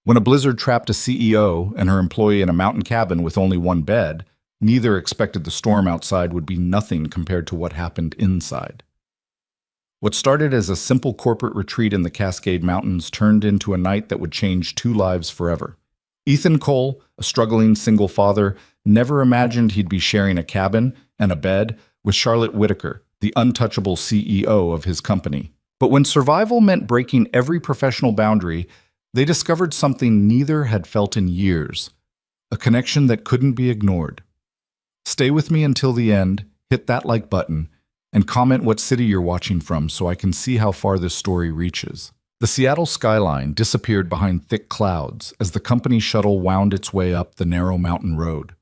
When a blizzard trapped a CEO and her employee in a mountain cabin with only one bed, neither expected the storm outside would be nothing compared to what happened inside. What started as a simple corporate retreat in the Cascade Mountains turned into a night that would change two lives forever. Ethan Cole, a struggling single father, never imagined he'd be sharing a cabin and a bed with Charlotte Whitaker, the untouchable CEO of his company. But when survival meant breaking every professional boundary, they discovered something neither had felt in years, a connection that couldn't be ignored. Stay with me until the end, hit that like button, and comment what city you're watching from so I can see how far this story reaches. The Seattle skyline disappeared behind thick clouds as the company shuttle wound its way up the narrow mountain road.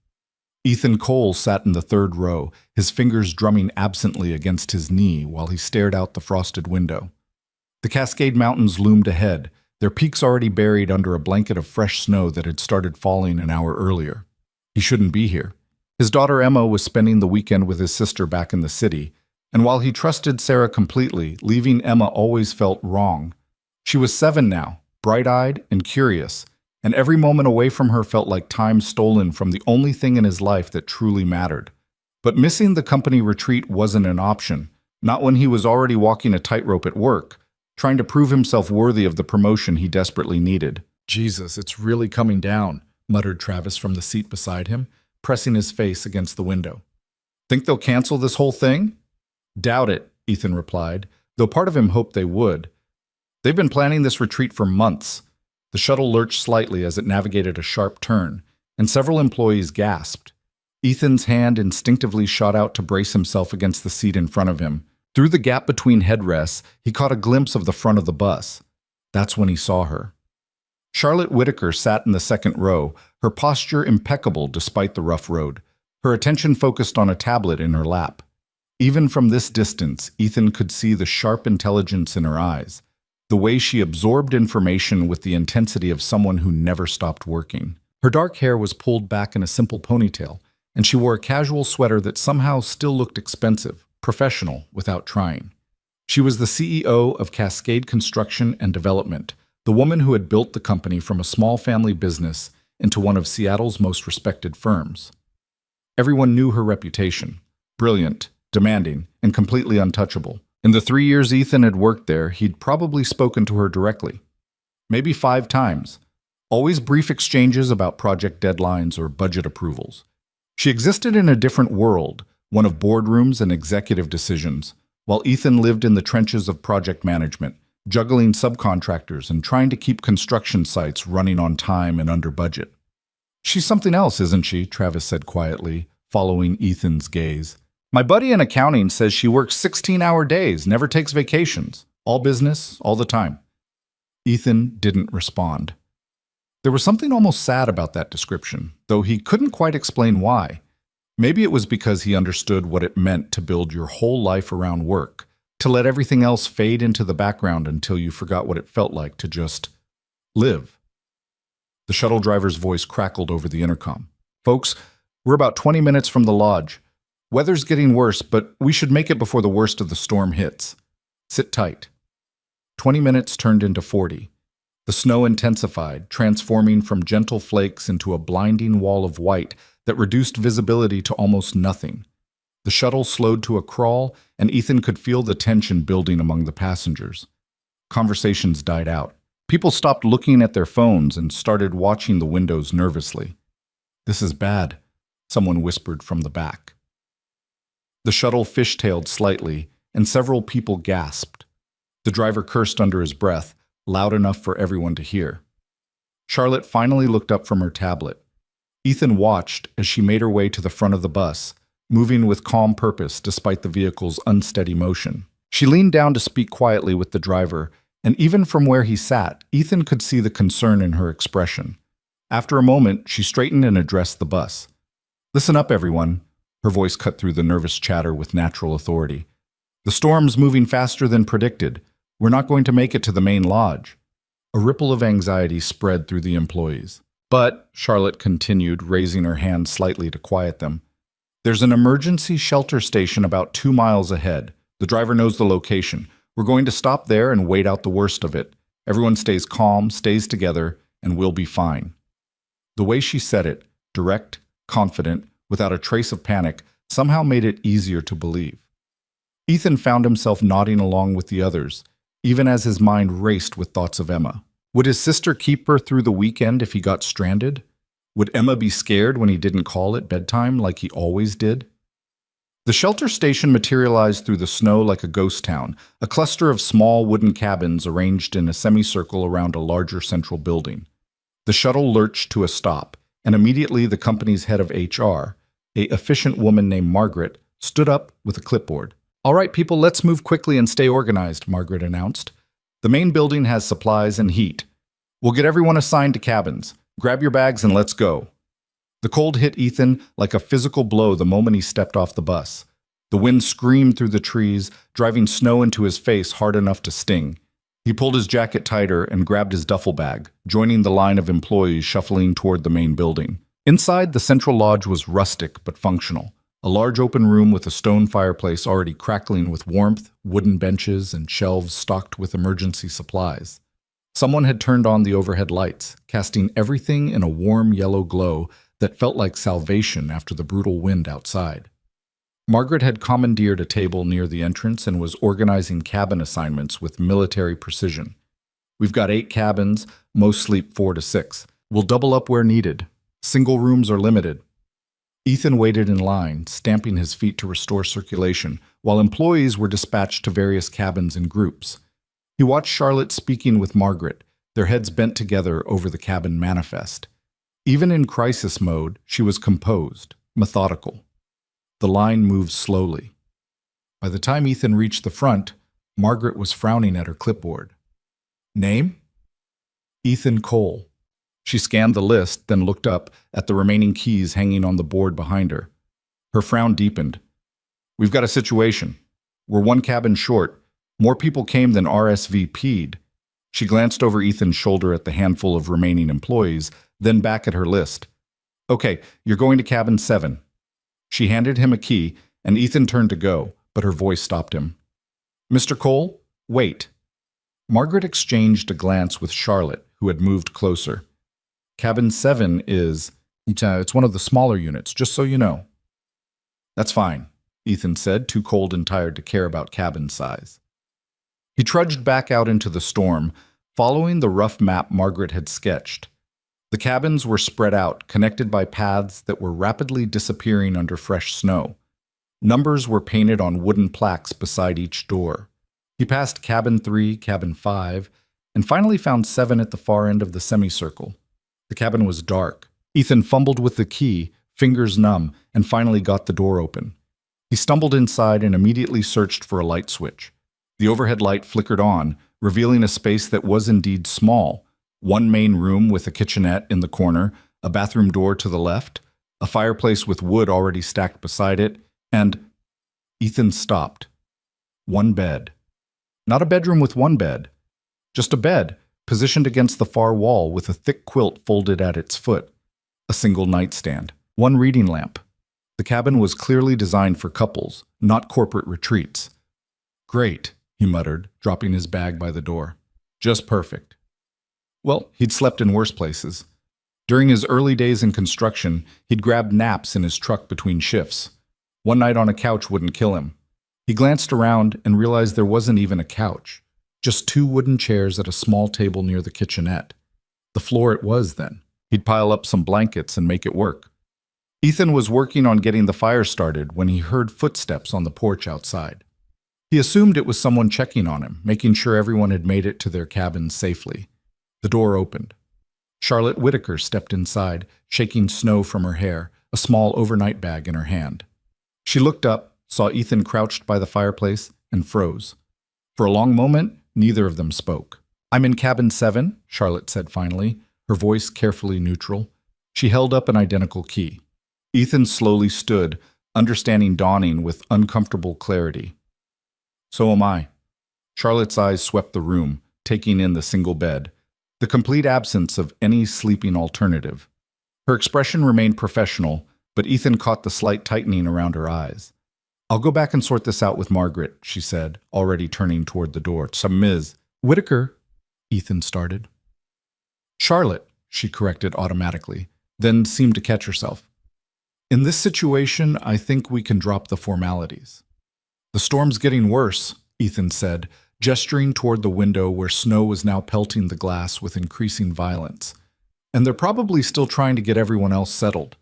Ethan Cole sat in the third row, his fingers drumming absently against his knee while he stared out the frosted window. The Cascade Mountains loomed ahead, their peaks already buried under a blanket of fresh snow that had started falling an hour earlier. He shouldn't be here. His daughter Emma was spending the weekend with his sister back in the city, and while he trusted Sarah completely, leaving Emma always felt wrong. She was 7 now, bright-eyed and curious, and every moment away from her felt like time stolen from the only thing in his life that truly mattered. But missing the company retreat wasn't an option, not when he was already walking a tightrope at work, trying to prove himself worthy of the promotion he desperately needed. "Jesus, it's really coming down," muttered Travis from the seat beside him, pressing his face against the window. "Think they'll cancel this whole thing?" "Doubt it," Ethan replied, though part of him hoped they would. They've been planning this retreat for months. The shuttle lurched slightly as it navigated a sharp turn, and several employees gasped. Ethan's hand instinctively shot out to brace himself against the seat in front of him. Through the gap between headrests, he caught a glimpse of the front of the bus. That's when he saw her. Charlotte Whitaker sat in the second row, her posture impeccable despite the rough road, her attention focused on a tablet in her lap. Even from this distance, Ethan could see the sharp intelligence in her eyes, the way she absorbed information with the intensity of someone who never stopped working. Her dark hair was pulled back in a simple ponytail, and she wore a casual sweater that somehow still looked expensive, professional, without trying. She was the CEO of Cascade Construction and Development, the woman who had built the company from a small family business into one of Seattle's most respected firms. Everyone knew her reputation: brilliant, demanding, and completely untouchable. In the 3 years Ethan had worked there, he'd probably spoken to her directly. Maybe 5 times. Always brief exchanges about project deadlines or budget approvals. She existed in a different world, one of boardrooms and executive decisions, while Ethan lived in the trenches of project management, juggling subcontractors and trying to keep construction sites running on time and under budget. "She's something else, isn't she?" Travis said quietly, following Ethan's gaze. "My buddy in accounting says she works 16-hour days, never takes vacations. All business, all the time." Ethan didn't respond. There was something almost sad about that description, though he couldn't quite explain why. Maybe it was because he understood what it meant to build your whole life around work, to let everything else fade into the background until you forgot what it felt like to just live. The shuttle driver's voice crackled over the intercom. "Folks, we're about 20 minutes from the lodge. Weather's getting worse, but we should make it before the worst of the storm hits. Sit tight." 20 minutes turned into 40. The snow intensified, transforming from gentle flakes into a blinding wall of white that reduced visibility to almost nothing. The shuttle slowed to a crawl, and Ethan could feel the tension building among the passengers. Conversations died out. People stopped looking at their phones and started watching the windows nervously. "This is bad," someone whispered from the back. The shuttle fishtailed slightly, and several people gasped. The driver cursed under his breath, loud enough for everyone to hear. Charlotte finally looked up from her tablet. Ethan watched as she made her way to the front of the bus, moving with calm purpose despite the vehicle's unsteady motion. She leaned down to speak quietly with the driver, and even from where he sat, Ethan could see the concern in her expression. After a moment, she straightened and addressed the bus. "Listen up, everyone." Her voice cut through the nervous chatter with natural authority. "The storm's moving faster than predicted. We're not going to make it to the main lodge." A ripple of anxiety spread through the employees. "But," Charlotte continued, raising her hand slightly to quiet them, "there's an emergency shelter station about 2 miles ahead. The driver knows the location. We're going to stop there and wait out the worst of it. Everyone stays calm, stays together, and we'll be fine." The way she said it, direct, confident, without a trace of panic, somehow made it easier to believe. Ethan found himself nodding along with the others, even as his mind raced with thoughts of Emma. Would his sister keep her through the weekend if he got stranded? Would Emma be scared when he didn't call at bedtime like he always did? The shelter station materialized through the snow like a ghost town, a cluster of small wooden cabins arranged in a semicircle around a larger central building. The shuttle lurched to a stop, and immediately the company's head of HR, a efficient woman named Margaret, stood up with a clipboard. "All right, people, let's move quickly and stay organized," Margaret announced. "The main building has supplies and heat. We'll get everyone assigned to cabins. Grab your bags and let's go." The cold hit Ethan like a physical blow the moment he stepped off the bus. The wind screamed through the trees, driving snow into his face hard enough to sting. He pulled his jacket tighter and grabbed his duffel bag, joining the line of employees shuffling toward the main building. Inside, the central lodge was rustic but functional. A large open room with a stone fireplace already crackling with warmth, wooden benches, and shelves stocked with emergency supplies. Someone had turned on the overhead lights, casting everything in a warm yellow glow that felt like salvation after the brutal wind outside. Margaret had commandeered a table near the entrance and was organizing cabin assignments with military precision. "We've got 8 cabins, most sleep 4 to 6. We'll double up where needed. Single rooms are limited." Ethan waited in line, stamping his feet to restore circulation, while employees were dispatched to various cabins in groups. He watched Charlotte speaking with Margaret, their heads bent together over the cabin manifest. Even in crisis mode, she was composed, methodical. The line moved slowly. By the time Ethan reached the front, Margaret was frowning at her clipboard. "Name?" "Ethan Cole." She scanned the list, then looked up at the remaining keys hanging on the board behind her. Her frown deepened. "We've got a situation. We're 1 cabin short. More people came than RSVP'd. She glanced over Ethan's shoulder at the handful of remaining employees, then back at her list. "Okay, you're going to cabin 7. She handed him a key, and Ethan turned to go, but her voice stopped him. "Mr. Cole, wait." Margaret exchanged a glance with Charlotte, who had moved closer. "Cabin 7 is... It's one of the smaller units, just so you know." "That's fine," Ethan said, too cold and tired to care about cabin size. He trudged back out into the storm, following the rough map Margaret had sketched. The cabins were spread out, connected by paths that were rapidly disappearing under fresh snow. Numbers were painted on wooden plaques beside each door. He passed cabin 3, cabin 5, and finally found 7 at the far end of the semicircle. The cabin was dark. Ethan fumbled with the key, fingers numb, and finally got the door open. He stumbled inside and immediately searched for a light switch. The overhead light flickered on, revealing a space that was indeed small. 1 main room with a kitchenette in the corner, a bathroom door to the left, a fireplace with wood already stacked beside it, and... Ethan stopped. 1 bed. Not a bedroom with 1 bed. Just a bed, positioned against the far wall with a thick quilt folded at its foot. A single nightstand. 1 reading lamp. The cabin was clearly designed for couples, not corporate retreats. "Great," he muttered, dropping his bag by the door. "Just perfect." Well, he'd slept in worse places. During his early days in construction, he'd grabbed naps in his truck between shifts. One night on a couch wouldn't kill him. He glanced around and realized there wasn't even a couch, just 2 wooden chairs at a small table near the kitchenette. The floor it was, then. He'd pile up some blankets and make it work. Ethan was working on getting the fire started when he heard footsteps on the porch outside. He assumed it was someone checking on him, making sure everyone had made it to their cabins safely. The door opened. Charlotte Whitaker stepped inside, shaking snow from her hair, a small overnight bag in her hand. She looked up, saw Ethan crouched by the fireplace, and froze. For a long moment, neither of them spoke. "I'm in cabin 7, Charlotte said finally, her voice carefully neutral. She held up an identical key. Ethan slowly stood, understanding dawning with uncomfortable clarity. "So am I." Charlotte's eyes swept the room, taking in the single bed, the complete absence of any sleeping alternative. Her expression remained professional, but Ethan caught the slight tightening around her eyes. "I'll go back and sort this out with Margaret," she said, already turning toward the door. "Some Ms. Whitaker," Ethan started. "Charlotte," she corrected automatically, then seemed to catch herself. In this situation, I think we can drop the formalities. The storm's getting worse, Ethan said, gesturing toward the window where snow was now pelting the glass with increasing violence. And they're probably still trying to get everyone else settled.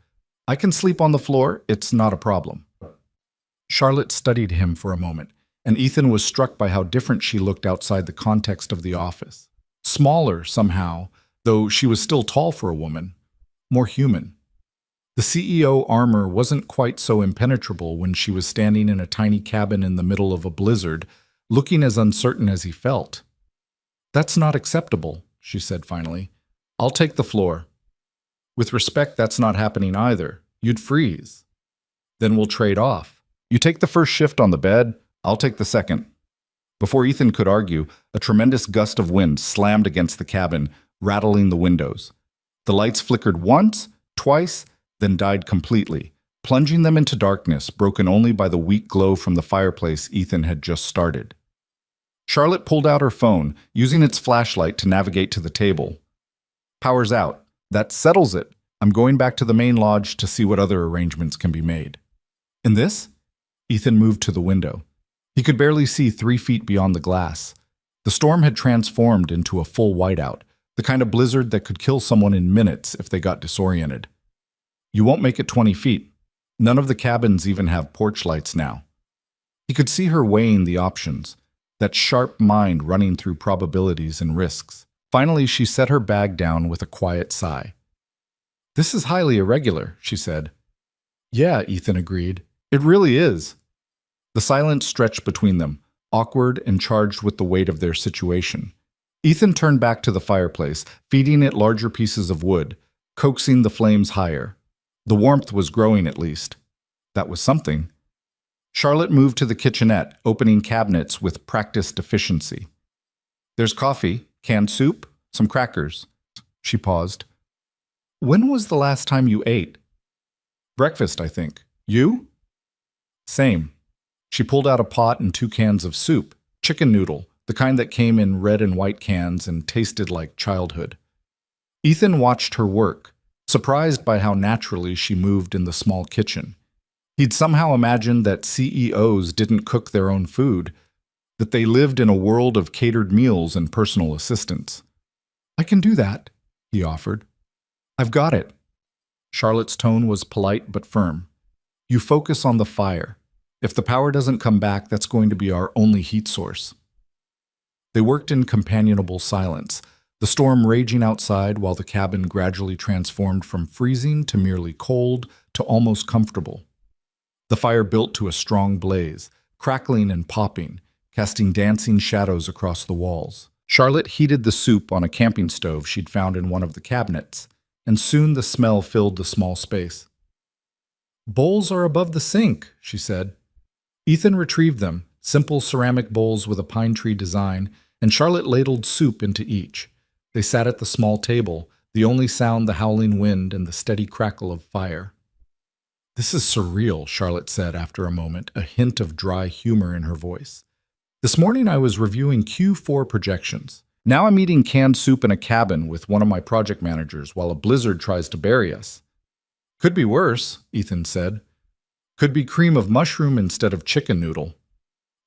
I can sleep on the floor, it's not a problem. Charlotte studied him for a moment, and Ethan was struck by how different she looked outside the context of the office. Smaller, somehow, though she was still tall for a woman. More human. The CEO armor wasn't quite so impenetrable when she was standing in a tiny cabin in the middle of a blizzard, looking as uncertain as he felt. "That's not acceptable," she said finally. "I'll take the floor." "With respect, that's not happening either. You'd freeze." "Then we'll trade off. You take the first shift on the bed, I'll take the second." Before Ethan could argue, a tremendous gust of wind slammed against the cabin, rattling the windows. The lights flickered once, twice, then died completely, plunging them into darkness, broken only by the weak glow from the fireplace Ethan had just started. Charlotte pulled out her phone, using its flashlight to navigate to the table. "Power's out. That settles it. I'm going back to the main lodge to see what other arrangements can be made." "In this?" Ethan moved to the window. He could barely see 3 feet beyond the glass. The storm had transformed into a full whiteout, the kind of blizzard that could kill someone in minutes if they got disoriented. "You won't make it 20 feet. None of the cabins even have porch lights now." He could see her weighing the options, that sharp mind running through probabilities and risks. Finally, she set her bag down with a quiet sigh. "This is highly irregular," she said. "Yeah," Ethan agreed. "It really is." The silence stretched between them, awkward and charged with the weight of their situation. Ethan turned back to the fireplace, feeding it larger pieces of wood, coaxing the flames higher. The warmth was growing at least. That was something. Charlotte moved to the kitchenette, opening cabinets with practiced efficiency. "There's coffee, canned soup, some crackers." She paused. "When was the last time you ate?" "Breakfast, I think. You?" "Same." She pulled out a pot and 2 cans of soup, chicken noodle, the kind that came in red and white cans and tasted like childhood. Ethan watched her work, surprised by how naturally she moved in the small kitchen. He'd somehow imagined that CEOs didn't cook their own food, that they lived in a world of catered meals and personal assistants. "I can do that," he offered. "I've got it." Charlotte's tone was polite but firm. "You focus on the fire. If the power doesn't come back, that's going to be our only heat source." They worked in companionable silence, the storm raging outside while the cabin gradually transformed from freezing to merely cold to almost comfortable. The fire built to a strong blaze, crackling and popping, casting dancing shadows across the walls. Charlotte heated the soup on a camping stove she'd found in one of the cabinets, and soon the smell filled the small space. "Bowls are above the sink," she said. Ethan retrieved them, simple ceramic bowls with a pine tree design, and Charlotte ladled soup into each. They sat at the small table, the only sound the howling wind and the steady crackle of fire. "This is surreal," Charlotte said after a moment, a hint of dry humor in her voice. "This morning I was reviewing Q4 projections. Now I'm eating canned soup in a cabin with one of my project managers while a blizzard tries to bury us." "Could be worse," Ethan said. "Could be cream of mushroom instead of chicken noodle."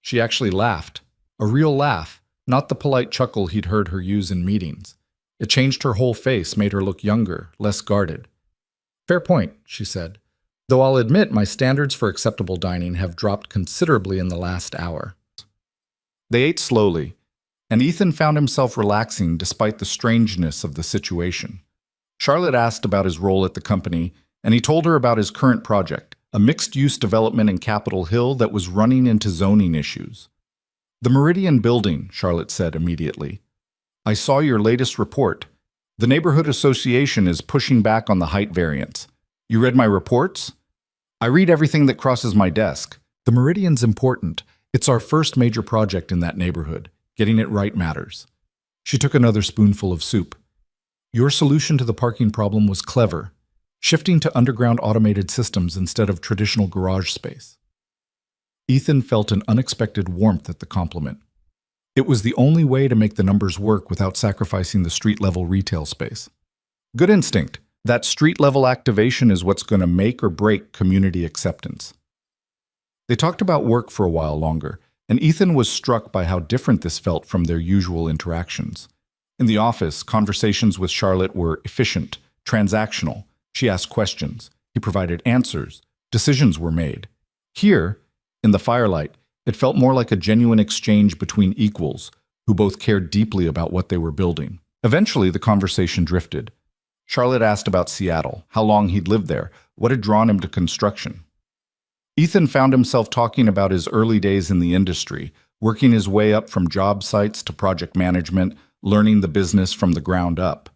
She actually laughed. A real laugh, not the polite chuckle he'd heard her use in meetings. It changed her whole face, made her look younger, less guarded. "Fair point," she said. "Though I'll admit my standards for acceptable dining have dropped considerably in the last hour." They ate slowly, and Ethan found himself relaxing despite the strangeness of the situation. Charlotte asked about his role at the company, and he told her about his current project, a mixed-use development in Capitol Hill that was running into zoning issues. "The Meridian building," Charlotte said immediately. "I saw your latest report. The neighborhood association is pushing back on the height variance. You read my reports?" "I read everything that crosses my desk. The Meridian's important. It's our first major project in that neighborhood. Getting it right matters." She took another spoonful of soup. "Your solution to the parking problem was clever. Shifting to underground automated systems instead of traditional garage space." Ethan felt an unexpected warmth at the compliment. It was the only way to make the numbers work without sacrificing the street-level retail space. Good instinct. That street-level activation is what's going to make or break community acceptance. They talked about work for a while longer, and Ethan was struck by how different this felt from their usual interactions. In the office, conversations with Charlotte were efficient, transactional. She asked questions. He provided answers. Decisions were made. Here, in the firelight, it felt more like a genuine exchange between equals, who both cared deeply about what they were building. Eventually, the conversation drifted. Charlotte asked about Seattle, how long he'd lived there, what had drawn him to construction. Ethan found himself talking about his early days in the industry, working his way up from job sites to project management, learning the business from the ground up.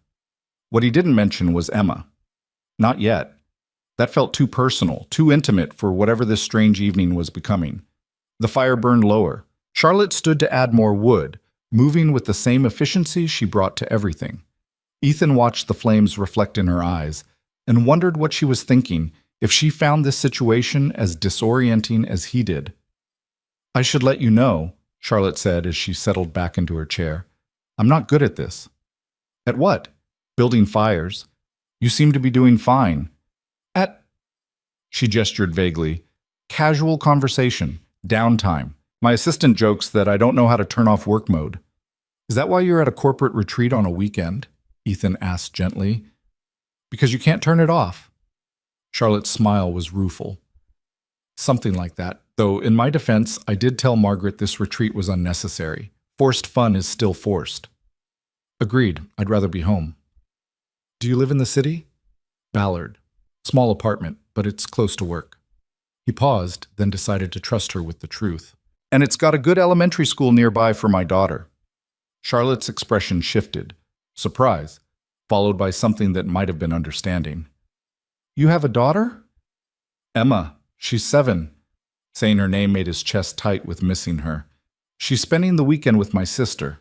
What he didn't mention was Emma. Not yet. That felt too personal, too intimate for whatever this strange evening was becoming. The fire burned lower. Charlotte stood to add more wood, moving with the same efficiency she brought to everything. Ethan watched the flames reflect in her eyes and wondered what she was thinking if she found this situation as disorienting as he did. "I should let you know," Charlotte said as she settled back into her chair. "I'm not good at this." "At what?" "Building fires. You seem to be doing fine." "At—" She gestured vaguely. "Casual conversation. Downtime. My assistant jokes that I don't know how to turn off work mode." "Is that why you're at a corporate retreat on a weekend?" Ethan asked gently. "Because you can't turn it off." Charlotte's smile was rueful. "Something like that, though in my defense, I did tell Margaret this retreat was unnecessary. Forced fun is still forced." "Agreed. I'd rather be home." "Do you live in the city?" "Ballard. Small apartment, but it's close to work." He paused, then decided to trust her with the truth. "And it's got a good elementary school nearby for my daughter." Charlotte's expression shifted. Surprise, followed by something that might have been understanding. "You have a daughter?" "Emma. She's 7. Saying her name made his chest tight with missing her. "She's spending the weekend with my sister."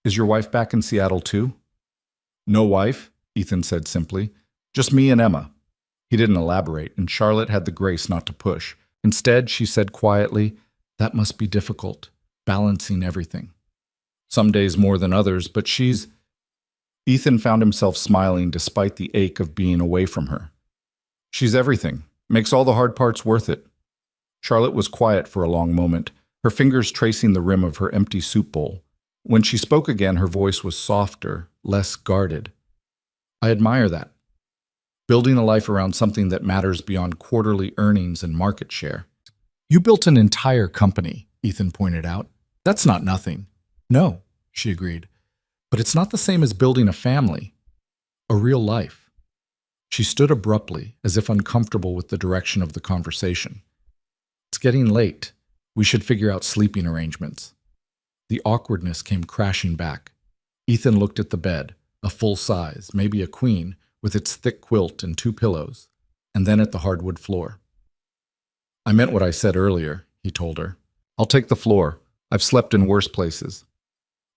"Is your wife back in Seattle too?" "No wife," Ethan said simply. "Just me and Emma." He didn't elaborate, and Charlotte had the grace not to push. Instead, she said quietly, "That must be difficult, balancing everything. Some days more than others, but she's—" Ethan found himself smiling despite the ache of being away from her. "She's everything. Makes all the hard parts worth it." Charlotte was quiet for a long moment, her fingers tracing the rim of her empty soup bowl. When she spoke again, her voice was softer, less guarded. "I admire that. Building a life around something that matters beyond quarterly earnings and market share." "You built an entire company," Ethan pointed out. "That's not nothing." "No," she agreed. "But it's not the same as building a family. A real life." She stood abruptly, as if uncomfortable with the direction of the conversation. "It's getting late. We should figure out sleeping arrangements." The awkwardness came crashing back. Ethan looked at the bed, a full size, maybe a queen, with its thick quilt and 2 pillows, and then at the hardwood floor. "I meant what I said earlier," he told her. "I'll take the floor. I've slept in worse places."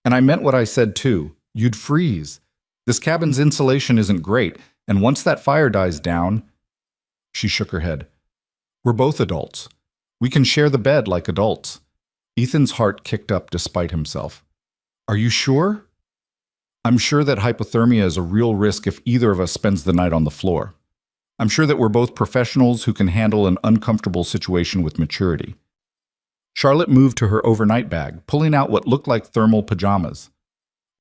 "And I meant what I said too. You'd freeze. This cabin's insulation isn't great, and once that fire dies down—" She shook her head. "We're both adults. We can share the bed like adults." Ethan's heart kicked up despite himself. "Are you sure?" "I'm sure that hypothermia is a real risk if either of us spends the night on the floor. I'm sure that we're both professionals who can handle an uncomfortable situation with maturity." Charlotte moved to her overnight bag, pulling out what looked like thermal pajamas.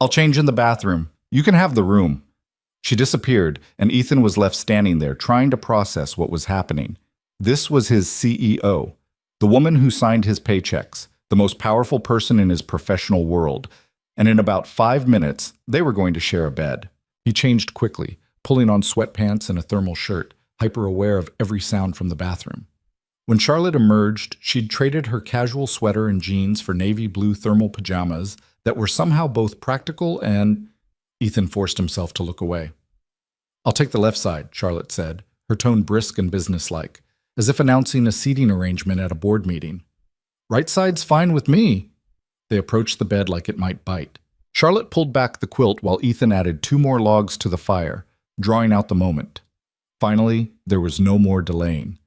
"I'll change in the bathroom. You can have the room." She disappeared, and Ethan was left standing there, trying to process what was happening. This was his CEO, the woman who signed his paychecks, the most powerful person in his professional world, and in about 5 minutes, they were going to share a bed. He changed quickly, pulling on sweatpants and a thermal shirt, hyper-aware of every sound from the bathroom. When Charlotte emerged, she'd traded her casual sweater and jeans for navy blue thermal pajamas that were somehow both practical and— Ethan forced himself to look away. "I'll take the left side," Charlotte said, her tone brisk and businesslike, as if announcing a seating arrangement at a board meeting. "Right side's fine with me." They approached the bed like it might bite. Charlotte pulled back the quilt while Ethan added 2 more logs to the fire, drawing out the moment. Finally, there was no more delaying.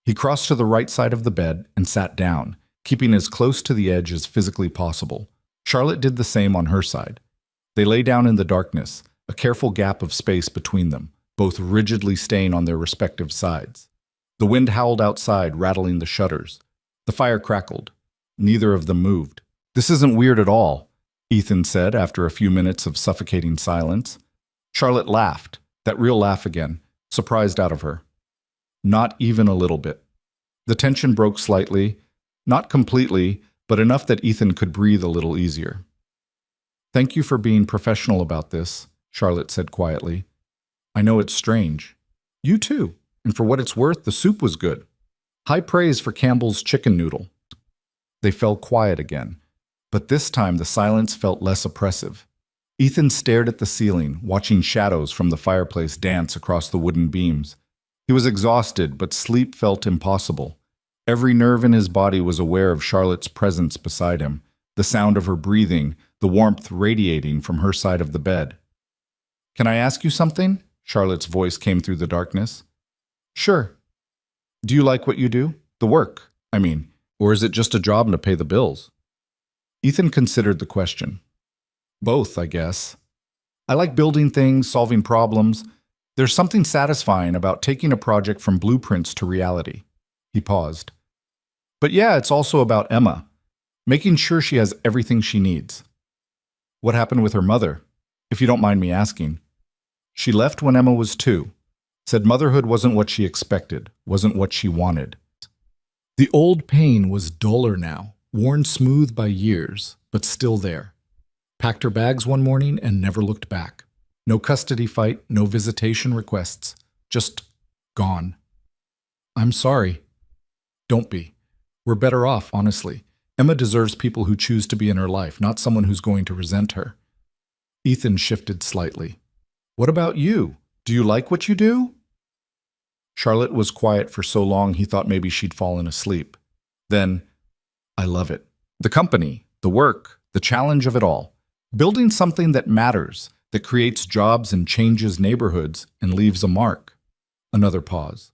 He crossed to the right side of the bed and sat down, keeping as close to the edge as physically possible. Charlotte did the same on her side. They lay down in the darkness, a careful gap of space between them, both rigidly staying on their respective sides. The wind howled outside, rattling the shutters. The fire crackled. Neither of them moved. "This isn't weird at all," Ethan said after a few minutes of suffocating silence. Charlotte laughed, that real laugh again, surprised out of her. Not even a little bit. The tension broke slightly, not completely, but enough that Ethan could breathe a little easier. "Thank you for being professional about this," Charlotte said quietly. "I know it's strange. You too, and for what it's worth, the soup was good. High praise for Campbell's chicken noodle." They fell quiet again, but this time the silence felt less oppressive. Ethan stared at the ceiling, watching shadows from the fireplace dance across the wooden beams. He was exhausted, but sleep felt impossible. Every nerve in his body was aware of Charlotte's presence beside him, the sound of her breathing, the warmth radiating from her side of the bed. "Can I ask you something?" Charlotte's voice came through the darkness. "Sure." "Do you like what you do? The work, I mean. Or is it just a job to pay the bills?" Ethan considered the question. "Both, I guess. I like building things, solving problems. There's something satisfying about taking a project from blueprints to reality." He paused. "But yeah, it's also about Emma, making sure she has everything she needs." "What happened with her mother, if you don't mind me asking?" "She left when Emma was 2. Said motherhood wasn't what she expected, wasn't what she wanted." The old pain was duller now, worn smooth by years, but still there. Packed her bags one morning and never looked back. No custody fight, no visitation requests. Just gone. "I'm sorry." "Don't be. We're better off, honestly. Emma deserves people who choose to be in her life, not someone who's going to resent her." Ethan shifted slightly. "What about you? Do you like what you do?" Charlotte was quiet for so long he thought maybe she'd fallen asleep. Then, "I love it. The company, the work, the challenge of it all. Building something that matters, that creates jobs and changes neighborhoods and leaves a mark." Another pause.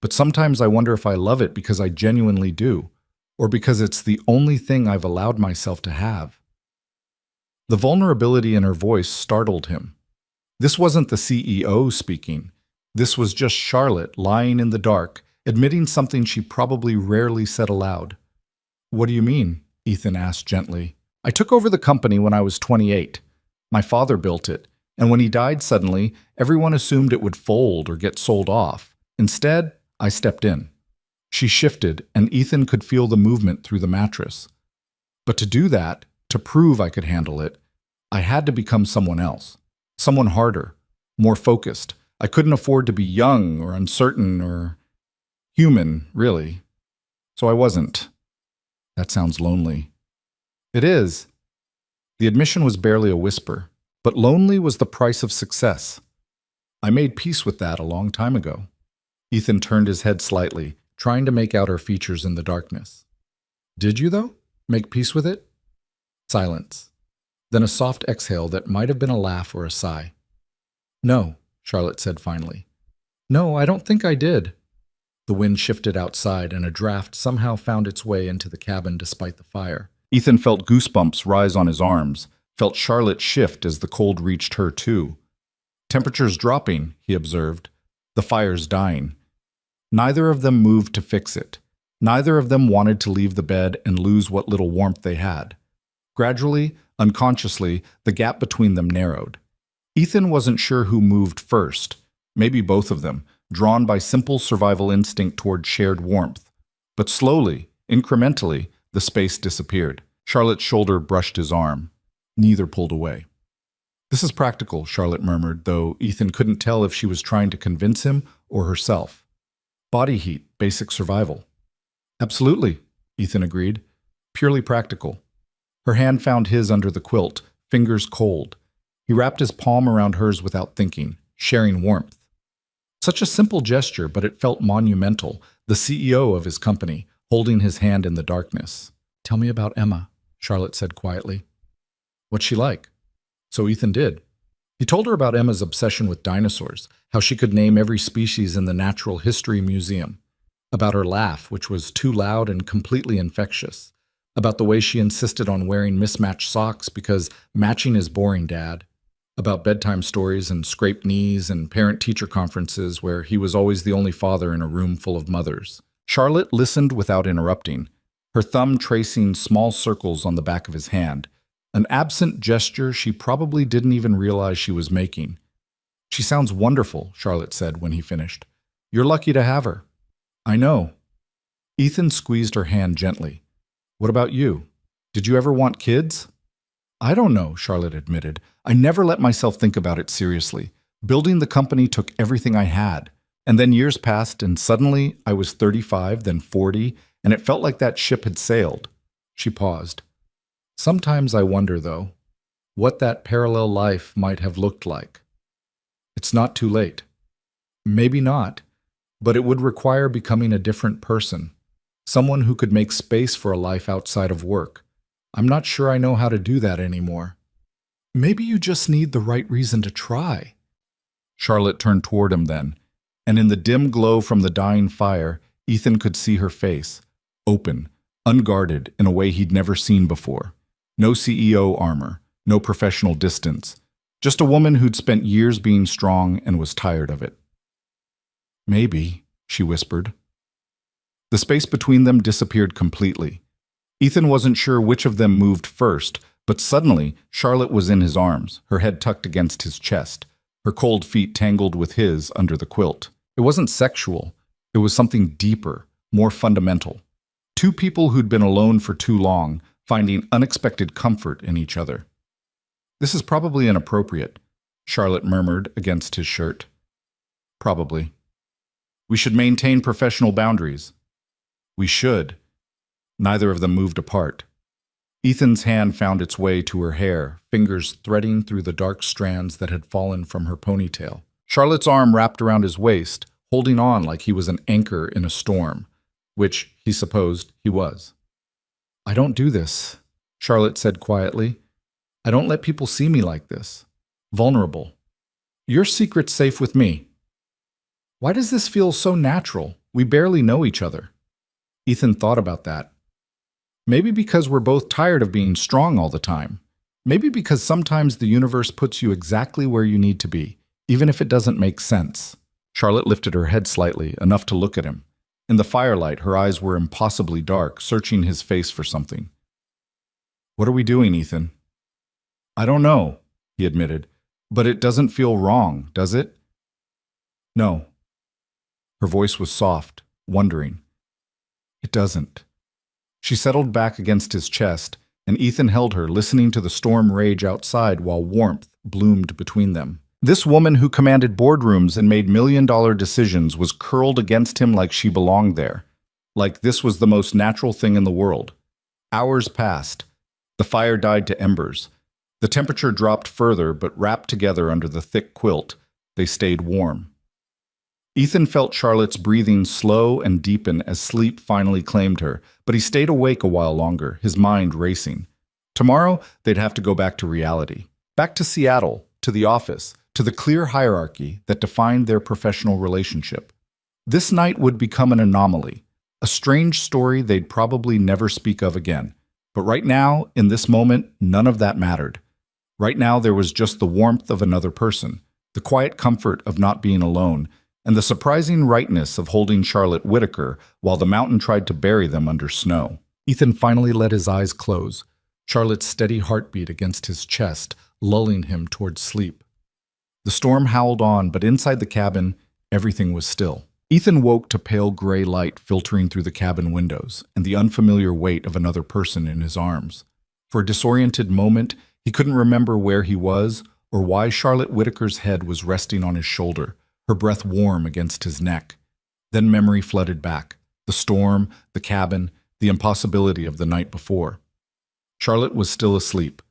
"But sometimes I wonder if I love it because I genuinely do, or because it's the only thing I've allowed myself to have." The vulnerability in her voice startled him. This wasn't the CEO speaking. This was just Charlotte lying in the dark, admitting something she probably rarely said aloud. "What do you mean?" Ethan asked gently. "I took over the company when I was 28. My father built it, and when he died suddenly, everyone assumed it would fold or get sold off. Instead, I stepped in." She shifted, and Ethan could feel the movement through the mattress. "But to do that, to prove I could handle it, I had to become someone else. Someone harder, more focused. I couldn't afford to be young or uncertain or human, really. So I wasn't." "That sounds lonely." "It is." The admission was barely a whisper, but lonely was the price of success. "I made peace with that a long time ago." Ethan turned his head slightly, trying to make out her features in the darkness. "Did you, though? Make peace with it?" Silence. Then a soft exhale that might have been a laugh or a sigh. "No," Charlotte said finally. "No, I don't think I did." The wind shifted outside, and a draft somehow found its way into the cabin despite the fire. Ethan felt goosebumps rise on his arms, felt Charlotte shift as the cold reached her too. "Temperature's dropping," he observed. "The fire's dying." Neither of them moved to fix it. Neither of them wanted to leave the bed and lose what little warmth they had. Gradually, unconsciously, the gap between them narrowed. Ethan wasn't sure who moved first, maybe both of them, drawn by simple survival instinct toward shared warmth. But slowly, incrementally, the space disappeared. Charlotte's shoulder brushed his arm. Neither pulled away. "This is practical," Charlotte murmured, though Ethan couldn't tell if she was trying to convince him or herself. "Body heat, basic survival." "Absolutely," Ethan agreed. "Purely practical." Her hand found his under the quilt, fingers cold. He wrapped his palm around hers without thinking, sharing warmth. Such a simple gesture, but it felt monumental, the CEO of his company, holding his hand in the darkness. "Tell me about Emma," Charlotte said quietly. "What's she like?" So Ethan did. He told her about Emma's obsession with dinosaurs, how she could name every species in the Natural History Museum, about her laugh, which was too loud and completely infectious, about the way she insisted on wearing mismatched socks because matching is boring, Dad. about bedtime stories and scraped knees and parent-teacher conferences where he was always the only father in a room full of mothers. Charlotte listened without interrupting, her thumb tracing small circles on the back of his hand, an absent gesture she probably didn't even realize she was making. "She sounds wonderful," Charlotte said when he finished. "You're lucky to have her." "I know." Ethan squeezed her hand gently. "What about you? Did you ever want kids?" "I don't know," Charlotte admitted. "I never let myself think about it seriously. Building the company took everything I had. And then years passed, and suddenly I was 35, then 40, and it felt like that ship had sailed." She paused. "Sometimes I wonder, though, what that parallel life might have looked like. It's not too late." "Maybe not, but it would require becoming a different person, someone who could make space for a life outside of work. I'm not sure I know how to do that anymore." "Maybe you just need the right reason to try." Charlotte turned toward him then, and in the dim glow from the dying fire, Ethan could see her face, open, unguarded in a way he'd never seen before. No CEO armor, no professional distance, just a woman who'd spent years being strong and was tired of it. "Maybe," she whispered. The space between them disappeared completely. Ethan wasn't sure which of them moved first, but suddenly Charlotte was in his arms, her head tucked against his chest, her cold feet tangled with his under the quilt. It wasn't sexual. It was something deeper, more fundamental. Two people who'd been alone for too long, finding unexpected comfort in each other. "This is probably inappropriate," Charlotte murmured against his shirt. "Probably. We should maintain professional boundaries." "We should." Neither of them moved apart. Ethan's hand found its way to her hair, fingers threading through the dark strands that had fallen from her ponytail. Charlotte's arm wrapped around his waist, holding on like he was an anchor in a storm, which, he supposed, he was. "I don't do this," Charlotte said quietly. "I don't let people see me like this. Vulnerable. Your secret's safe with me." "Why does this feel so natural? We barely know each other." Ethan thought about that. Maybe because we're both tired of being strong all the time. Maybe because sometimes the universe puts you exactly where you need to be, even if it doesn't make sense. Charlotte lifted her head slightly, enough to look at him. In the firelight, her eyes were impossibly dark, searching his face for something. "What are we doing, Ethan?" "I don't know," he admitted. "But it doesn't feel wrong, does it?" "No." Her voice was soft, wondering. "It doesn't." She settled back against his chest, and Ethan held her, listening to the storm rage outside while warmth bloomed between them. This woman who commanded boardrooms and made million-dollar decisions was curled against him like she belonged there, like this was the most natural thing in the world. Hours passed. The fire died to embers. The temperature dropped further, but wrapped together under the thick quilt, they stayed warm. Ethan felt Charlotte's breathing slow and deepen as sleep finally claimed her, but he stayed awake a while longer, his mind racing. Tomorrow, they'd have to go back to reality. Back to Seattle, to the office, to the clear hierarchy that defined their professional relationship. This night would become an anomaly, a strange story they'd probably never speak of again. But right now, in this moment, none of that mattered. Right now, there was just the warmth of another person, the quiet comfort of not being alone, and the surprising rightness of holding Charlotte Whitaker while the mountain tried to bury them under snow. Ethan finally let his eyes close, Charlotte's steady heartbeat against his chest, lulling him towards sleep. The storm howled on, but inside the cabin, everything was still. Ethan woke to pale gray light filtering through the cabin windows and the unfamiliar weight of another person in his arms. For a disoriented moment, he couldn't remember where he was or why Charlotte Whitaker's head was resting on his shoulder, her breath warm against his neck. Then memory flooded back. The storm, the cabin, the impossibility of the night before. Charlotte was still asleep,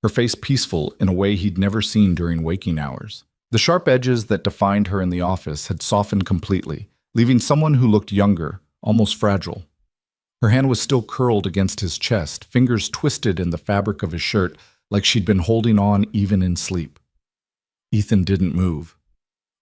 her face peaceful in a way he'd never seen during waking hours. The sharp edges that defined her in the office had softened completely, leaving someone who looked younger, almost fragile. Her hand was still curled against his chest, fingers twisted in the fabric of his shirt like she'd been holding on even in sleep. Ethan didn't move.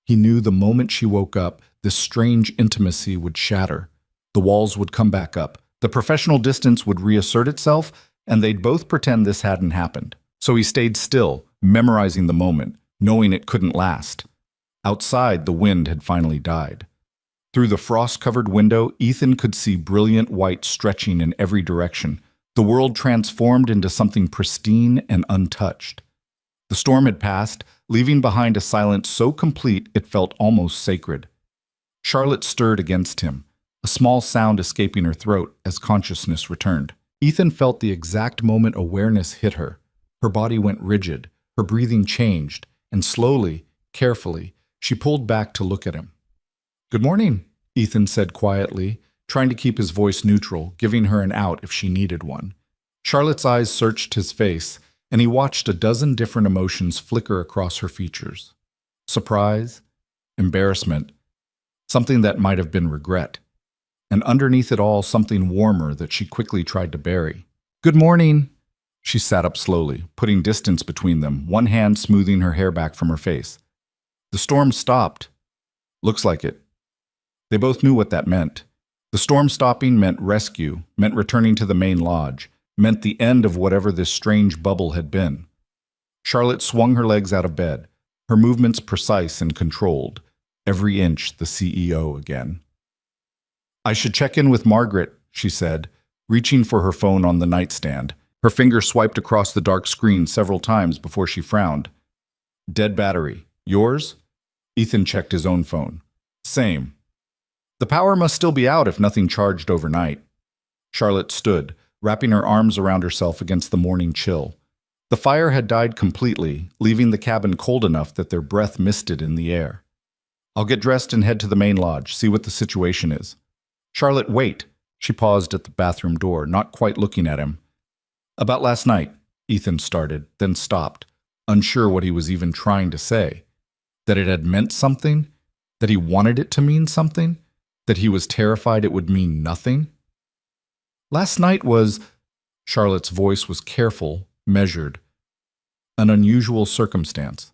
He knew the moment she woke up, this strange intimacy would shatter. The walls would come back up. The professional distance would reassert itself, and they'd both pretend this hadn't happened. So he stayed still, memorizing the moment, knowing it couldn't last. Outside, the wind had finally died. Through the frost-covered window, Ethan could see brilliant white stretching in every direction, the world transformed into something pristine and untouched. The storm had passed, leaving behind a silence so complete it felt almost sacred. Charlotte stirred against him, a small sound escaping her throat as consciousness returned. Ethan felt the exact moment awareness hit her. Her body went rigid, her breathing changed, and slowly, carefully, she pulled back to look at him. "Good morning," Ethan said quietly, trying to keep his voice neutral, giving her an out if she needed one. Charlotte's eyes searched his face, and he watched a dozen different emotions flicker across her features. Surprise, embarrassment, something that might have been regret, and underneath it all something warmer that she quickly tried to bury. "Good morning." She sat up slowly, putting distance between them, one hand smoothing her hair back from her face. "The storm stopped." "Looks like it." They both knew what that meant. The storm stopping meant rescue, meant returning to the main lodge, meant the end of whatever this strange bubble had been. Charlotte swung her legs out of bed, her movements precise and controlled, every inch the CEO again. "I should check in with Margaret," she said, reaching for her phone on the nightstand. Her finger swiped across the dark screen several times before she frowned. "Dead battery. Yours?" Ethan checked his own phone. "Same. The power must still be out if nothing charged overnight." Charlotte stood, wrapping her arms around herself against the morning chill. The fire had died completely, leaving the cabin cold enough that their breath misted in the air. "I'll get dressed and head to the main lodge, see what the situation is." "Charlotte, wait." She paused at the bathroom door, not quite looking at him. "About last night," Ethan started, then stopped, unsure what he was even trying to say. That it had meant something? That he wanted it to mean something? That he was terrified it would mean nothing? "Last night was," Charlotte's voice was careful, measured, "an unusual circumstance.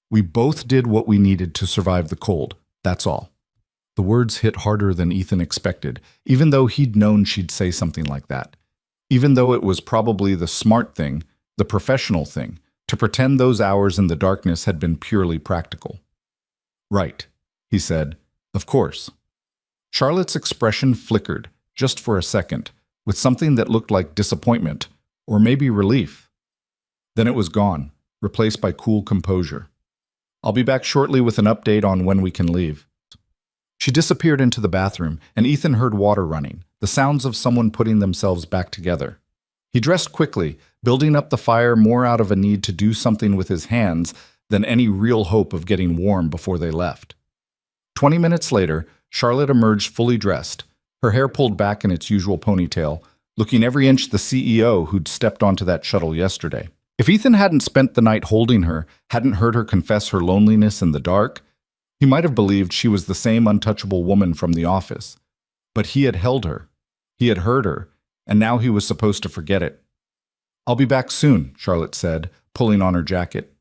We both did what we needed to survive the cold, that's all." The words hit harder than Ethan expected, even though he'd known she'd say something like that. Even though it was probably the smart thing, the professional thing, to pretend those hours in the darkness had been purely practical. "Right," he said. "Of course." Charlotte's expression flickered, just for a second, with something that looked like disappointment, or maybe relief. Then it was gone, replaced by cool composure. "I'll be back shortly with an update on when we can leave." She disappeared into the bathroom, and Ethan heard water running, the sounds of someone putting themselves back together. He dressed quickly, building up the fire more out of a need to do something with his hands than any real hope of getting warm before they left. 20 minutes later, Charlotte emerged fully dressed, her hair pulled back in its usual ponytail, looking every inch the CEO who'd stepped onto that shuttle yesterday. If Ethan hadn't spent the night holding her, hadn't heard her confess her loneliness in the dark, he might have believed she was the same untouchable woman from the office. But he had held her, he had heard her, and now he was supposed to forget it. "I'll be back soon," Charlotte said, pulling on her jacket.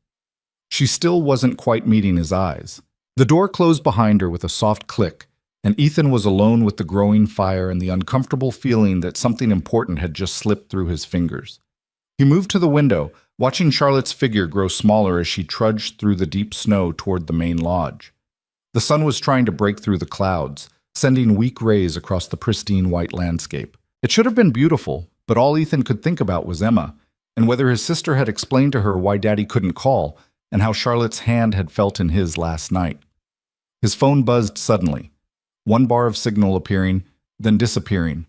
She still wasn't quite meeting his eyes. The door closed behind her with a soft click, and Ethan was alone with the growing fire and the uncomfortable feeling that something important had just slipped through his fingers. He moved to the window, watching Charlotte's figure grow smaller as she trudged through the deep snow toward the main lodge. The sun was trying to break through the clouds, sending weak rays across the pristine white landscape. It should have been beautiful, but all Ethan could think about was Emma, and whether his sister had explained to her why Daddy couldn't call, and how Charlotte's hand had felt in his last night. His phone buzzed suddenly, one bar of signal appearing, then disappearing.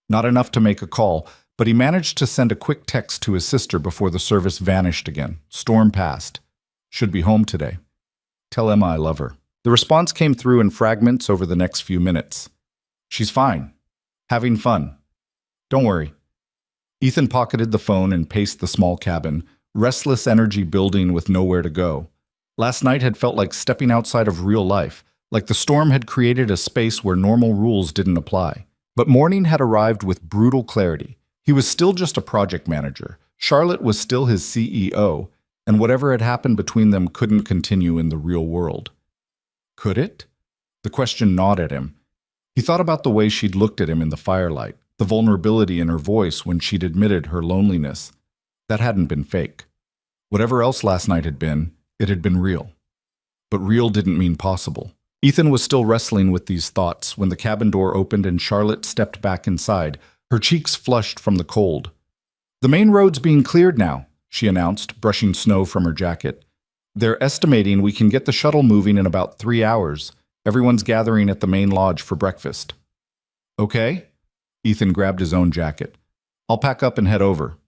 Not enough to make a call, but he managed to send a quick text to his sister before the service vanished again. "Storm passed. Should be home today. Tell Emma I love her." The response came through in fragments over the next few minutes. "She's fine. Having fun. Don't worry." Ethan pocketed the phone and paced the small cabin, restless energy building with nowhere to go. Last night had felt like stepping outside of real life, like the storm had created a space where normal rules didn't apply. But morning had arrived with brutal clarity. He was still just a project manager. Charlotte was still his CEO, and whatever had happened between them couldn't continue in the real world. Could it? The question gnawed at him. He thought about the way she'd looked at him in the firelight, the vulnerability in her voice when she'd admitted her loneliness. That hadn't been fake. Whatever else last night had been, it had been real. But real didn't mean possible. Ethan was still wrestling with these thoughts when the cabin door opened and Charlotte stepped back inside, her cheeks flushed from the cold. "The main road's being cleared now," she announced, brushing snow from her jacket. "They're estimating we can get the shuttle moving in about 3 hours. Everyone's gathering at the main lodge for breakfast." "Okay." Ethan grabbed his own jacket. "I'll pack up and head over."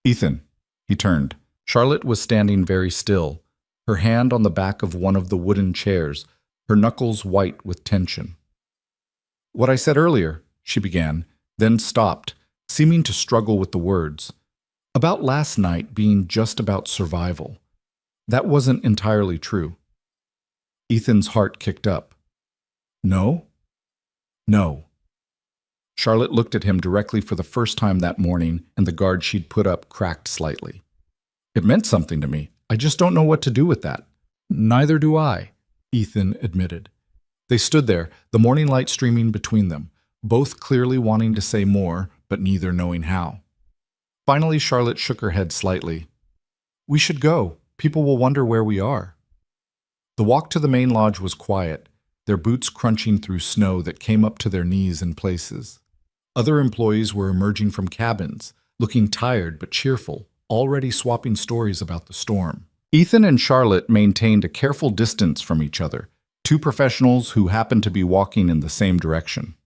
"Ethan." He turned. Charlotte was standing very still, her hand on the back of one of the wooden chairs, her knuckles white with tension. "What I said earlier," she began, then stopped, seeming to struggle with the words. "About last night being just about survival. That wasn't entirely true." Ethan's heart kicked up. "No?" "No." Charlotte looked at him directly for the first time that morning, and the guard she'd put up cracked slightly. "It meant something to me. I just don't know what to do with that." "Neither do I," Ethan admitted. They stood there, the morning light streaming between them, both clearly wanting to say more, but neither knowing how. Finally, Charlotte shook her head slightly. "We should go. People will wonder where we are." The walk to the main lodge was quiet, their boots crunching through snow that came up to their knees in places. Other employees were emerging from cabins, looking tired but cheerful, already swapping stories about the storm. Ethan and Charlotte maintained a careful distance from each other, two professionals who happened to be walking in the same direction.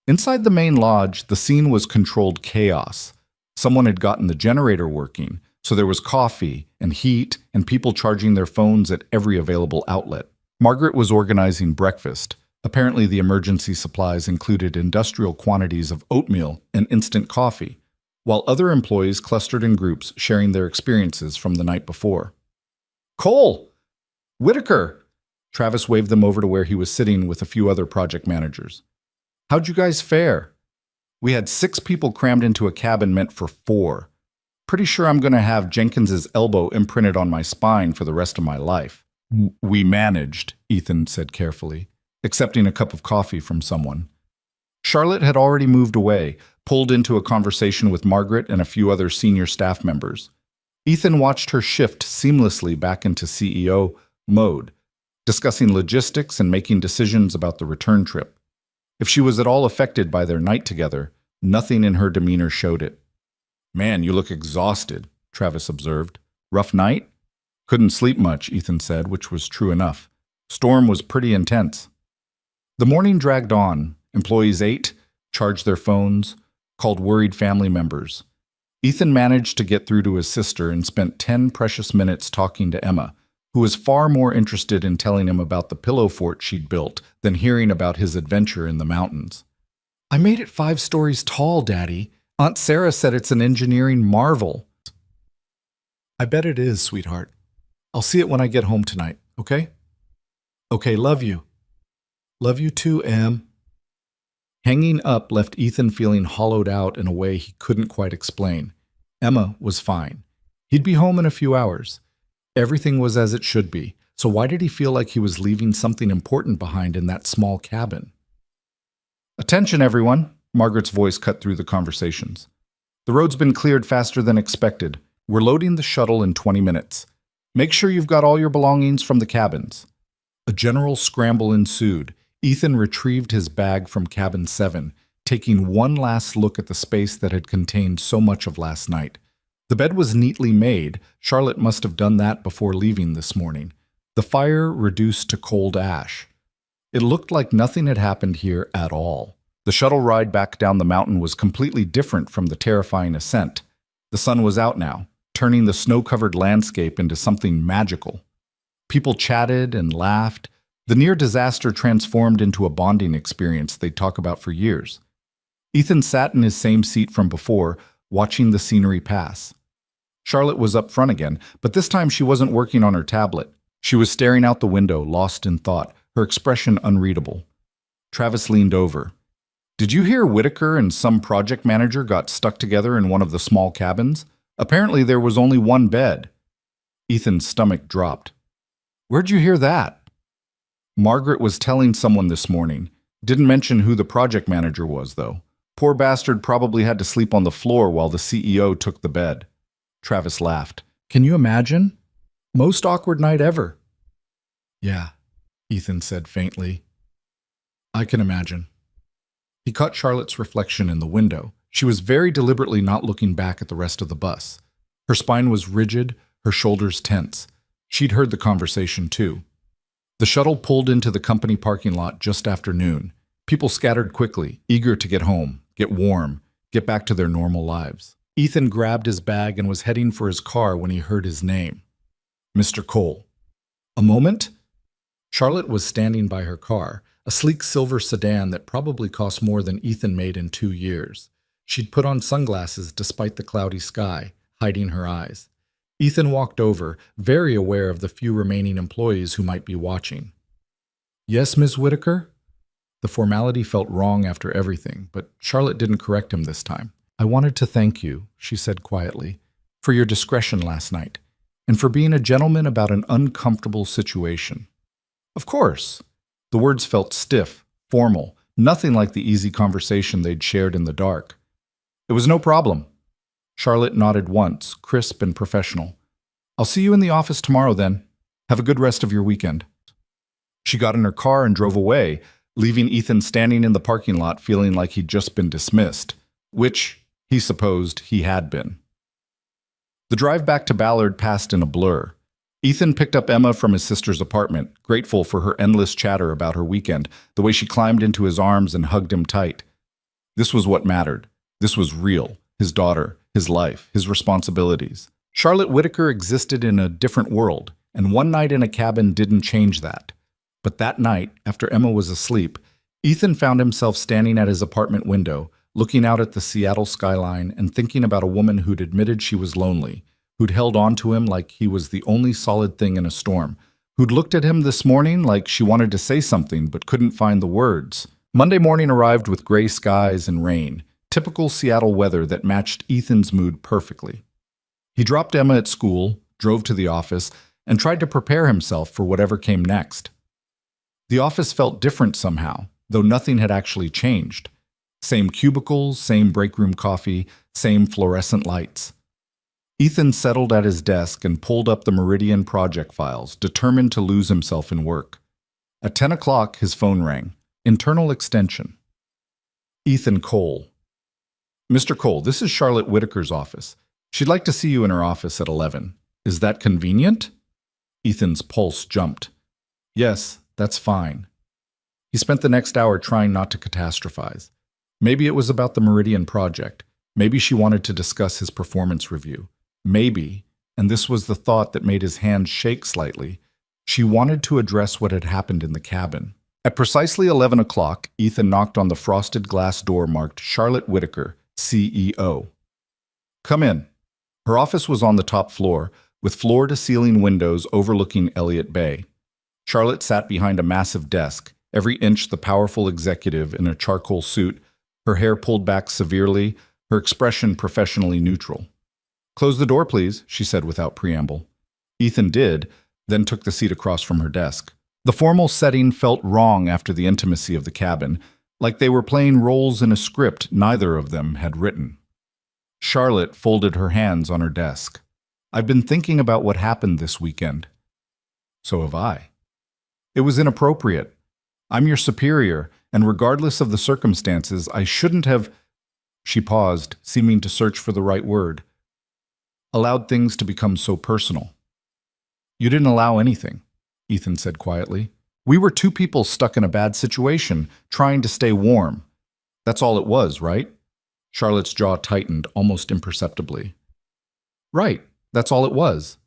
Inside the main lodge, the scene was controlled chaos. Someone had gotten the generator working, so there was coffee and heat and people charging their phones at every available outlet. Margaret was organizing breakfast. Apparently, the emergency supplies included industrial quantities of oatmeal and instant coffee, while other employees clustered in groups sharing their experiences from the night before. "Cole! Whitaker!" Travis waved them over to where he was sitting with a few other project managers. "How'd you guys fare?" "We had 6 people crammed into a cabin meant for 4. Pretty sure I'm going to have Jenkins's elbow imprinted on my spine for the rest of my life." "We managed," Ethan said carefully, accepting a cup of coffee from someone. Charlotte had already moved away, pulled into a conversation with Margaret and a few other senior staff members. Ethan watched her shift seamlessly back into CEO mode, discussing logistics and making decisions about the return trip. If she was at all affected by their night together, nothing in her demeanor showed it. "Man, you look exhausted," Travis observed. "Rough night?" "Couldn't sleep much," Ethan said, which was true enough. "Storm was pretty intense." The morning dragged on. Employees ate, charged their phones, called worried family members. Ethan managed to get through to his sister and spent 10 precious minutes talking to Emma, who was far more interested in telling him about the pillow fort she'd built than hearing about his adventure in the mountains. "I made it 5 stories tall, Daddy. Aunt Sarah said it's an engineering marvel." "I bet it is, sweetheart. I'll see it when I get home tonight, okay?" "Okay, love you." "Love you too, Em." Hanging up left Ethan feeling hollowed out in a way he couldn't quite explain. Emma was fine. He'd be home in a few hours. Everything was as it should be, so why did he feel like he was leaving something important behind in that small cabin? "Attention, everyone," Margaret's voice cut through the conversations. "The road's been cleared faster than expected. We're loading the shuttle in 20 minutes. Make sure you've got all your belongings from the cabins." A general scramble ensued. Ethan retrieved his bag from cabin 7, taking one last look at the space that had contained so much of last night. The bed was neatly made. Charlotte must have done that before leaving this morning. The fire reduced to cold ash. It looked like nothing had happened here at all. The shuttle ride back down the mountain was completely different from the terrifying ascent. The sun was out now, turning the snow-covered landscape into something magical. People chatted and laughed. The near disaster transformed into a bonding experience they'd talk about for years. Ethan sat in his same seat from before, watching the scenery pass. Charlotte was up front again, but this time she wasn't working on her tablet. She was staring out the window, lost in thought, her expression unreadable. Travis leaned over. "Did you hear Whitaker and some project manager got stuck together in one of the small cabins? Apparently there was only one bed." Ethan's stomach dropped. "Where'd you hear that?" "Margaret was telling someone this morning. Didn't mention who the project manager was, though. Poor bastard probably had to sleep on the floor while the CEO took the bed." Travis laughed. Can you imagine? Most awkward night ever. Yeah, Ethan said faintly. I can imagine. He caught Charlotte's reflection in the window. She was very deliberately not looking back at the rest of the bus. Her spine was rigid, her shoulders tense. She'd heard the conversation too. The shuttle pulled into the company parking lot just after noon. People scattered quickly, eager to get home, get warm, get back to their normal lives. Ethan grabbed his bag and was heading for his car when he heard his name. Mr. Cole. A moment? Charlotte was standing by her car, a sleek silver sedan that probably cost more than Ethan made in 2 years. She'd put on sunglasses despite the cloudy sky, hiding her eyes. Ethan walked over, very aware of the few remaining employees who might be watching. Yes, Ms. Whitaker? The formality felt wrong after everything, but Charlotte didn't correct him this time. I wanted to thank you, she said quietly, for your discretion last night, and for being a gentleman about an uncomfortable situation. Of course. The words felt stiff, formal, nothing like the easy conversation they'd shared in the dark. It was no problem. Charlotte nodded once, crisp and professional. I'll see you in the office tomorrow then. Have a good rest of your weekend. She got in her car and drove away, leaving Ethan standing in the parking lot feeling like he'd just been dismissed, which he supposed he had been. The drive back to Ballard passed in a blur. Ethan picked up Emma from his sister's apartment, grateful for her endless chatter about her weekend, the way she climbed into his arms and hugged him tight. This was what mattered. This was real. His daughter, his life, his responsibilities. Charlotte Whitaker existed in a different world, and one night in a cabin didn't change that. But that night, after Emma was asleep, Ethan found himself standing at his apartment window, looking out at the Seattle skyline and thinking about a woman who'd admitted she was lonely, who'd held on to him like he was the only solid thing in a storm, who'd looked at him this morning like she wanted to say something but couldn't find the words. Monday morning arrived with gray skies and rain, typical Seattle weather that matched Ethan's mood perfectly. He dropped Emma at school, drove to the office, and tried to prepare himself for whatever came next. The office felt different somehow, though nothing had actually changed. Same cubicles, same break room coffee, same fluorescent lights. Ethan settled at his desk and pulled up the Meridian project files, determined to lose himself in work. At 10 o'clock, his phone rang. Internal extension. Ethan Cole. Mr. Cole, this is Charlotte Whitaker's office. She'd like to see you in her office at 11. Is that convenient? Ethan's pulse jumped. Yes, that's fine. He spent the next hour trying not to catastrophize. Maybe it was about the Meridian project. Maybe she wanted to discuss his performance review. Maybe, and this was the thought that made his hand shake slightly, she wanted to address what had happened in the cabin. At precisely 11 o'clock, Ethan knocked on the frosted glass door marked Charlotte Whitaker, CEO. Come in. Her office was on the top floor, with floor-to-ceiling windows overlooking Elliott Bay. Charlotte sat behind a massive desk, every inch the powerful executive in a charcoal suit, her hair pulled back severely, her expression professionally neutral. Close the door, please, she said without preamble. Ethan did, then took the seat across from her desk. The formal setting felt wrong after the intimacy of the cabin, like they were playing roles in a script neither of them had written. Charlotte folded her hands on her desk. I've been thinking about what happened this weekend. So have I. It was inappropriate. I'm your superior, and regardless of the circumstances, I shouldn't have... She paused, seeming to search for the right word. Allowed things to become so personal. You didn't allow anything, Ethan said quietly. We were two people stuck in a bad situation, trying to stay warm. That's all it was, right? Charlotte's jaw tightened almost imperceptibly. Right, that's all it was.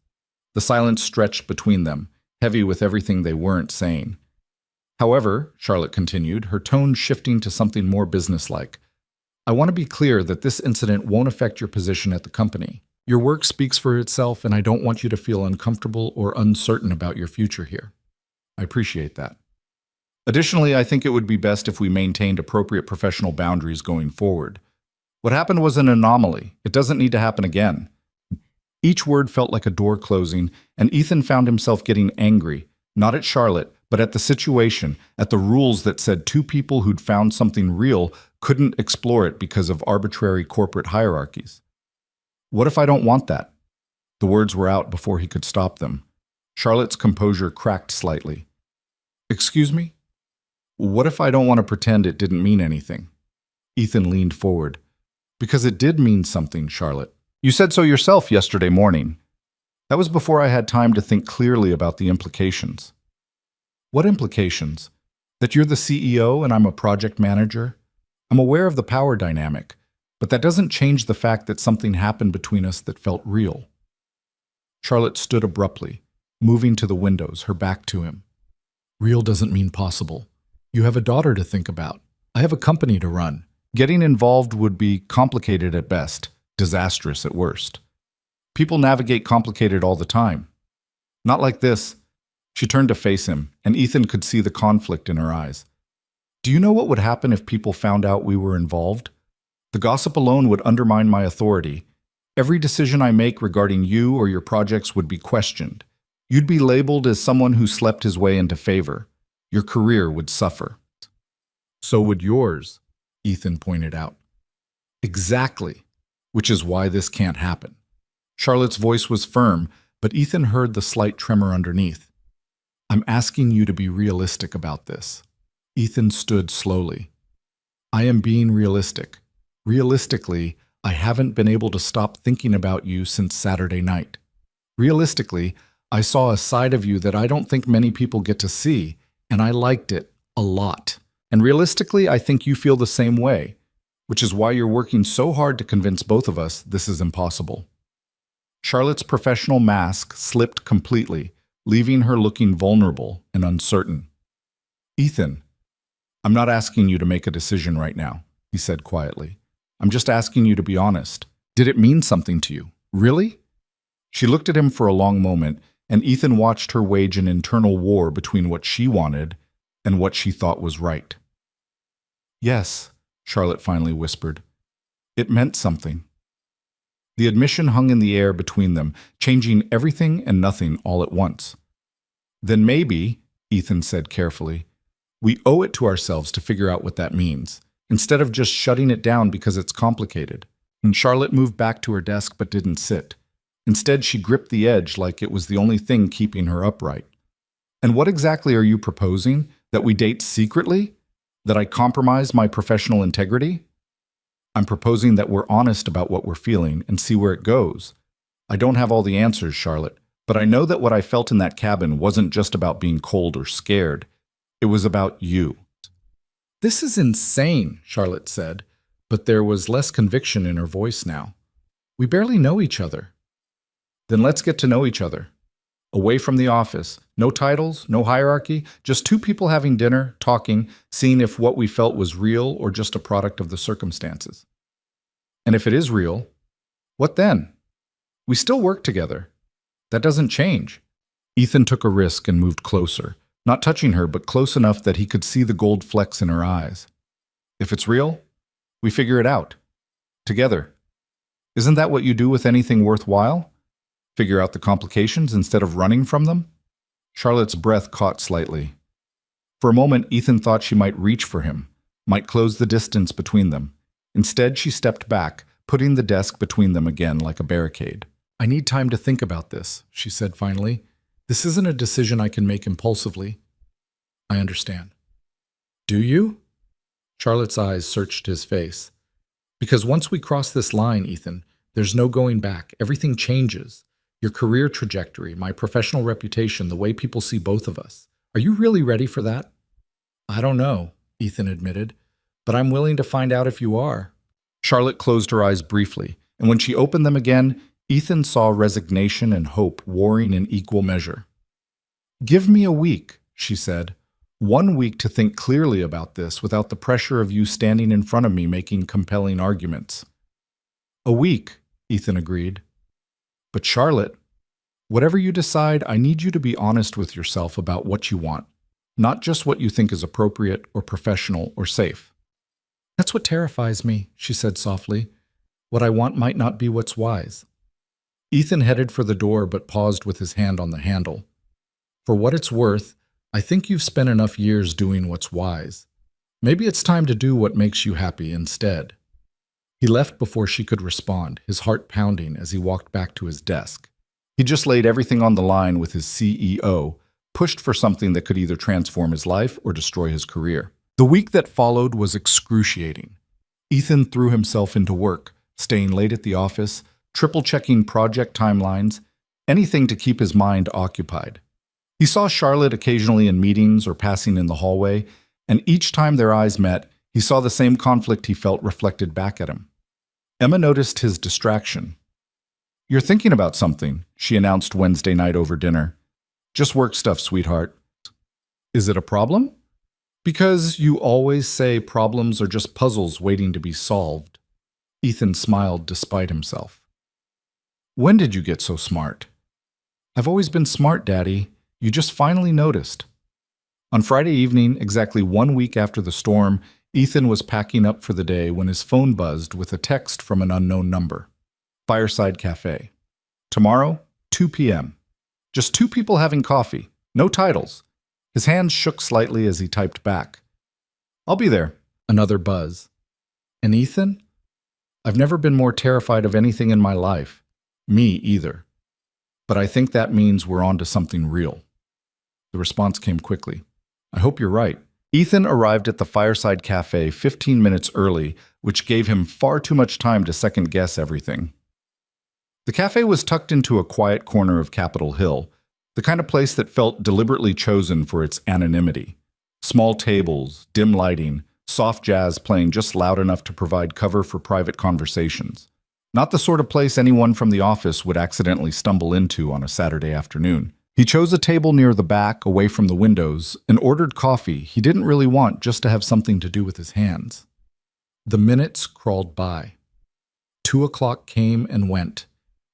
The silence stretched between them, heavy with everything they weren't saying. However, Charlotte continued, her tone shifting to something more businesslike, I want to be clear that this incident won't affect your position at the company. Your work speaks for itself, and I don't want you to feel uncomfortable or uncertain about your future here. I appreciate that. Additionally, I think it would be best if we maintained appropriate professional boundaries going forward. What happened was an anomaly. It doesn't need to happen again. Each word felt like a door closing, and Ethan found himself getting angry, not at Charlotte, but at the situation, at the rules that said two people who'd found something real couldn't explore it because of arbitrary corporate hierarchies. What if I don't want that? The words were out before he could stop them. Charlotte's composure cracked slightly. Excuse me? What if I don't want to pretend it didn't mean anything? Ethan leaned forward. Because it did mean something, Charlotte. You said so yourself yesterday morning. That was before I had time to think clearly about the implications. What implications? That you're the CEO and I'm a project manager? I'm aware of the power dynamic, but that doesn't change the fact that something happened between us that felt real. Charlotte stood abruptly, moving to the windows, her back to him. Real doesn't mean possible. You have a daughter to think about. I have a company to run. Getting involved would be complicated at best, disastrous at worst. People navigate complicated all the time. Not like this. She turned to face him, and Ethan could see the conflict in her eyes. Do you know what would happen if people found out we were involved? The gossip alone would undermine my authority. Every decision I make regarding you or your projects would be questioned. You'd be labeled as someone who slept his way into favor. Your career would suffer. So would yours, Ethan pointed out. Exactly, which is why this can't happen. Charlotte's voice was firm, but Ethan heard the slight tremor underneath. I'm asking you to be realistic about this. Ethan stood slowly. I am being realistic. Realistically, I haven't been able to stop thinking about you since Saturday night. Realistically, I saw a side of you that I don't think many people get to see, and I liked it a lot. And realistically, I think you feel the same way, which is why you're working so hard to convince both of us this is impossible. Charlotte's professional mask slipped completely, leaving her looking vulnerable and uncertain. Ethan, I'm not asking you to make a decision right now, he said quietly. I'm just asking you to be honest. Did it mean something to you? Really? She looked at him for a long moment, and Ethan watched her wage an internal war between what she wanted and what she thought was right. Yes, Charlotte finally whispered. It meant something. The admission hung in the air between them, changing everything and nothing all at once. Then maybe, Ethan said carefully, we owe it to ourselves to figure out what that means, instead of just shutting it down because it's complicated. And Charlotte moved back to her desk but didn't sit. Instead, she gripped the edge like it was the only thing keeping her upright. And what exactly are you proposing? That we date secretly? That I compromise my professional integrity? I'm proposing that we're honest about what we're feeling and see where it goes. I don't have all the answers, Charlotte, but I know that what I felt in that cabin wasn't just about being cold or scared. It was about you. This is insane, Charlotte said, but there was less conviction in her voice now. We barely know each other. Then let's get to know each other. Away from the office. No titles, no hierarchy, just two people having dinner, talking, seeing if what we felt was real or just a product of the circumstances. And if it is real, what then? We still work together. That doesn't change. Ethan took a risk and moved closer, not touching her, but close enough that he could see the gold flecks in her eyes. If it's real, we figure it out. Together. Isn't that what you do with anything worthwhile? Figure out the complications instead of running from them? Charlotte's breath caught slightly. For a moment, Ethan thought she might reach for him, might close the distance between them. Instead, she stepped back, putting the desk between them again like a barricade. I need time to think about this, she said finally. This isn't a decision I can make impulsively. I understand. Do you? Charlotte's eyes searched his face. Because once we cross this line, Ethan, there's no going back. Everything changes. Your career trajectory, my professional reputation, the way people see both of us. Are you really ready for that? I don't know, Ethan admitted, but I'm willing to find out if you are. Charlotte closed her eyes briefly, and when she opened them again, Ethan saw resignation and hope warring in equal measure. Give me a week, she said. 1 week to think clearly about this without the pressure of you standing in front of me making compelling arguments. A week, Ethan agreed. But Charlotte, whatever you decide, I need you to be honest with yourself about what you want, not just what you think is appropriate or professional or safe. That's what terrifies me, she said softly. What I want might not be what's wise. Ethan headed for the door but paused with his hand on the handle. For what it's worth, I think you've spent enough years doing what's wise. Maybe it's time to do what makes you happy instead. He left before she could respond, his heart pounding as he walked back to his desk. He just laid everything on the line with his CEO, pushed for something that could either transform his life or destroy his career. The week that followed was excruciating. Ethan threw himself into work, staying late at the office, triple-checking project timelines, anything to keep his mind occupied. He saw Charlotte occasionally in meetings or passing in the hallway, and each time their eyes met, he saw the same conflict he felt reflected back at him. Emma noticed his distraction. "You're thinking about something," she announced Wednesday night over dinner. "Just work stuff, sweetheart." "Is it a problem?" "Because you always say problems are just puzzles waiting to be solved." Ethan smiled despite himself. "When did you get so smart?" "I've always been smart, Daddy. You just finally noticed." On Friday evening, exactly 1 week after the storm, Ethan was packing up for the day when his phone buzzed with a text from an unknown number. Fireside Cafe. Tomorrow, 2 p.m. Just 2 people having coffee. No titles. His hands shook slightly as he typed back. "I'll be there." Another buzz. "And Ethan? I've never been more terrified of anything in my life. Me either. But I think that means we're on to something real." The response came quickly. "I hope you're right." Ethan arrived at the Fireside Cafe 15 minutes early, which gave him far too much time to second-guess everything. The cafe was tucked into a quiet corner of Capitol Hill, the kind of place that felt deliberately chosen for its anonymity. Small tables, dim lighting, soft jazz playing just loud enough to provide cover for private conversations. Not the sort of place anyone from the office would accidentally stumble into on a Saturday afternoon. He chose a table near the back, away from the windows, and ordered coffee he didn't really want just to have something to do with his hands. The minutes crawled by. 2 o'clock came and went.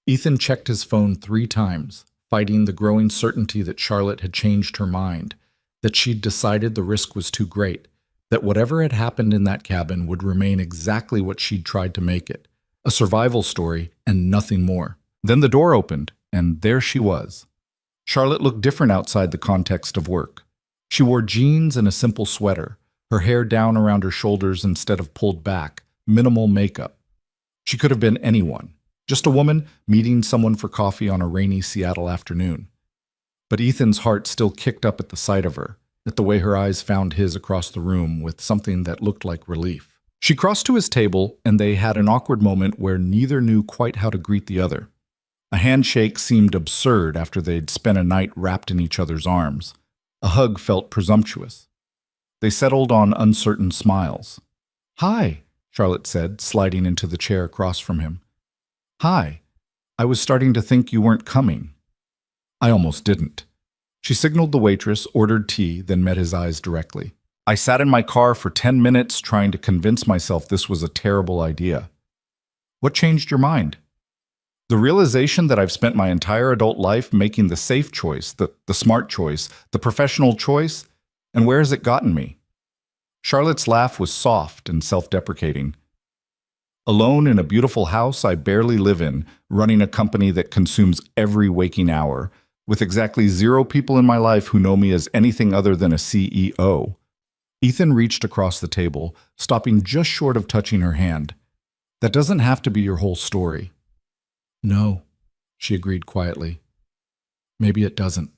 Ethan checked his phone 3 times, fighting the growing certainty that Charlotte had changed her mind, that she'd decided the risk was too great, that whatever had happened in that cabin would remain exactly what she'd tried to make it, a survival story and nothing more. Then the door opened, and there she was. Charlotte looked different outside the context of work. She wore jeans and a simple sweater, her hair down around her shoulders instead of pulled back, minimal makeup. She could have been anyone, just a woman meeting someone for coffee on a rainy Seattle afternoon. But Ethan's heart still kicked up at the sight of her, at the way her eyes found his across the room with something that looked like relief. She crossed to his table, and they had an awkward moment where neither knew quite how to greet the other. A handshake seemed absurd after they'd spent a night wrapped in each other's arms. A hug felt presumptuous. They settled on uncertain smiles. "Hi," Charlotte said, sliding into the chair across from him. "Hi. I was starting to think you weren't coming." "I almost didn't." She signaled the waitress, ordered tea, then met his eyes directly. "I sat in my car for 10 minutes trying to convince myself this was a terrible idea." "What changed your mind?" "The realization that I've spent my entire adult life making the safe choice, the smart choice, the professional choice, and where has it gotten me?" Charlotte's laugh was soft and self-deprecating. "Alone in a beautiful house I barely live in, running a company that consumes every waking hour, with exactly 0 people in my life who know me as anything other than a CEO." Ethan reached across the table, stopping just short of touching her hand. "That doesn't have to be your whole story." "No," she agreed quietly. "Maybe it doesn't."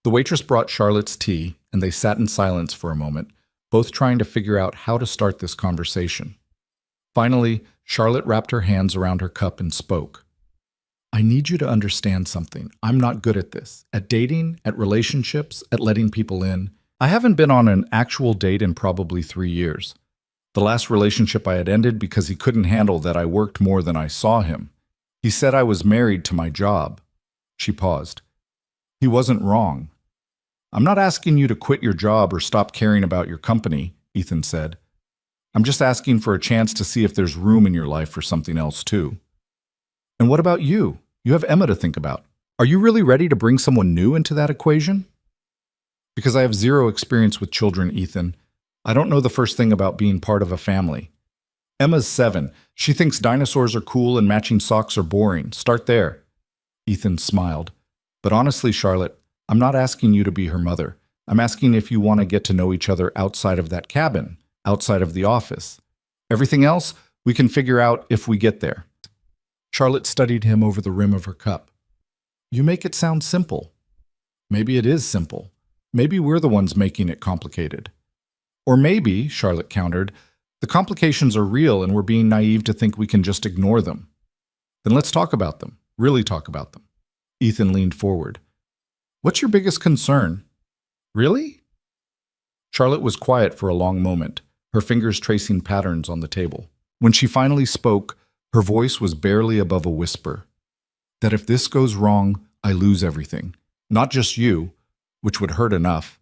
The waitress brought Charlotte's tea, and they sat in silence for a moment, both trying to figure out how to start this conversation. Finally, Charlotte wrapped her hands around her cup and spoke. "I need you to understand something. I'm not good at this. At dating, at relationships, at letting people in. I haven't been on an actual date in probably 3 years. The last relationship I had ended because he couldn't handle that I worked more than I saw him. He said I was married to my job." She paused. "He wasn't wrong." "I'm not asking you to quit your job or stop caring about your company," Ethan said. "I'm just asking for a chance to see if there's room in your life for something else too." "And what about you? You have Emma to think about. Are you really ready to bring someone new into that equation?" "Because I have 0 experience with children, Ethan. I don't know the first thing about being part of a family. Emma's 7. She thinks dinosaurs are cool and matching socks are boring. Start there." Ethan smiled. "But honestly, Charlotte, I'm not asking you to be her mother. I'm asking if you want to get to know each other outside of that cabin, outside of the office. Everything else, we can figure out if we get there." Charlotte studied him over the rim of her cup. You make it sound simple. Maybe it is simple. Maybe we're the ones making it complicated. Or maybe, Charlotte countered, the complications are real and we're being naive to think we can just ignore them. Then let's talk about them. Really talk about them. Ethan leaned forward. What's your biggest concern? Really? Charlotte was quiet for a long moment, her fingers tracing patterns on the table. When she finally spoke, her voice was barely above a whisper. That if this goes wrong, I lose everything. Not just you, which would hurt enough,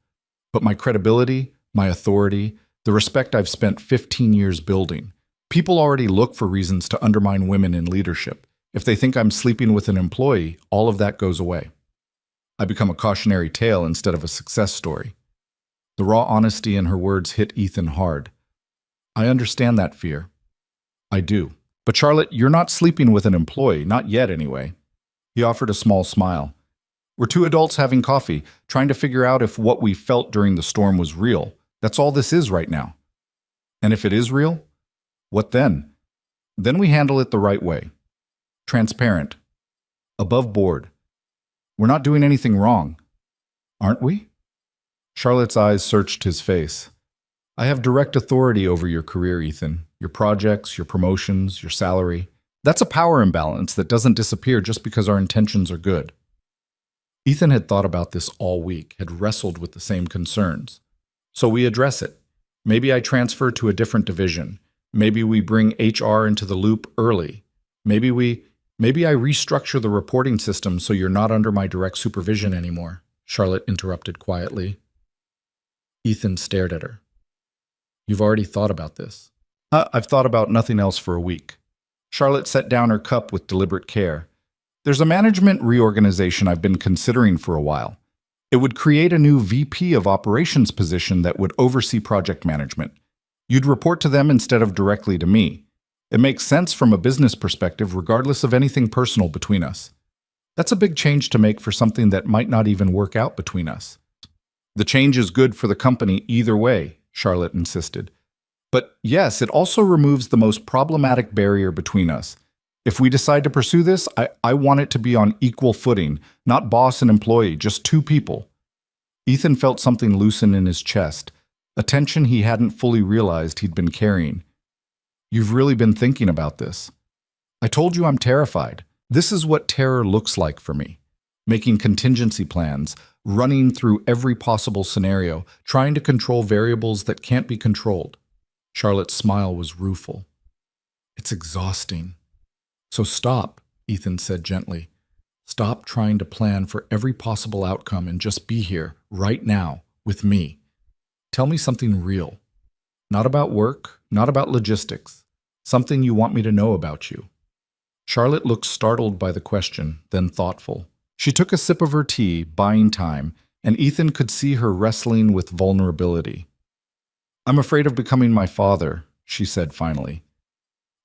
but my credibility, my authority, the respect I've spent 15 years building. People already look for reasons to undermine women in leadership. If they think I'm sleeping with an employee, all of that goes away. I become a cautionary tale instead of a success story. The raw honesty in her words hit Ethan hard. I understand that fear. I do. But Charlotte, you're not sleeping with an employee, not yet anyway. He offered a small smile. We're two adults having coffee, trying to figure out if what we felt during the storm was real. That's all this is right now. And if it is real, what then? Then we handle it the right way. Transparent. Above board. We're not doing anything wrong, aren't we? Charlotte's eyes searched his face. I have direct authority over your career, Ethan. Your projects, your promotions, your salary. That's a power imbalance that doesn't disappear just because our intentions are good. Ethan had thought about this all week, had wrestled with the same concerns. So we address it. Maybe I transfer to a different division. Maybe we bring HR into the loop early. Maybe I restructure the reporting system so you're not under my direct supervision anymore, Charlotte interrupted quietly. Ethan stared at her. You've already thought about this. I've thought about nothing else for a week. Charlotte set down her cup with deliberate care. There's a management reorganization I've been considering for a while. It would create a new VP of operations position that would oversee project management. You'd report to them instead of directly to me. It makes sense from a business perspective, regardless of anything personal between us. That's a big change to make for something that might not even work out between us. The change is good for the company either way, Charlotte insisted. But yes, it also removes the most problematic barrier between us. If we decide to pursue this, I want it to be on equal footing, not boss and employee, just two people. Ethan felt something loosen in his chest, a tension he hadn't fully realized he'd been carrying. You've really been thinking about this. I told you I'm terrified. This is what terror looks like for me. Making contingency plans, running through every possible scenario, trying to control variables that can't be controlled. Charlotte's smile was rueful. It's exhausting. So stop, Ethan said gently. Stop trying to plan for every possible outcome and just be here, right now, with me. Tell me something real. Not about work, not about logistics. Something you want me to know about you. Charlotte looked startled by the question, then thoughtful. She took a sip of her tea, buying time, and Ethan could see her wrestling with vulnerability. I'm afraid of becoming my father, she said finally.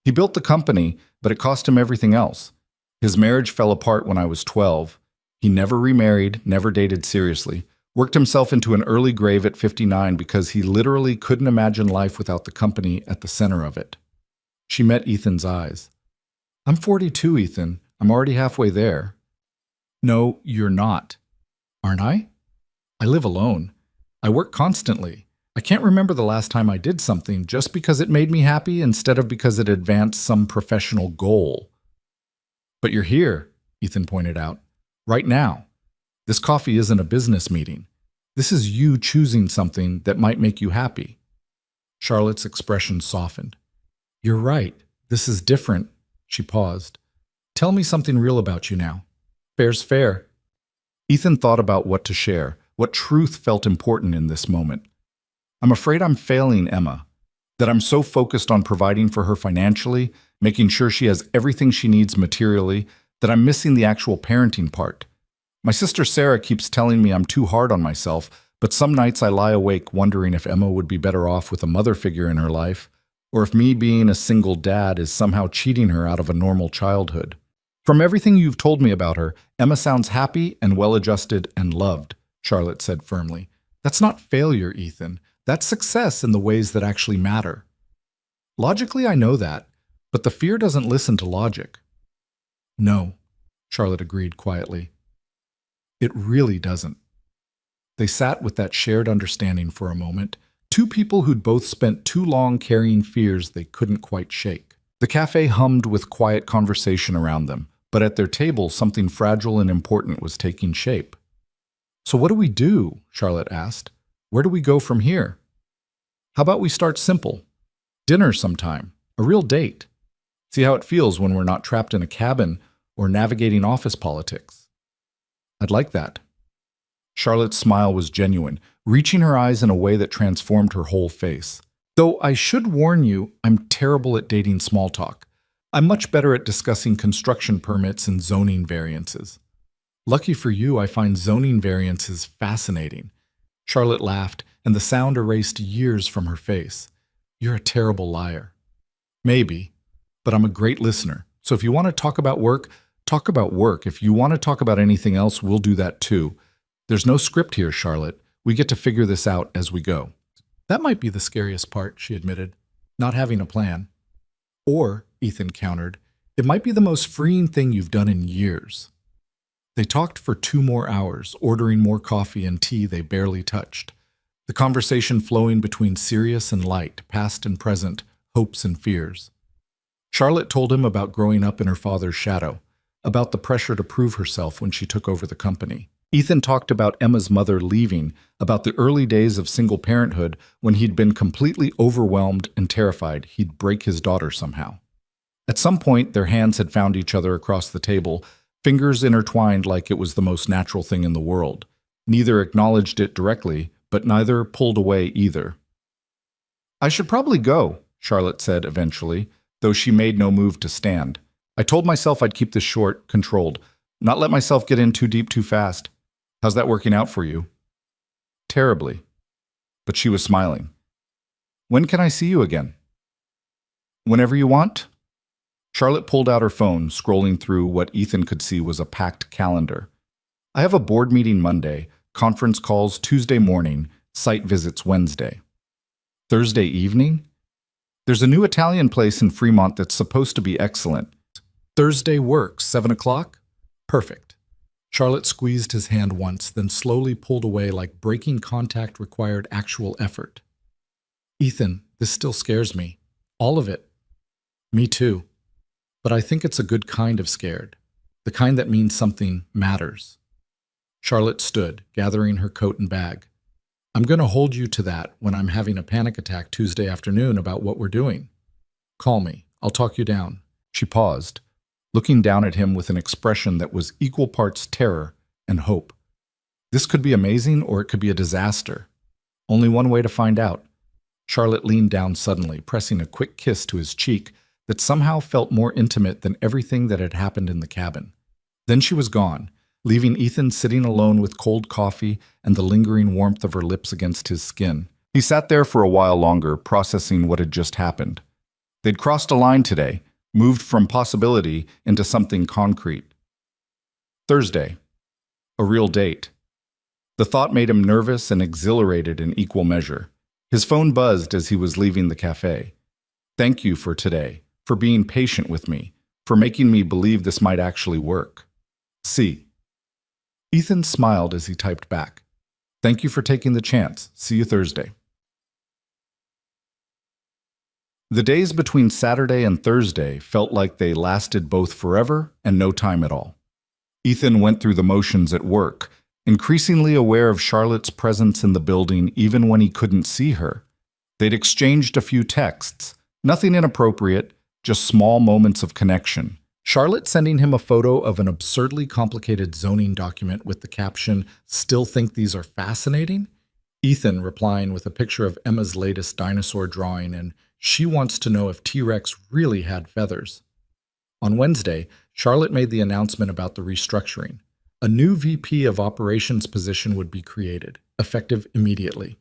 He built the company, but it cost him everything else. His marriage fell apart when I was 12. He never remarried, never dated seriously, worked himself into an early grave at 59 because he literally couldn't imagine life without the company at the center of it. She met Ethan's eyes. I'm 42, Ethan. I'm already halfway there. No, you're not. Aren't I? I live alone. I work constantly. I can't remember the last time I did something just because it made me happy instead of because it advanced some professional goal. But you're here, Ethan pointed out, right now. This coffee isn't a business meeting. This is you choosing something that might make you happy. Charlotte's expression softened. You're right. This is different. She paused. Tell me something real about you now. Fair's fair. Ethan thought about what to share, what truth felt important in this moment. I'm afraid I'm failing Emma, that I'm so focused on providing for her financially, making sure she has everything she needs materially, that I'm missing the actual parenting part. My sister Sarah keeps telling me I'm too hard on myself, but some nights I lie awake wondering if Emma would be better off with a mother figure in her life, or if me being a single dad is somehow cheating her out of a normal childhood. From everything you've told me about her, Emma sounds happy and well-adjusted and loved, Charlotte said firmly. That's not failure, Ethan. That's success in the ways that actually matter. Logically, I know that, but the fear doesn't listen to logic. No, Charlotte agreed quietly. It really doesn't. They sat with that shared understanding for a moment, two people who'd both spent too long carrying fears they couldn't quite shake. The cafe hummed with quiet conversation around them, but at their table something fragile and important was taking shape. "So what do we do?" Charlotte asked. "Where do we go from here? How about we start simple? Dinner sometime, a real date. See how it feels when we're not trapped in a cabin or navigating office politics." "I'd like that." Charlotte's smile was genuine, reaching her eyes in a way that transformed her whole face. "Though I should warn you, I'm terrible at dating small talk. I'm much better at discussing construction permits and zoning variances." "Lucky for you, I find zoning variances fascinating." Charlotte laughed, and the sound erased years from her face. "You're a terrible liar." "Maybe, but I'm a great listener. So if you want to talk about work, talk about work. If you want to talk about anything else, we'll do that too. There's no script here, Charlotte. We get to figure this out as we go." "That might be the scariest part," she admitted, "not having a plan." "Or," Ethan countered, "it might be the most freeing thing you've done in years." They talked for 2 more hours, ordering more coffee and tea they barely touched. The conversation flowing between serious and light, past and present, hopes and fears. Charlotte told him about growing up in her father's shadow, about the pressure to prove herself when she took over the company. Ethan talked about Emma's mother leaving, about the early days of single parenthood when he'd been completely overwhelmed and terrified he'd break his daughter somehow. At some point, their hands had found each other across the table, fingers intertwined like it was the most natural thing in the world. Neither acknowledged it directly, but neither pulled away either. "I should probably go," Charlotte said eventually, though she made no move to stand. "I told myself I'd keep this short, controlled, not let myself get in too deep too fast. How's that working out for you?" "Terribly." But she was smiling. "When can I see you again?" "Whenever you want." Charlotte pulled out her phone, scrolling through what Ethan could see was a packed calendar. "I have a board meeting Monday, conference calls Tuesday morning, site visits Wednesday. Thursday evening? There's a new Italian place in Fremont that's supposed to be excellent. Thursday works, 7 o'clock? Perfect." Charlotte squeezed his hand once, then slowly pulled away like breaking contact required actual effort. "Ethan, this still scares me. All of it." "Me too. But I think it's a good kind of scared. The kind that means something matters." Charlotte stood, gathering her coat and bag. "I'm going to hold you to that when I'm having a panic attack Tuesday afternoon about what we're doing. Call me. I'll talk you down." She paused, looking down at him with an expression that was equal parts terror and hope. This could be amazing or it could be a disaster. Only one way to find out. Charlotte leaned down suddenly, pressing a quick kiss to his cheek that somehow felt more intimate than everything that had happened in the cabin. Then she was gone, leaving Ethan sitting alone with cold coffee and the lingering warmth of her lips against his skin. He sat there for a while longer, processing what had just happened. They'd crossed a line today, moved from possibility into something concrete. Thursday. A real date. The thought made him nervous and exhilarated in equal measure. His phone buzzed as he was leaving the cafe. "Thank you for today, for being patient with me, for making me believe this might actually work. See." Ethan smiled as he typed back. "Thank you for taking the chance. See you Thursday." The days between Saturday and Thursday felt like they lasted both forever and no time at all. Ethan went through the motions at work, increasingly aware of Charlotte's presence in the building even when he couldn't see her. They'd exchanged a few texts, nothing inappropriate, just small moments of connection. Charlotte sending him a photo of an absurdly complicated zoning document with the caption, "Still think these are fascinating?" Ethan replying with a picture of Emma's latest dinosaur drawing and she wants to know if T-Rex really had feathers. On Wednesday, Charlotte made the announcement about the restructuring. A new VP of Operations position would be created, effective immediately.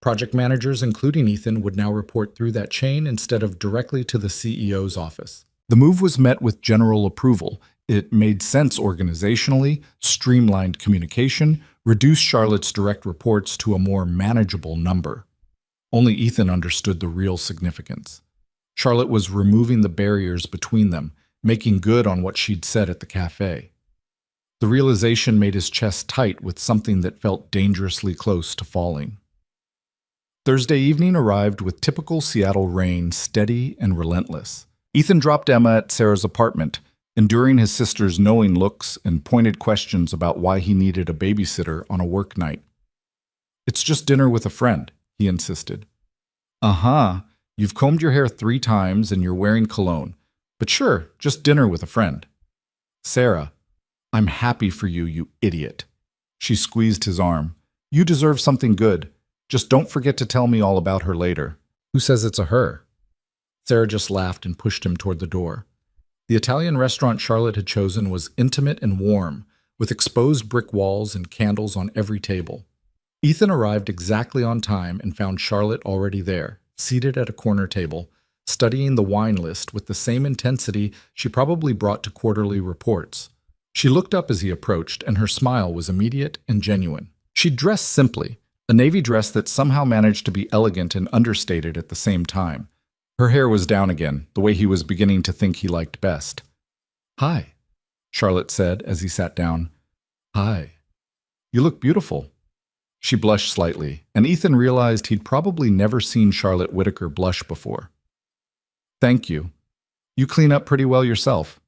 Project managers, including Ethan, would now report through that chain instead of directly to the CEO's office. The move was met with general approval. It made sense organizationally, streamlined communication, reduced Charlotte's direct reports to a more manageable number. Only Ethan understood the real significance. Charlotte was removing the barriers between them, making good on what she'd said at the cafe. The realization made his chest tight with something that felt dangerously close to falling. Thursday evening arrived with typical Seattle rain, steady and relentless. Ethan dropped Emma at Sarah's apartment, enduring his sister's knowing looks and pointed questions about why he needed a babysitter on a work night. "It's just dinner with a friend," he insisted. "Uh-huh. You've combed your hair 3 times and you're wearing cologne. But sure, just dinner with a friend." "Sarah, I'm happy for you, you idiot." She squeezed his arm. "You deserve something good. Just don't forget to tell me all about her later." "Who says it's a her?" Sarah just laughed and pushed him toward the door. The Italian restaurant Charlotte had chosen was intimate and warm, with exposed brick walls and candles on every table. Ethan arrived exactly on time and found Charlotte already there, seated at a corner table, studying the wine list with the same intensity she probably brought to quarterly reports. She looked up as he approached, and her smile was immediate and genuine. She dressed simply, a navy dress that somehow managed to be elegant and understated at the same time. Her hair was down again, the way he was beginning to think he liked best. "Hi," Charlotte said as he sat down. "Hi. You look beautiful." She blushed slightly, and Ethan realized he'd probably never seen Charlotte Whitaker blush before. "Thank you. You clean up pretty well yourself."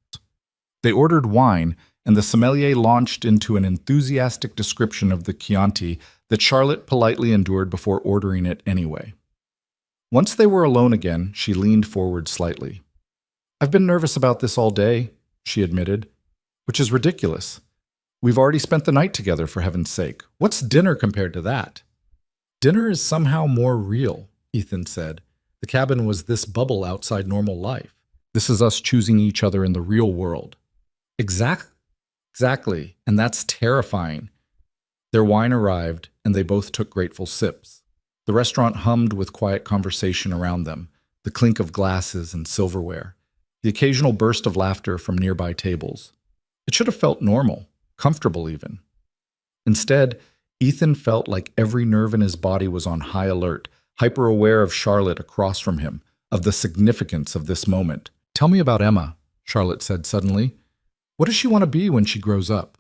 They ordered wine, and the sommelier launched into an enthusiastic description of the Chianti that Charlotte politely endured before ordering it anyway. Once they were alone again, she leaned forward slightly. "I've been nervous about this all day," she admitted, "which is ridiculous. We've already spent the night together, for heaven's sake. What's dinner compared to that?" "Dinner is somehow more real," Ethan said. "The cabin was this bubble outside normal life. This is us choosing each other in the real world." Exactly, and that's terrifying. Their wine arrived, and they both took grateful sips. The restaurant hummed with quiet conversation around them, the clink of glasses and silverware, the occasional burst of laughter from nearby tables. It should have felt normal, comfortable even. Instead, Ethan felt like every nerve in his body was on high alert, hyper-aware of Charlotte across from him, of the significance of this moment. "Tell me about Emma," Charlotte said suddenly. "What does she want to be when she grows up?"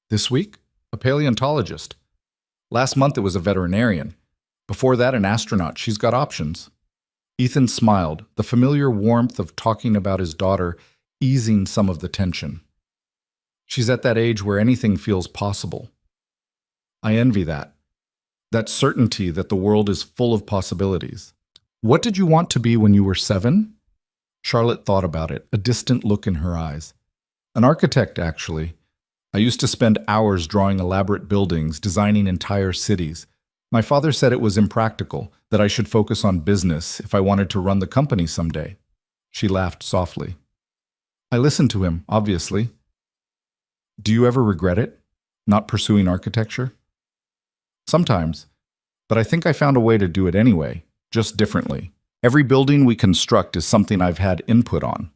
"This week? A paleontologist. Last month it was a veterinarian. Before that, an astronaut. She's got options." Ethan smiled, the familiar warmth of talking about his daughter easing some of the tension. "She's at that age where anything feels possible. I envy that. That certainty that the world is full of possibilities." "What did you want to be when you were 7? Charlotte thought about it, a distant look in her eyes. "An architect, actually. I used to spend hours drawing elaborate buildings, designing entire cities. My father said it was impractical, that I should focus on business if I wanted to run the company someday." She laughed softly. "I listened to him, obviously." "Do you ever regret it? Not pursuing architecture?" "Sometimes. But I think I found a way to do it anyway, just differently. Every building we construct is something I've had input on.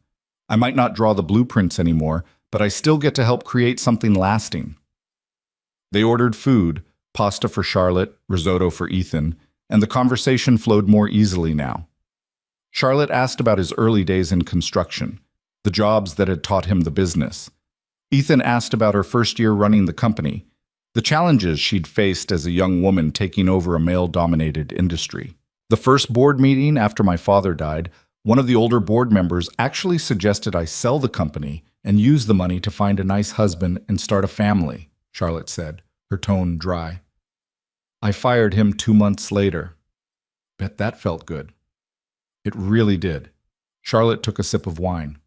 I might not draw the blueprints anymore, but I still get to help create something lasting." They ordered food, pasta for Charlotte, risotto for Ethan, and the conversation flowed more easily now. Charlotte asked about his early days in construction, the jobs that had taught him the business. Ethan asked about her first year running the company, the challenges she'd faced as a young woman taking over a male-dominated industry. The first board meeting after my father died, one of the older board members actually suggested I sell the company and use the money to find a nice husband and start a family, Charlotte said, her tone dry. I fired him 2 months later. Bet that felt good. It really did. Charlotte took a sip of wine.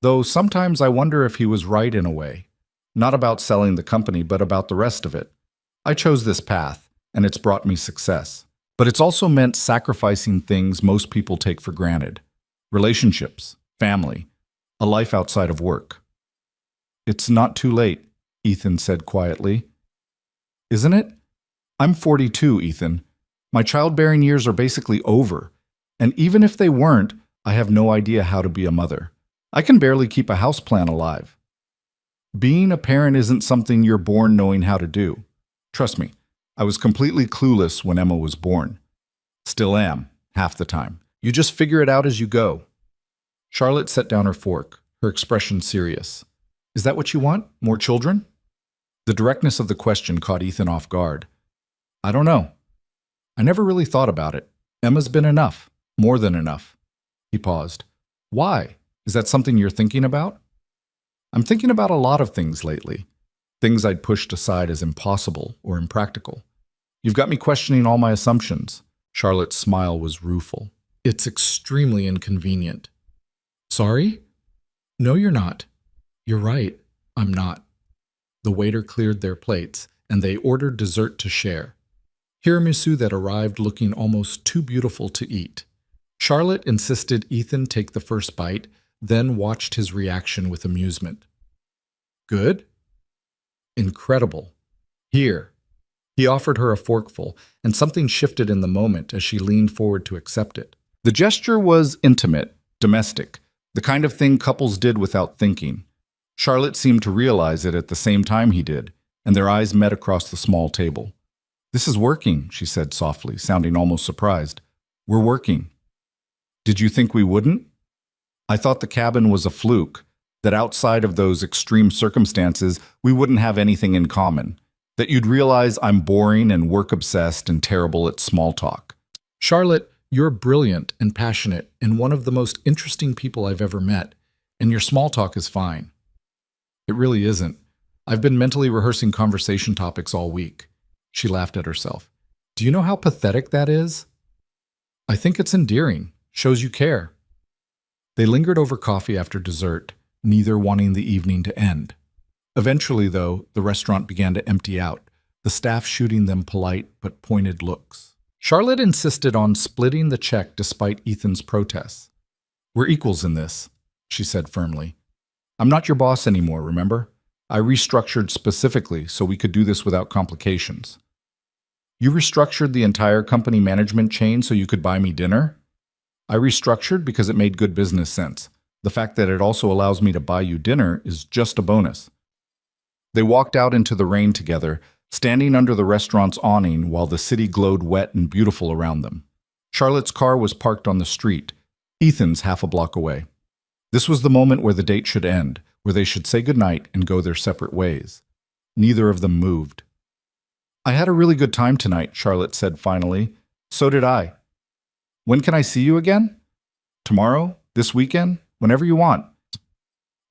Though sometimes I wonder if he was right in a way. Not about selling the company, but about the rest of it. I chose this path, and it's brought me success. But it's also meant sacrificing things most people take for granted. Relationships, family, a life outside of work. It's not too late, Ethan said quietly. Isn't it? I'm 42, Ethan. My childbearing years are basically over. And even if they weren't, I have no idea how to be a mother. I can barely keep a houseplant alive. Being a parent isn't something you're born knowing how to do. Trust me, I was completely clueless when Emma was born. Still am, half the time. You just figure it out as you go. Charlotte set down her fork, her expression serious. Is that what you want? More children? The directness of the question caught Ethan off guard. I don't know. I never really thought about it. Emma's been enough. More than enough. He paused. Why? Is that something you're thinking about? I'm thinking about a lot of things lately. Things I'd pushed aside as impossible or impractical. You've got me questioning all my assumptions. Charlotte's smile was rueful. It's extremely inconvenient. Sorry? No, you're not. You're right. I'm not. The waiter cleared their plates, and they ordered dessert to share. Tiramisu that arrived looking almost too beautiful to eat. Charlotte insisted Ethan take the first bite, then watched his reaction with amusement. Good? Incredible. Here. He offered her a forkful, and something shifted in the moment as she leaned forward to accept it. The gesture was intimate, domestic, the kind of thing couples did without thinking. Charlotte seemed to realize it at the same time he did, and their eyes met across the small table. This is working, she said softly, sounding almost surprised. We're working. Did you think we wouldn't? I thought the cabin was a fluke, that outside of those extreme circumstances, we wouldn't have anything in common, that you'd realize I'm boring and work-obsessed and terrible at small talk. Charlotte, you're brilliant and passionate and one of the most interesting people I've ever met, and your small talk is fine. It really isn't. I've been mentally rehearsing conversation topics all week. She laughed at herself. Do you know how pathetic that is? I think it's endearing. Shows you care. They lingered over coffee after dessert, neither wanting the evening to end. Eventually, though, the restaurant began to empty out, the staff shooting them polite but pointed looks. Charlotte insisted on splitting the check despite Ethan's protests. We're equals in this, she said firmly. I'm not your boss anymore, remember? I restructured specifically so we could do this without complications. You restructured the entire company management chain so you could buy me dinner? I restructured because it made good business sense. The fact that it also allows me to buy you dinner is just a bonus. They walked out into the rain together, standing under the restaurant's awning while the city glowed wet and beautiful around them. Charlotte's car was parked on the street, Ethan's half a block away. This was the moment where the date should end, where they should say goodnight and go their separate ways. Neither of them moved. I had a really good time tonight, Charlotte said finally. So did I. When can I see you again? Tomorrow? This weekend? Whenever you want.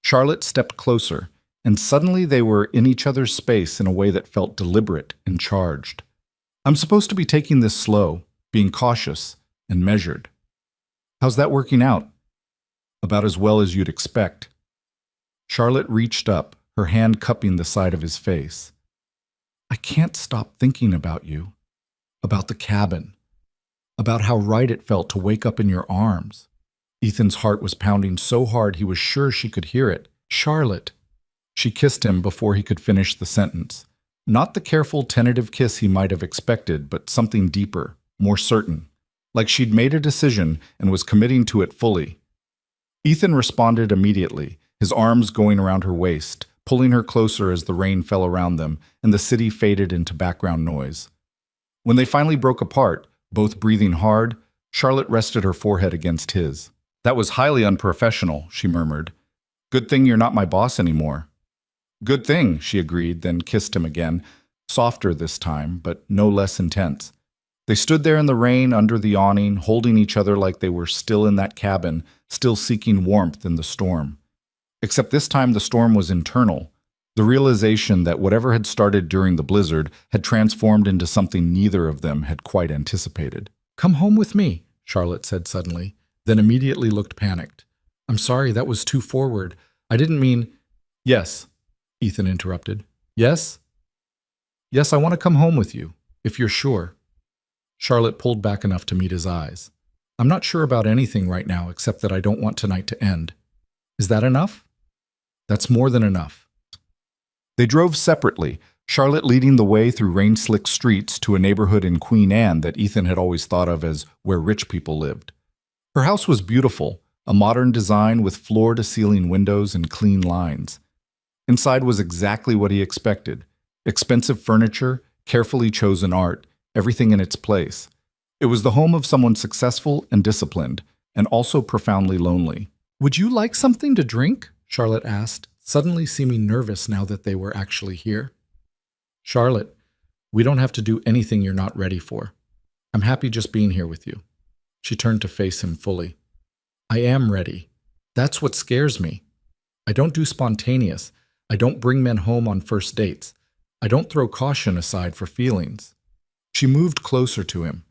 Charlotte stepped closer, and suddenly they were in each other's space in a way that felt deliberate and charged. I'm supposed to be taking this slow, being cautious and measured. How's that working out? About as well as you'd expect. Charlotte reached up, her hand cupping the side of his face. I can't stop thinking about you, about the cabin, about how right it felt to wake up in your arms. Ethan's heart was pounding so hard he was sure she could hear it. Charlotte. She kissed him before he could finish the sentence. Not the careful, tentative kiss he might have expected, but something deeper, more certain, like she'd made a decision and was committing to it fully. Ethan responded immediately, his arms going around her waist, pulling her closer as the rain fell around them and the city faded into background noise. When they finally broke apart, both breathing hard, Charlotte rested her forehead against his. That was highly unprofessional, she murmured. Good thing you're not my boss anymore. Good thing, she agreed, then kissed him again, softer this time, but no less intense. They stood there in the rain under the awning, holding each other like they were still in that cabin, still seeking warmth in the storm. Except this time the storm was internal, the realization that whatever had started during the blizzard had transformed into something neither of them had quite anticipated. Come home with me, Charlotte said suddenly, then immediately looked panicked. I'm sorry, that was too forward. I didn't mean… Yes, Ethan interrupted. Yes? Yes, I want to come home with you, if you're sure. Charlotte pulled back enough to meet his eyes. I'm not sure about anything right now except that I don't want tonight to end. Is that enough? That's more than enough. They drove separately, Charlotte leading the way through rain-slicked streets to a neighborhood in Queen Anne that Ethan had always thought of as where rich people lived. Her house was beautiful, a modern design with floor-to-ceiling windows and clean lines. Inside was exactly what he expected. Expensive furniture, carefully chosen art, everything in its place. It was the home of someone successful and disciplined, and also profoundly lonely. Would you like something to drink? Charlotte asked, suddenly seeming nervous now that they were actually here. Charlotte, we don't have to do anything you're not ready for. I'm happy just being here with you. She turned to face him fully. I am ready. That's what scares me. I don't do spontaneous. I don't bring men home on first dates. I don't throw caution aside for feelings. She moved closer to him.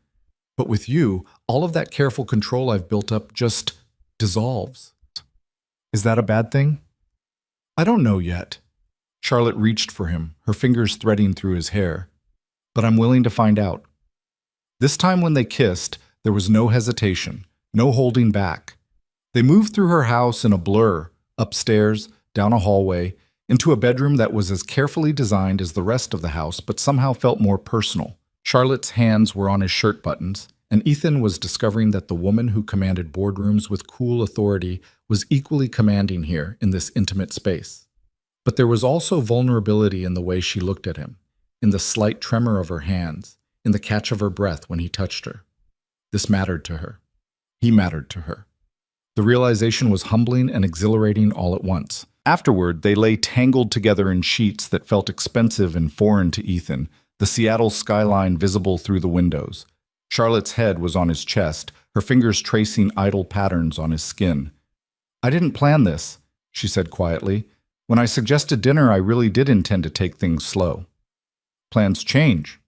But with you, all of that careful control I've built up just dissolves. Is that a bad thing? I don't know yet. Charlotte reached for him, her fingers threading through his hair. But I'm willing to find out. This time when they kissed, there was no hesitation, no holding back. They moved through her house in a blur, upstairs, down a hallway, into a bedroom that was as carefully designed as the rest of the house, but somehow felt more personal. Charlotte's hands were on his shirt buttons, and Ethan was discovering that the woman who commanded boardrooms with cool authority was equally commanding here in this intimate space. But there was also vulnerability in the way she looked at him, in the slight tremor of her hands, in the catch of her breath when he touched her. This mattered to her. He mattered to her. The realization was humbling and exhilarating all at once. Afterward, they lay tangled together in sheets that felt expensive and foreign to Ethan, the Seattle skyline visible through the windows. Charlotte's head was on his chest, her fingers tracing idle patterns on his skin. I didn't plan this, she said quietly. When I suggested dinner, I really did intend to take things slow. Plans change.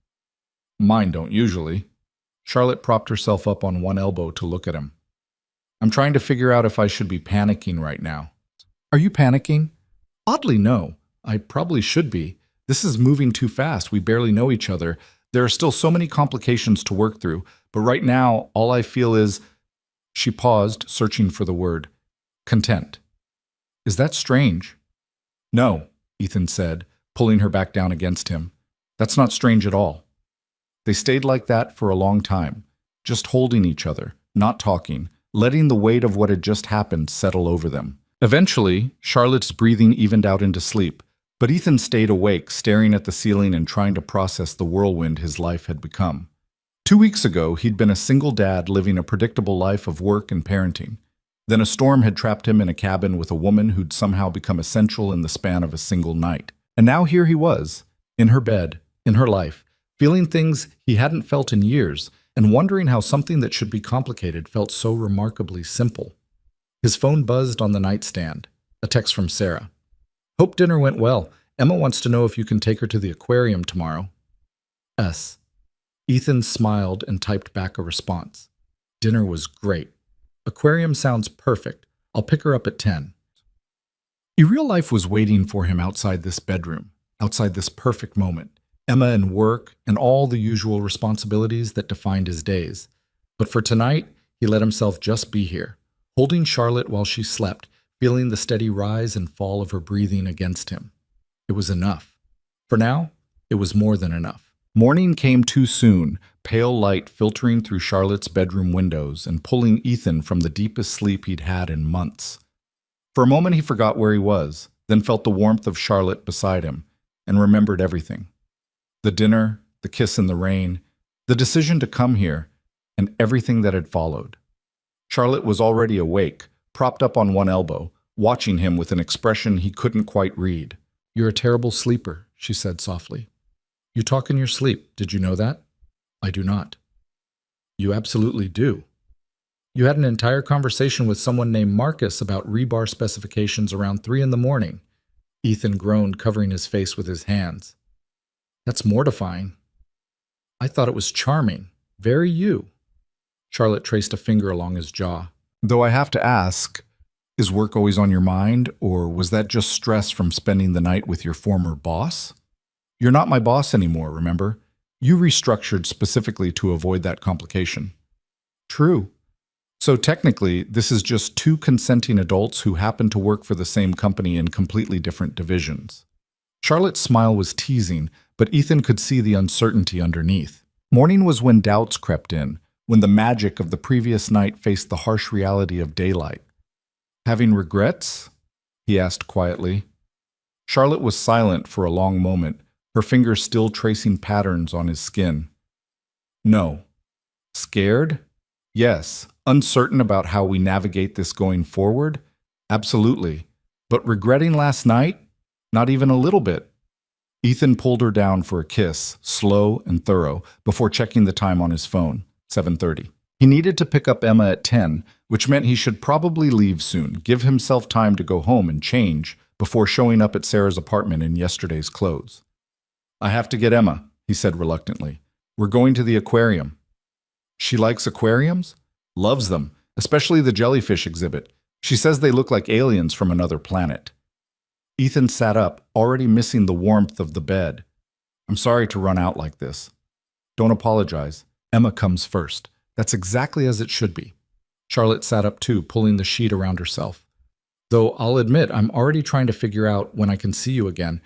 Mine don't usually. Charlotte propped herself up on one elbow to look at him. I'm trying to figure out if I should be panicking right now. Are you panicking? Oddly, no. I probably should be. This is moving too fast. We barely know each other. There are still so many complications to work through, but right now, all I feel is... She paused, searching for the word. Content. Is that strange? No, Ethan said, pulling her back down against him. That's not strange at all. They stayed like that for a long time, just holding each other, not talking, letting the weight of what had just happened settle over them. Eventually, Charlotte's breathing evened out into sleep, but Ethan stayed awake, staring at the ceiling and trying to process the whirlwind his life had become. 2 weeks ago, he'd been a single dad living a predictable life of work and parenting. Then a storm had trapped him in a cabin with a woman who'd somehow become essential in the span of a single night. And now here he was, in her bed, in her life, feeling things he hadn't felt in years, and wondering how something that should be complicated felt so remarkably simple. His phone buzzed on the nightstand, a text from Sarah. Hope dinner went well. Emma wants to know if you can take her to the aquarium tomorrow. S. Ethan smiled and typed back a response. Dinner was great. Aquarium sounds perfect. I'll pick her up at 10. Real life was waiting for him outside this bedroom, outside this perfect moment. Emma and work and all the usual responsibilities that defined his days. But for tonight, he let himself just be here, holding Charlotte while she slept, feeling the steady rise and fall of her breathing against him. It was enough. For now, it was more than enough. Morning came too soon, pale light filtering through Charlotte's bedroom windows and pulling Ethan from the deepest sleep he'd had in months. For a moment he forgot where he was, then felt the warmth of Charlotte beside him, and remembered everything. The dinner, the kiss in the rain, the decision to come here, and everything that had followed. Charlotte was already awake, propped up on one elbow, watching him with an expression he couldn't quite read. You're a terrible sleeper, she said softly. You talk in your sleep, did you know that? I do not. You absolutely do. You had an entire conversation with someone named Marcus about rebar specifications around 3 a.m. Ethan groaned, covering his face with his hands. That's mortifying. I thought it was charming. Very you. Charlotte traced a finger along his jaw. Though I have to ask, is work always on your mind, or was that just stress from spending the night with your former boss? You're not my boss anymore, remember? You restructured specifically to avoid that complication. True. So technically, this is just 2 consenting adults who happen to work for the same company in completely different divisions. Charlotte's smile was teasing, but Ethan could see the uncertainty underneath. Morning was when doubts crept in, when the magic of the previous night faced the harsh reality of daylight. Having regrets? He asked quietly. Charlotte was silent for a long moment, her fingers still tracing patterns on his skin. No. Scared? Yes. Uncertain about how we navigate this going forward? Absolutely. But regretting last night? Not even a little bit. Ethan pulled her down for a kiss, slow and thorough, before checking the time on his phone, 7:30. He needed to pick up Emma at 10, which meant he should probably leave soon, give himself time to go home and change before showing up at Sarah's apartment in yesterday's clothes. I have to get Emma, he said reluctantly. We're going to the aquarium. She likes aquariums? Loves them, especially the jellyfish exhibit. She says they look like aliens from another planet. Ethan sat up, already missing the warmth of the bed. I'm sorry to run out like this. Don't apologize. Emma comes first. That's exactly as it should be. Charlotte sat up too, pulling the sheet around herself. Though I'll admit, I'm already trying to figure out when I can see you again.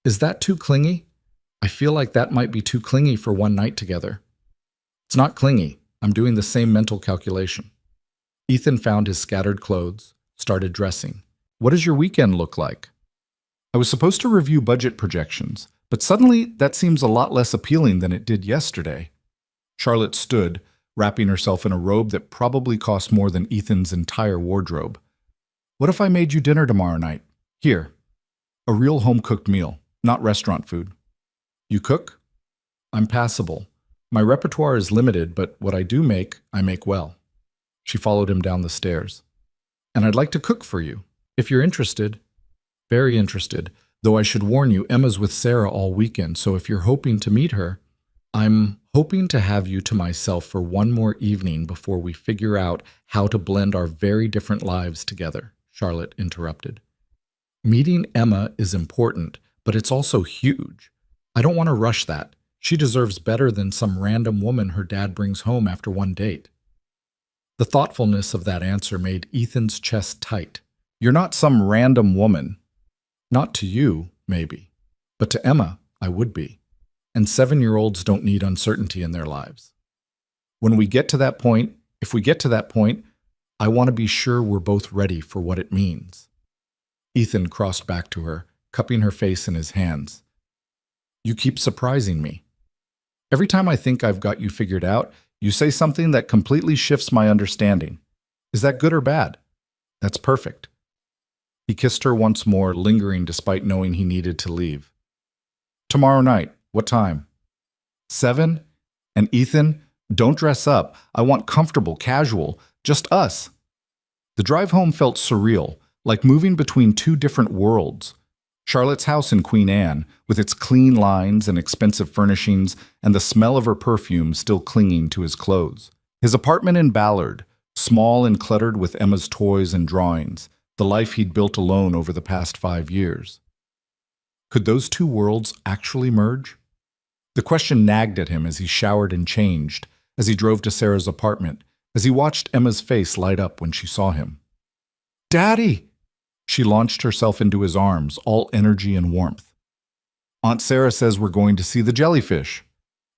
Is that too clingy? I feel like that might be too clingy for one night together. It's not clingy. I'm doing the same mental calculation. Ethan found his scattered clothes, started dressing. What does your weekend look like? I was supposed to review budget projections, but suddenly that seems a lot less appealing than it did yesterday. Charlotte stood, wrapping herself in a robe that probably cost more than Ethan's entire wardrobe. What if I made you dinner tomorrow night? Here. A real home-cooked meal, not restaurant food. You cook? I'm passable. My repertoire is limited, but what I do make, I make well. She followed him down the stairs. And I'd like to cook for you, if you're interested. Very interested, though I should warn you, Emma's with Sarah all weekend, so if you're hoping to meet her, I'm hoping to have you to myself for one more evening before we figure out how to blend our very different lives together, Charlotte interrupted. Meeting Emma is important, but it's also huge. I don't want to rush that. She deserves better than some random woman her dad brings home after one date. The thoughtfulness of that answer made Ethan's chest tight. You're not some random woman. Not to you, maybe, but to Emma, I would be. And 7-year-olds don't need uncertainty in their lives. When we get to that point, if we get to that point, I want to be sure we're both ready for what it means. Ethan crossed back to her, cupping her face in his hands. You keep surprising me. Every time I think I've got you figured out, you say something that completely shifts my understanding. Is that good or bad? That's perfect. He kissed her once more, lingering despite knowing he needed to leave. Tomorrow night, what time? 7? And Ethan, don't dress up. I want comfortable, casual, just us. The drive home felt surreal, like moving between two different worlds. Charlotte's house in Queen Anne, with its clean lines and expensive furnishings, and the smell of her perfume still clinging to his clothes. His apartment in Ballard, small and cluttered with Emma's toys and drawings, the life he'd built alone over the past 5 years. Could those two worlds actually merge? The question nagged at him as he showered and changed, as he drove to Sarah's apartment, as he watched Emma's face light up when she saw him. Daddy! She launched herself into his arms, all energy and warmth. Aunt Sarah says we're going to see the jellyfish.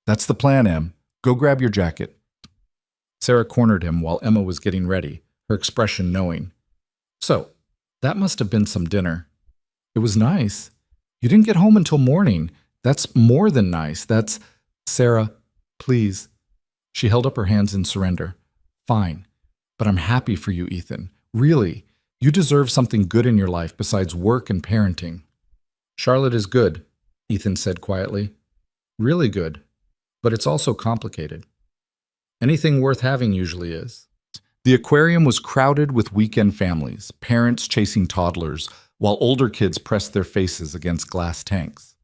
That's the plan, Em. Go grab your jacket. Sarah cornered him while Emma was getting ready, her expression knowing. So, that must have been some dinner. It was nice. You didn't get home until morning. That's more than nice. That's... Sarah, please. She held up her hands in surrender. Fine. But I'm happy for you, Ethan. Really. You deserve something good in your life besides work and parenting. Charlotte is good, Ethan said quietly. Really good. But it's also complicated. Anything worth having usually is. The aquarium was crowded with weekend families, parents chasing toddlers, while older kids pressed their faces against glass tanks.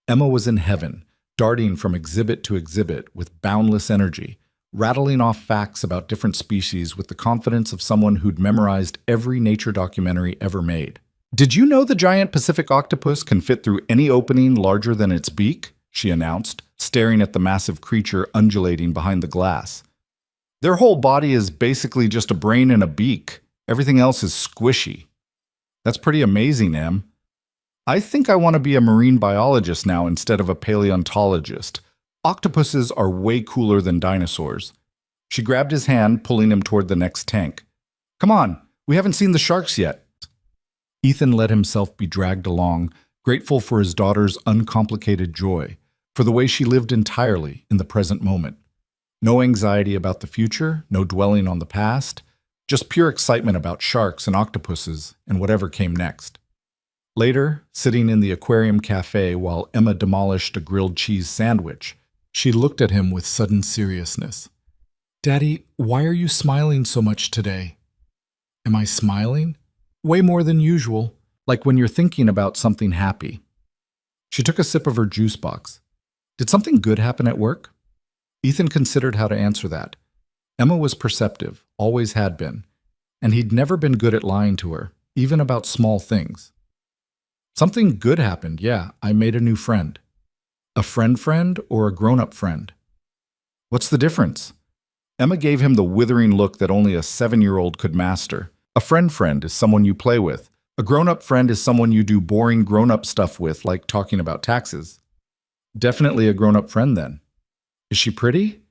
Emma was in heaven, darting from exhibit to exhibit with boundless energy, rattling off facts about different species with the confidence of someone who'd memorized every nature documentary ever made. Did you know the giant Pacific octopus can fit through any opening larger than its beak? She announced, staring at the massive creature undulating behind the glass. Their whole body is basically just a brain and a beak. Everything else is squishy. That's pretty amazing, Em. I think I want to be a marine biologist now instead of a paleontologist. Octopuses are way cooler than dinosaurs. She grabbed his hand, pulling him toward the next tank. Come on, we haven't seen the sharks yet. Ethan let himself be dragged along, grateful for his daughter's uncomplicated joy, for the way she lived entirely in the present moment. No anxiety about the future, no dwelling on the past, just pure excitement about sharks and octopuses and whatever came next. Later, sitting in the aquarium cafe while Emma demolished a grilled cheese sandwich, she looked at him with sudden seriousness. "Daddy, why are you smiling so much today?" "Am I smiling?" "Way more than usual, like when you're thinking about something happy." She took a sip of her juice box. "Did something good happen at work?" Ethan considered how to answer that. Emma was perceptive, always had been, and he'd never been good at lying to her, even about small things. "Something good happened, yeah. I made a new friend." "A friend or a grown-up friend?" "What's the difference?" Emma gave him the withering look that only a 7-year-old could master. A friend is someone you play with. A grown-up friend is someone you do boring grown-up stuff with, like talking about taxes. "Definitely a grown-up friend, then." "Is she pretty?"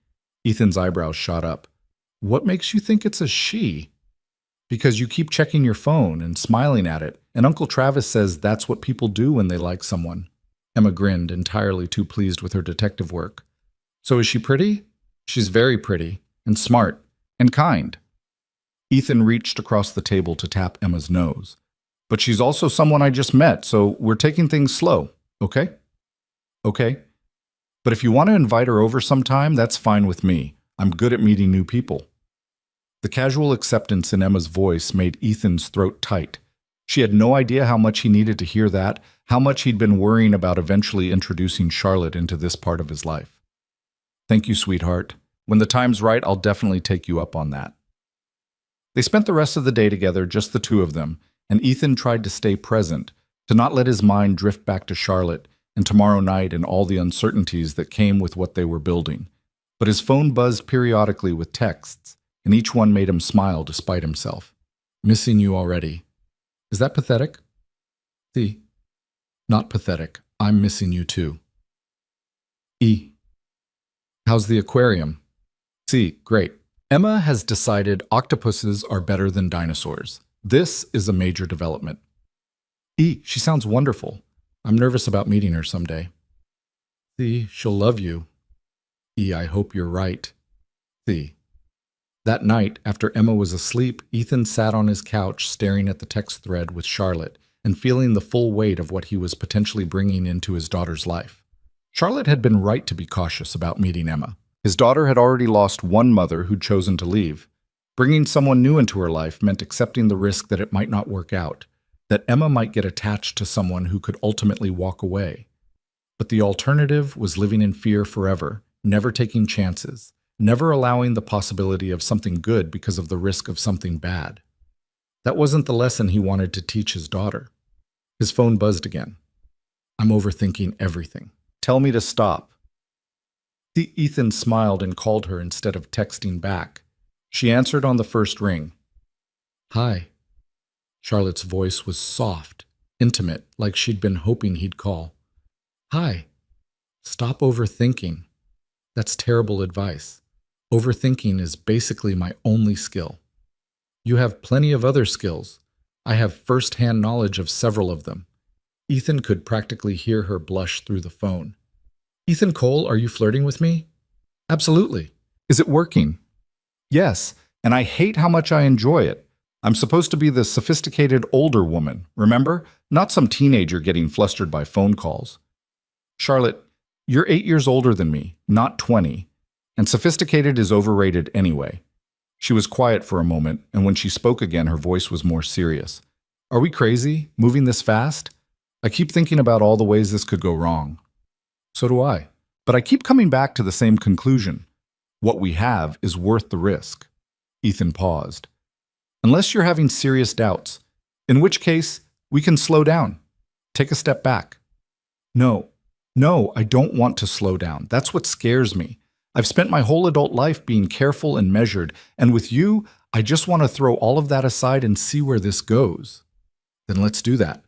Ethan's eyebrows shot up. "What makes you think it's a she?" "Because you keep checking your phone and smiling at it, and Uncle Travis says that's what people do when they like someone." Emma grinned, entirely too pleased with her detective work. "So is she pretty?" "She's very pretty, and smart, and kind." Ethan reached across the table to tap Emma's nose. "But she's also someone I just met, so we're taking things slow, okay?" "Okay. But if you want to invite her over sometime, that's fine with me. I'm good at meeting new people." The casual acceptance in Emma's voice made Ethan's throat tight. She had no idea how much he needed to hear that, how much he'd been worrying about eventually introducing Charlotte into this part of his life. "Thank you, sweetheart. When the time's right, I'll definitely take you up on that." They spent the rest of the day together, just the two of them, and Ethan tried to stay present, to not let his mind drift back to Charlotte and tomorrow night and all the uncertainties that came with what they were building. But his phone buzzed periodically with texts, and each one made him smile despite himself. "Missing you already. Is that pathetic?" "C. Not pathetic. I'm missing you too." "E. How's the aquarium?" "C. Great. Emma has decided octopuses are better than dinosaurs. This is a major development." "E. She sounds wonderful. I'm nervous about meeting her someday." "C. She'll love you." "E. I hope you're right." "C." That night, after Emma was asleep, Ethan sat on his couch staring at the text thread with Charlotte and feeling the full weight of what he was potentially bringing into his daughter's life. Charlotte had been right to be cautious about meeting Emma. His daughter had already lost one mother who'd chosen to leave. Bringing someone new into her life meant accepting the risk that it might not work out, that Emma might get attached to someone who could ultimately walk away. But the alternative was living in fear forever, never taking chances, never allowing the possibility of something good because of the risk of something bad. That wasn't the lesson he wanted to teach his daughter. His phone buzzed again. "I'm overthinking everything. Tell me to stop." Ethan smiled and called her instead of texting back. She answered on the first ring. "Hi." Charlotte's voice was soft, intimate, like she'd been hoping he'd call. "Hi. Stop overthinking. That's terrible advice. Overthinking is basically my only skill. You have plenty of other skills. I have first-hand knowledge of several of them." Ethan could practically hear her blush through the phone. "Ethan Cole, are you flirting with me?" "Absolutely." "Is it working?" "Yes, and I hate how much I enjoy it. I'm supposed to be the sophisticated older woman, remember? Not some teenager getting flustered by phone calls." "Charlotte, you're 8 years older than me, not 20. And sophisticated is overrated anyway." She was quiet for a moment, and when she spoke again, her voice was more serious. "Are we crazy, moving this fast? I keep thinking about all the ways this could go wrong." "So do I. But I keep coming back to the same conclusion. What we have is worth the risk." Ethan paused. "Unless you're having serious doubts, in which case we can slow down. Take a step back." No, I don't want to slow down. That's what scares me. I've spent my whole adult life being careful and measured, and with you, I just want to throw all of that aside and see where this goes." "Then let's do that.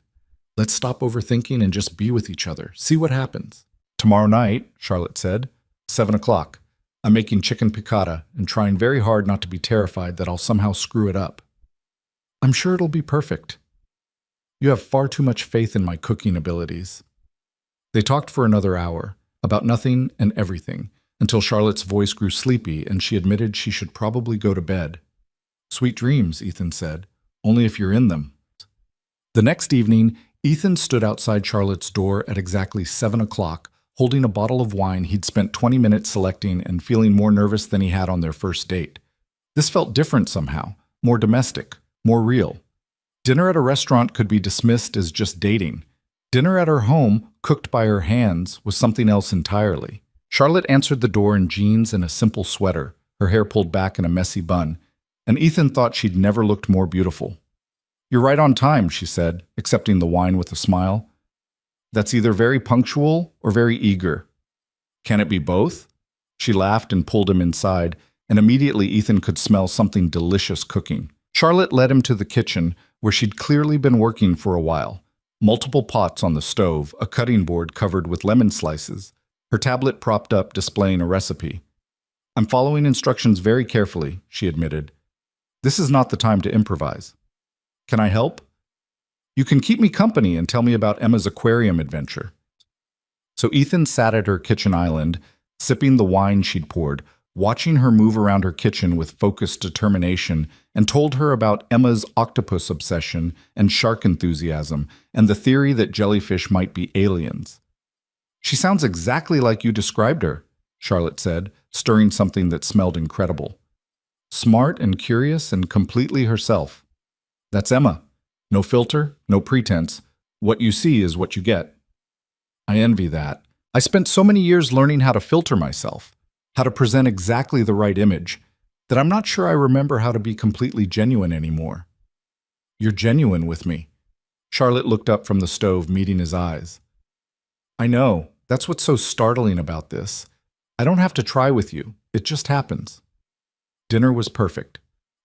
Let's stop overthinking and just be with each other. See what happens." "Tomorrow night," Charlotte said, 7 o'clock. "I'm making chicken piccata and trying very hard not to be terrified that I'll somehow screw it up." "I'm sure it'll be perfect." "You have far too much faith in my cooking abilities." They talked for another hour, about nothing and everything, until Charlotte's voice grew sleepy and she admitted she should probably go to bed. Sweet dreams, Ethan said. Only if you're in them. The next evening, Ethan stood outside Charlotte's door at exactly 7 o'clock, holding a bottle of wine he'd spent 20 minutes selecting and feeling more nervous than he had on their first date. This felt different somehow, more domestic, more real. Dinner at a restaurant could be dismissed as just dating. Dinner at her home, cooked by her hands, was something else entirely. Charlotte answered the door in jeans and a simple sweater, her hair pulled back in a messy bun, and Ethan thought she'd never looked more beautiful. "You're right on time," she said, accepting the wine with a smile. "That's either very punctual or very eager." "Can it be both?" She laughed and pulled him inside, and immediately Ethan could smell something delicious cooking. Charlotte led him to the kitchen, where she'd clearly been working for a while. Multiple pots on the stove, a cutting board covered with lemon slices, her tablet propped up displaying a recipe. "I'm following instructions very carefully," she admitted. "This is not the time to improvise. Can I help?" "You can keep me company and tell me about Emma's aquarium adventure." So Ethan sat at her kitchen island, sipping the wine she'd poured, watching her move around her kitchen with focused determination, and told her about Emma's octopus obsession and shark enthusiasm, and the theory that jellyfish might be aliens. "She sounds exactly like you described her," Charlotte said, stirring something that smelled incredible. "Smart and curious and completely herself. That's Emma. No filter, no pretense. What you see is what you get." "I envy that. I spent so many years learning how to filter myself, how to present exactly the right image, that I'm not sure I remember how to be completely genuine anymore." "You're genuine with me." Charlotte looked up from the stove, meeting his eyes. "I know. That's what's so startling about this. I don't have to try with you. It just happens." Dinner was perfect.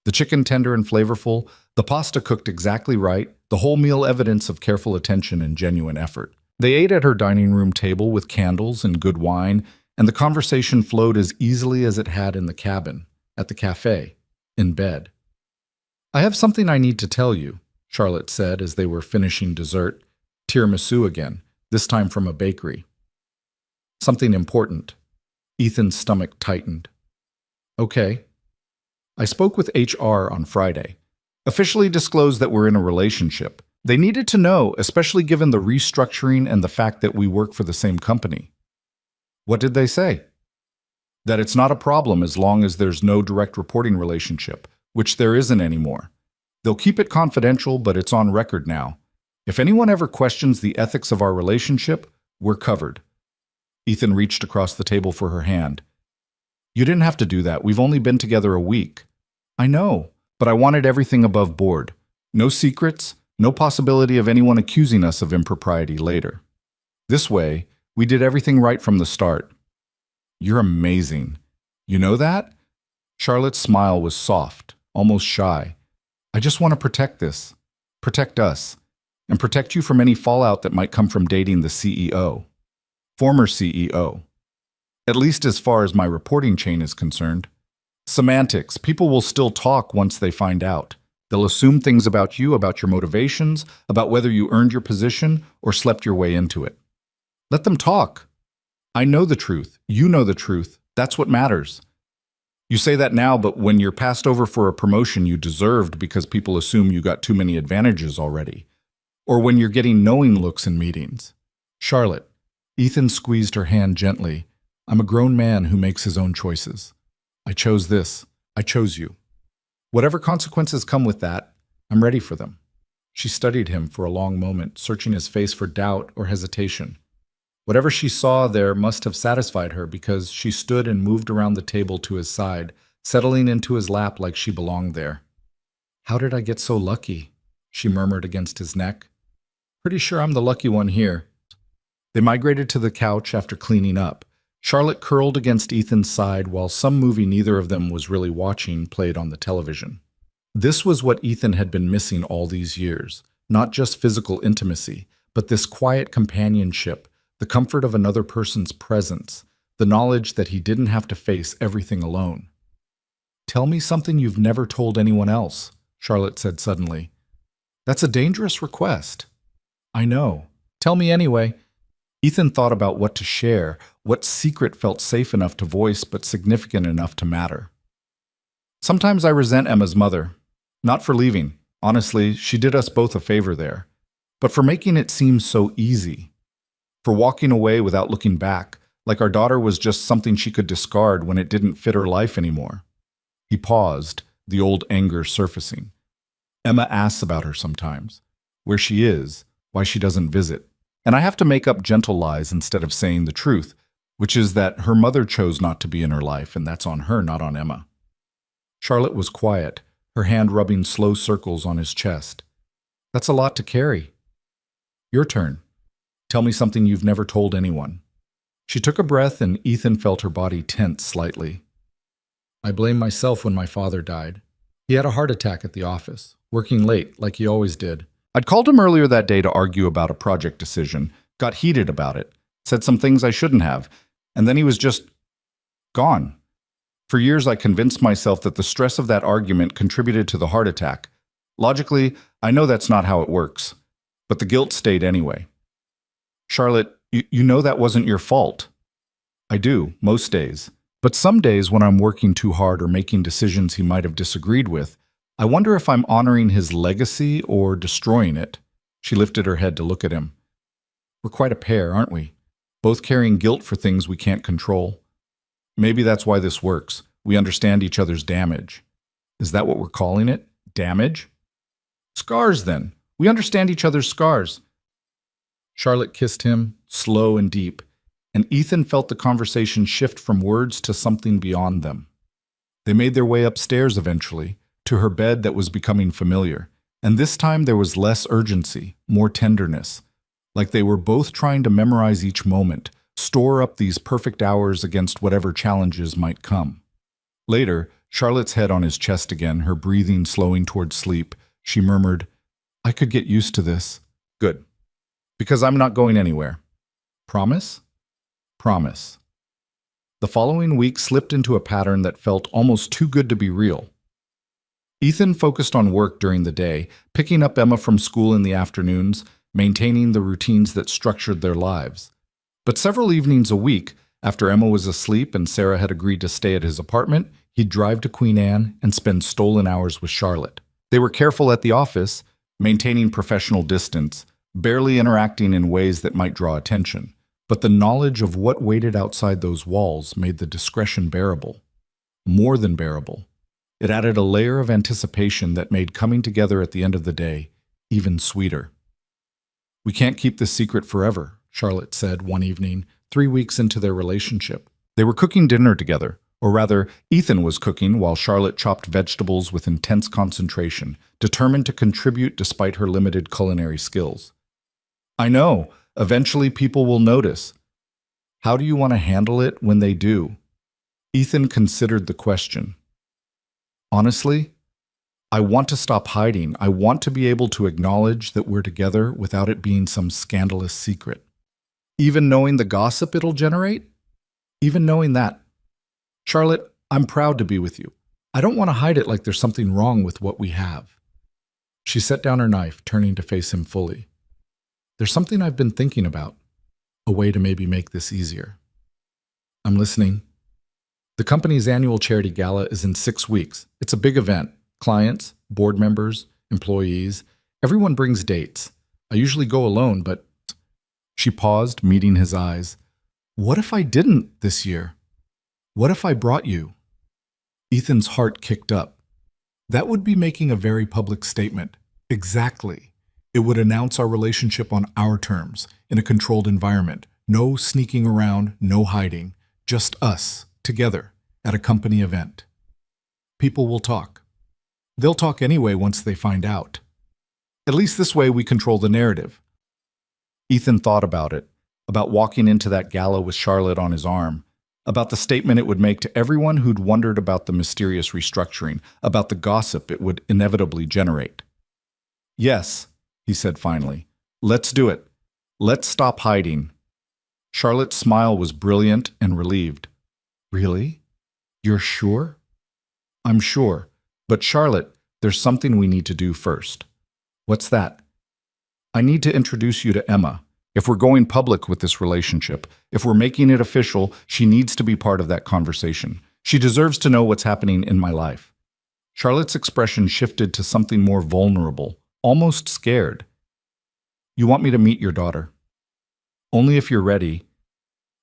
The chicken tender and flavorful, the pasta cooked exactly right, the whole meal evidence of careful attention and genuine effort. They ate at her dining room table with candles and good wine, and the conversation flowed as easily as it had in the cabin, at the cafe, in bed. "I have something I need to tell you," Charlotte said as they were finishing dessert, tiramisu again, this time from a bakery. "Something important." Ethan's stomach tightened. "Okay. I spoke with HR on Friday. Officially disclosed that we're in a relationship. They needed to know, especially given the restructuring and the fact that we work for the same company." "What did they say?" "That it's not a problem as long as there's no direct reporting relationship, which there isn't anymore. They'll keep it confidential, but it's on record now. If anyone ever questions the ethics of our relationship, we're covered." Ethan reached across the table for her hand. "You didn't have to do that. We've only been together a week." "I know, but I wanted everything above board. No secrets, no possibility of anyone accusing us of impropriety later. This way, we did everything right from the start." "You're amazing. You know that?" Charlotte's smile was soft, almost shy. "I just want to protect this, protect us, and protect you from any fallout that might come from dating the CEO. Former CEO. At least as far as my reporting chain is concerned. Semantics. People will still talk once they find out. They'll assume things about you, about your motivations, about whether you earned your position or slept your way into it. Let them talk. I know the truth. You know the truth. That's what matters. You say that now, but when you're passed over for a promotion you deserved because people assume you got too many advantages already. Or when you're getting knowing looks in meetings. Charlotte, Ethan squeezed her hand gently. I'm a grown man who makes his own choices. I chose this. I chose you. Whatever consequences come with that, I'm ready for them. She studied him for a long moment, searching his face for doubt or hesitation. Whatever she saw there must have satisfied her because she stood and moved around the table to his side, settling into his lap like she belonged there. How did I get so lucky? She murmured against his neck. Pretty sure I'm the lucky one here. They migrated to the couch after cleaning up. Charlotte curled against Ethan's side while some movie neither of them was really watching played on the television. This was what Ethan had been missing all these years. Not just physical intimacy, but this quiet companionship, the comfort of another person's presence, the knowledge that he didn't have to face everything alone. Tell me something you've never told anyone else, Charlotte said suddenly. That's a dangerous request. I know. Tell me anyway. Ethan thought about what to share, what secret felt safe enough to voice but significant enough to matter. Sometimes I resent Emma's mother. Not for leaving. Honestly, she did us both a favor there. But for making it seem so easy. For walking away without looking back, like our daughter was just something she could discard when it didn't fit her life anymore. He paused, the old anger surfacing. Emma asks about her sometimes. Where she is, why she doesn't visit. And I have to make up gentle lies instead of saying the truth, which is that her mother chose not to be in her life, and that's on her, not on Emma. Charlotte was quiet, her hand rubbing slow circles on his chest. That's a lot to carry. Your turn. Tell me something you've never told anyone. She took a breath and Ethan felt her body tense slightly. I blame myself when my father died. He had a heart attack at the office, working late like he always did. I'd called him earlier that day to argue about a project decision, got heated about it, said some things I shouldn't have, and then he was just gone. For years I convinced myself that the stress of that argument contributed to the heart attack. Logically, I know that's not how it works, but the guilt stayed anyway. Charlotte, you know that wasn't your fault. I do, most days. But some days when I'm working too hard or making decisions he might have disagreed with, I wonder if I'm honoring his legacy or destroying it. She lifted her head to look at him. We're quite a pair, aren't we? Both carrying guilt for things we can't control. Maybe that's why this works. We understand each other's damage. Is that what we're calling it? Damage? Scars, then. We understand each other's scars. Charlotte kissed him, slow and deep, and Ethan felt the conversation shift from words to something beyond them. They made their way upstairs eventually, to her bed that was becoming familiar, and this time there was less urgency, more tenderness, like they were both trying to memorize each moment, store up these perfect hours against whatever challenges might come. Later, Charlotte's head on his chest again, her breathing slowing toward sleep, she murmured, I could get used to this. Good. Because I'm not going anywhere. Promise? Promise. The following week slipped into a pattern that felt almost too good to be real. Ethan focused on work during the day, picking up Emma from school in the afternoons, maintaining the routines that structured their lives. But several evenings a week, after Emma was asleep and Sarah had agreed to stay at his apartment, he'd drive to Queen Anne and spend stolen hours with Charlotte. They were careful at the office, maintaining professional distance, barely interacting in ways that might draw attention. But the knowledge of what waited outside those walls made the discretion bearable. More than bearable. It added a layer of anticipation that made coming together at the end of the day even sweeter. We can't keep this secret forever, Charlotte said one evening, 3 weeks into their relationship. They were cooking dinner together, or rather, Ethan was cooking while Charlotte chopped vegetables with intense concentration, determined to contribute despite her limited culinary skills. I know, eventually people will notice. How do you want to handle it when they do? Ethan considered the question. Honestly, I want to stop hiding. I want to be able to acknowledge that we're together without it being some scandalous secret. Even knowing the gossip it'll generate? Even knowing that. Charlotte, I'm proud to be with you. I don't want to hide it like there's something wrong with what we have. She set down her knife, turning to face him fully. There's something I've been thinking about. A way to maybe make this easier. I'm listening. The company's annual charity gala is in 6 weeks. It's a big event. Clients, board members, employees, everyone brings dates. I usually go alone, but... She paused, meeting his eyes. What if I didn't this year? What if I brought you? Ethan's heart kicked up. That would be making a very public statement. Exactly. It would announce our relationship on our terms, in a controlled environment. No sneaking around, no hiding. Just us. Together, at a company event. People will talk. They'll talk anyway once they find out. At least this way we control the narrative. Ethan thought about it, about walking into that gala with Charlotte on his arm, about the statement it would make to everyone who'd wondered about the mysterious restructuring, about the gossip it would inevitably generate. Yes, he said finally, let's do it. Let's stop hiding. Charlotte's smile was brilliant and relieved. Really? You're sure? I'm sure. But Charlotte, there's something we need to do first. What's that? I need to introduce you to Emma. If we're going public with this relationship, if we're making it official, she needs to be part of that conversation. She deserves to know what's happening in my life. Charlotte's expression shifted to something more vulnerable, almost scared. You want me to meet your daughter? Only if you're ready.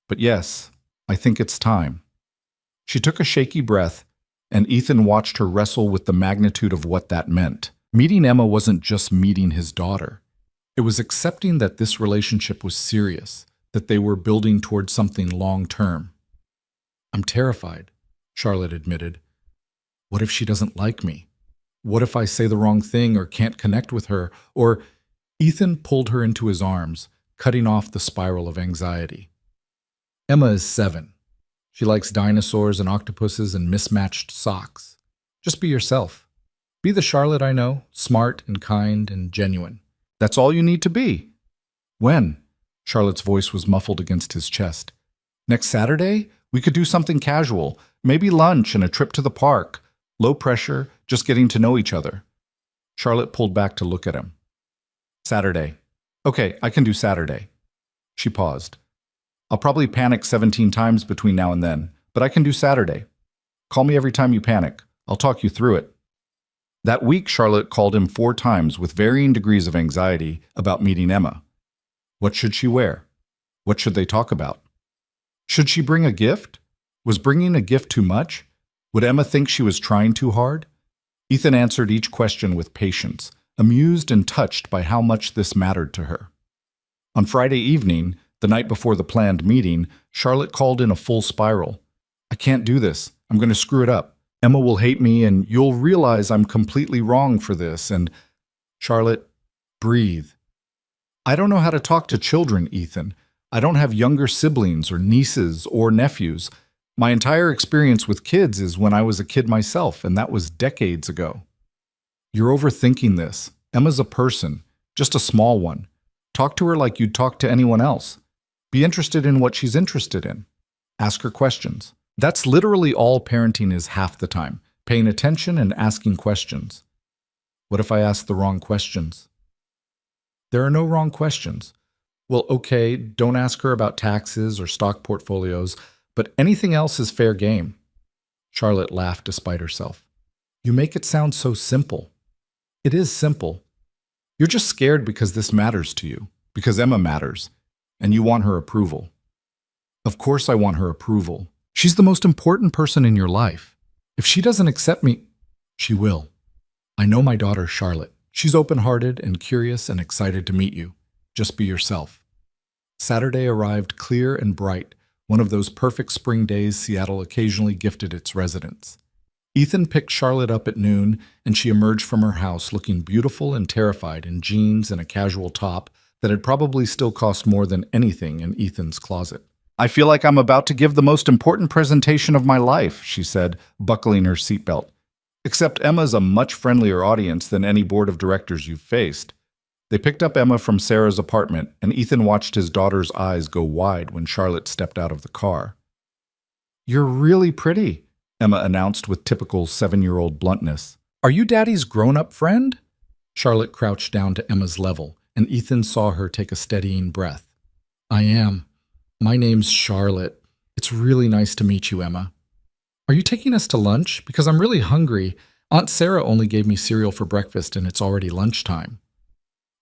But yes, I think it's time. She took a shaky breath, and Ethan watched her wrestle with the magnitude of what that meant. Meeting Emma wasn't just meeting his daughter. It was accepting that this relationship was serious, that they were building towards something long-term. I'm terrified, Charlotte admitted. What if she doesn't like me? What if I say the wrong thing or can't connect with her? Or Ethan pulled her into his arms, cutting off the spiral of anxiety. Emma is 7. She likes dinosaurs and octopuses and mismatched socks. Just be yourself. Be the Charlotte I know, smart and kind and genuine. That's all you need to be. When? Charlotte's voice was muffled against his chest. Next Saturday? We could do something casual. Maybe lunch and a trip to the park. Low pressure, just getting to know each other. Charlotte pulled back to look at him. Saturday. Okay, I can do Saturday. She paused. I'll probably panic 17 times between now and then, but I can do Saturday. Call me every time you panic. I'll talk you through it. That week, Charlotte called him 4 times with varying degrees of anxiety about meeting Emma. What should she wear? What should they talk about? Should she bring a gift? Was bringing a gift too much? Would Emma think she was trying too hard? Ethan answered each question with patience, amused and touched by how much this mattered to her. On Friday evening, the night before the planned meeting, Charlotte called in a full spiral. I can't do this. I'm going to screw it up. Emma will hate me and you'll realize I'm completely wrong for this. And Charlotte, breathe. I don't know how to talk to children, Ethan. I don't have younger siblings or nieces or nephews. My entire experience with kids is when I was a kid myself, and that was decades ago. You're overthinking this. Emma's a person, just a small one. Talk to her like you'd talk to anyone else. Be interested in what she's interested in. Ask her questions. That's literally all parenting is half the time, paying attention and asking questions. What if I ask the wrong questions? There are no wrong questions. Well, okay, don't ask her about taxes or stock portfolios, but anything else is fair game. Charlotte laughed despite herself. You make it sound so simple. It is simple. You're just scared because this matters to you, because Emma matters, and you want her approval. Of course I want her approval. She's the most important person in your life. If she doesn't accept me, she will. I know my daughter, Charlotte. She's open-hearted and curious and excited to meet you. Just be yourself. Saturday arrived clear and bright, one of those perfect spring days Seattle occasionally gifted its residents. Ethan picked Charlotte up at noon, and she emerged from her house looking beautiful and terrified in jeans and a casual top that had probably still cost more than anything in Ethan's closet. I feel like I'm about to give the most important presentation of my life, she said, buckling her seatbelt. Except Emma's a much friendlier audience than any board of directors you've faced. They picked up Emma from Sarah's apartment, and Ethan watched his daughter's eyes go wide when Charlotte stepped out of the car. You're really pretty, Emma announced with typical 7-year-old bluntness. Are you Daddy's grown-up friend? Charlotte crouched down to Emma's level, and Ethan saw her take a steadying breath. I am. My name's Charlotte. It's really nice to meet you, Emma. Are you taking us to lunch? Because I'm really hungry. Aunt Sarah only gave me cereal for breakfast, and it's already lunchtime.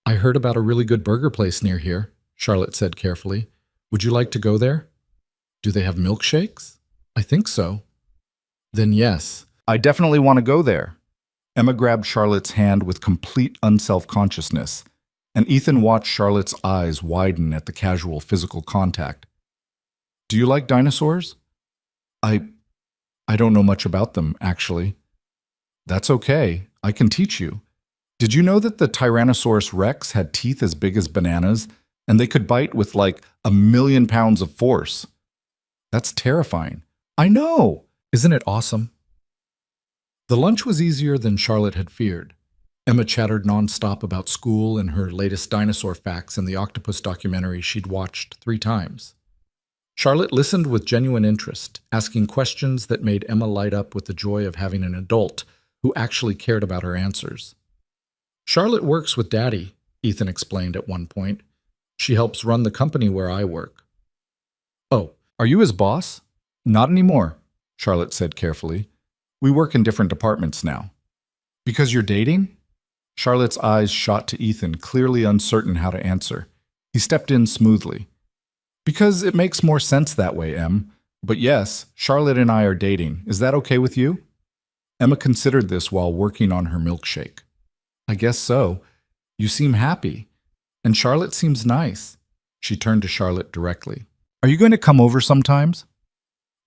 I heard about a really good burger place near here, Charlotte said carefully. Would you like to go there? Do they have milkshakes? I think so. Then yes, I definitely want to go there. Emma grabbed Charlotte's hand with complete unself-consciousness, and Ethan watched Charlotte's eyes widen at the casual physical contact. Do you like dinosaurs? I don't know much about them, actually. That's okay. I can teach you. Did you know that the Tyrannosaurus Rex had teeth as big as bananas, and they could bite with like 1,000,000 pounds of force? That's terrifying. I know! Isn't it awesome? The lunch was easier than Charlotte had feared. Emma chattered nonstop about school and her latest dinosaur facts and the octopus documentary she'd watched 3 times. Charlotte listened with genuine interest, asking questions that made Emma light up with the joy of having an adult who actually cared about her answers. Charlotte works with Daddy, Ethan explained at one point. She helps run the company where I work. Oh, are you his boss? Not anymore, Charlotte said carefully. We work in different departments now. Because you're dating? Charlotte's eyes shot to Ethan, clearly uncertain how to answer. He stepped in smoothly. Because it makes more sense that way, Em. But yes, Charlotte and I are dating. Is that okay with you? Emma considered this while working on her milkshake. I guess so. You seem happy. And Charlotte seems nice. She turned to Charlotte directly. Are you going to come over sometimes?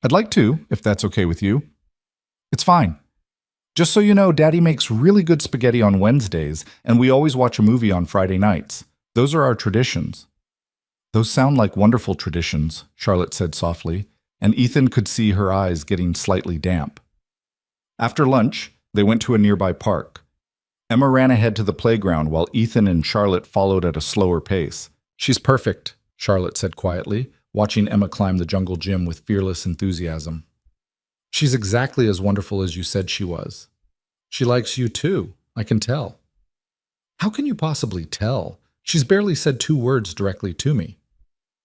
I'd like to, if that's okay with you. It's fine. Just so you know, Daddy makes really good spaghetti on Wednesdays, and we always watch a movie on Friday nights. Those are our traditions. Those sound like wonderful traditions, Charlotte said softly, and Ethan could see her eyes getting slightly damp. After lunch, they went to a nearby park. Emma ran ahead to the playground while Ethan and Charlotte followed at a slower pace. She's perfect, Charlotte said quietly, watching Emma climb the jungle gym with fearless enthusiasm. She's exactly as wonderful as you said she was. She likes you too, I can tell. How can you possibly tell? She's barely said 2 words directly to me.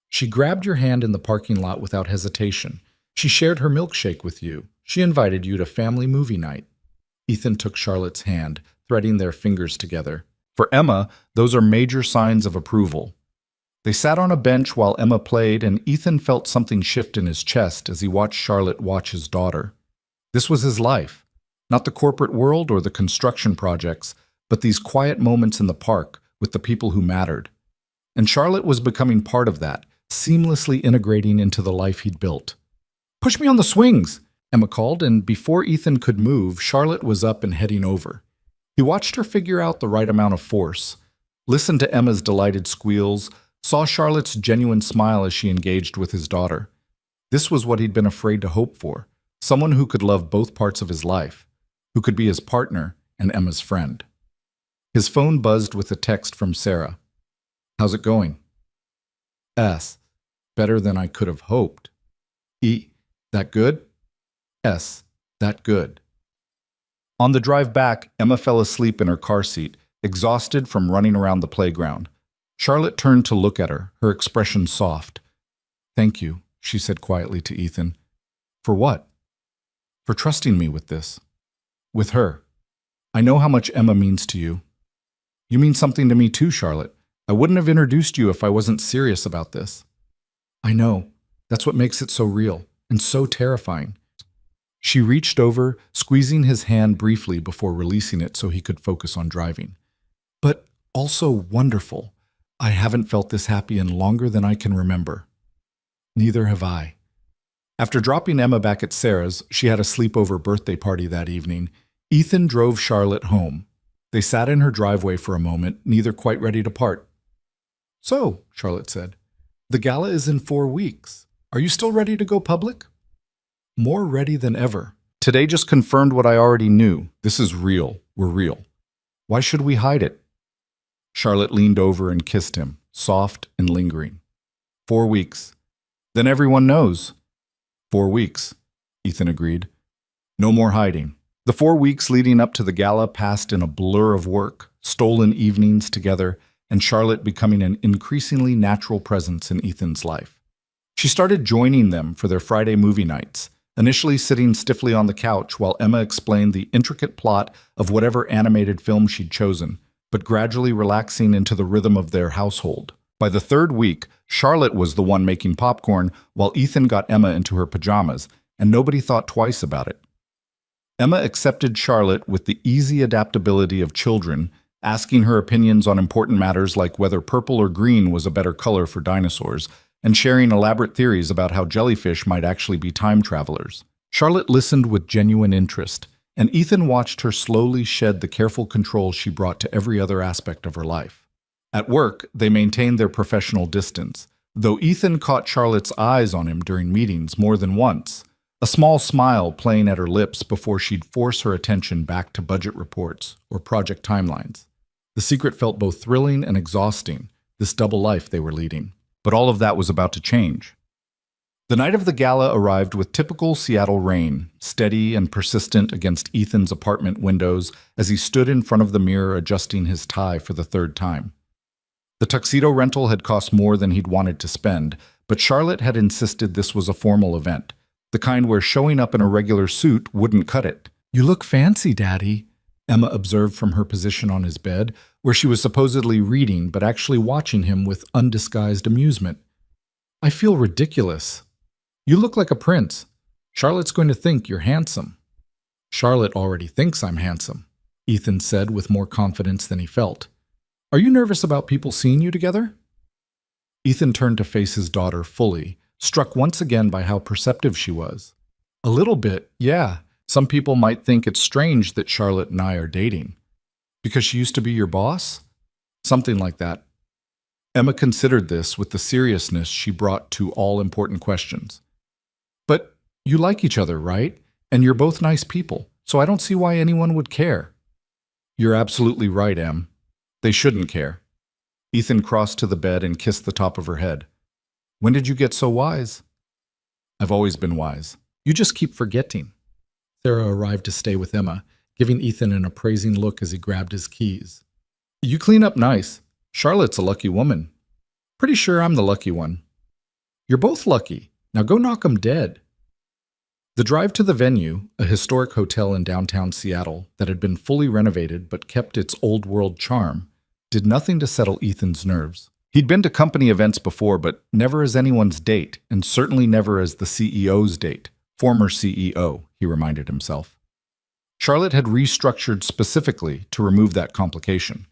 She grabbed your hand in the parking lot without hesitation. She shared her milkshake with you. She invited you to family movie night. Ethan took Charlotte's hand, threading their fingers together. For Emma, those are major signs of approval. They sat on a bench while Emma played, and Ethan felt something shift in his chest as he watched Charlotte watch his daughter. This was his life. Not the corporate world or the construction projects, but these quiet moments in the park with the people who mattered. And Charlotte was becoming part of that, seamlessly integrating into the life he'd built. Push me on the swings, Emma called, and before Ethan could move, Charlotte was up and heading over. He watched her figure out the right amount of force, listened to Emma's delighted squeals, saw Charlotte's genuine smile as she engaged with his daughter. This was what he'd been afraid to hope for, someone who could love both parts of his life, who could be his partner and Emma's friend. His phone buzzed with a text from Sarah. How's it going? S. Better than I could have hoped. E. That good? S. That good. On the drive back, Emma fell asleep in her car seat, exhausted from running around the playground. Charlotte turned to look at her, her expression soft. Thank you, she said quietly to Ethan. For what? For trusting me with this. With her. I know how much Emma means to you. You mean something to me too, Charlotte. I wouldn't have introduced you if I wasn't serious about this. I know. That's what makes it so real and so terrifying. She reached over, squeezing his hand briefly before releasing it so he could focus on driving. But also wonderful. I haven't felt this happy in longer than I can remember. Neither have I. After dropping Emma back at Sarah's, she had a sleepover birthday party that evening. Ethan drove Charlotte home. They sat in her driveway for a moment, neither quite ready to part. So, Charlotte said, the gala is in 4 weeks. Are you still ready to go public? More ready than ever. Today just confirmed what I already knew. This is real. We're real. Why should we hide it? Charlotte leaned over and kissed him, soft and lingering. 4 weeks. Then everyone knows. 4 weeks, Ethan agreed. No more hiding. The 4 weeks leading up to the gala passed in a blur of work, stolen evenings together, and Charlotte becoming an increasingly natural presence in Ethan's life. She started joining them for their Friday movie nights, initially sitting stiffly on the couch while Emma explained the intricate plot of whatever animated film she'd chosen, but gradually relaxing into the rhythm of their household. By the 3rd week, Charlotte was the one making popcorn while Ethan got Emma into her pajamas, and nobody thought twice about it. Emma accepted Charlotte with the easy adaptability of children, asking her opinions on important matters like whether purple or green was a better color for dinosaurs, and sharing elaborate theories about how jellyfish might actually be time travelers. Charlotte listened with genuine interest, and Ethan watched her slowly shed the careful control she brought to every other aspect of her life. At work, they maintained their professional distance, though Ethan caught Charlotte's eyes on him during meetings more than once, a small smile playing at her lips before she'd force her attention back to budget reports or project timelines. The secret felt both thrilling and exhausting, this double life they were leading. But all of that was about to change. The night of the gala arrived with typical Seattle rain, steady and persistent against Ethan's apartment windows as he stood in front of the mirror adjusting his tie for the 3rd time. The tuxedo rental had cost more than he'd wanted to spend, but Charlotte had insisted this was a formal event, the kind where showing up in a regular suit wouldn't cut it. You look fancy, Daddy. Emma observed from her position on his bed, where she was supposedly reading but actually watching him with undisguised amusement. I feel ridiculous. You look like a prince. Charlotte's going to think you're handsome. Charlotte already thinks I'm handsome, Ethan said with more confidence than he felt. Are you nervous about people seeing you together? Ethan turned to face his daughter fully, struck once again by how perceptive she was. A little bit, yeah. Some people might think it's strange that Charlotte and I are dating. Because she used to be your boss? Something like that. Emma considered this with the seriousness she brought to all important questions. But you like each other, right? And you're both nice people, so I don't see why anyone would care. You're absolutely right, Em. They shouldn't care. Ethan crossed to the bed and kissed the top of her head. When did you get so wise? I've always been wise. You just keep forgetting. Sarah arrived to stay with Emma, giving Ethan an appraising look as he grabbed his keys. You clean up nice. Charlotte's a lucky woman. Pretty sure I'm the lucky one. You're both lucky. Now go knock 'em dead. The drive to the venue, a historic hotel in downtown Seattle that had been fully renovated but kept its old-world charm, did nothing to settle Ethan's nerves. He'd been to company events before, but never as anyone's date, and certainly never as the CEO's date. Former CEO, he reminded himself. Charlotte had restructured specifically to remove that complication.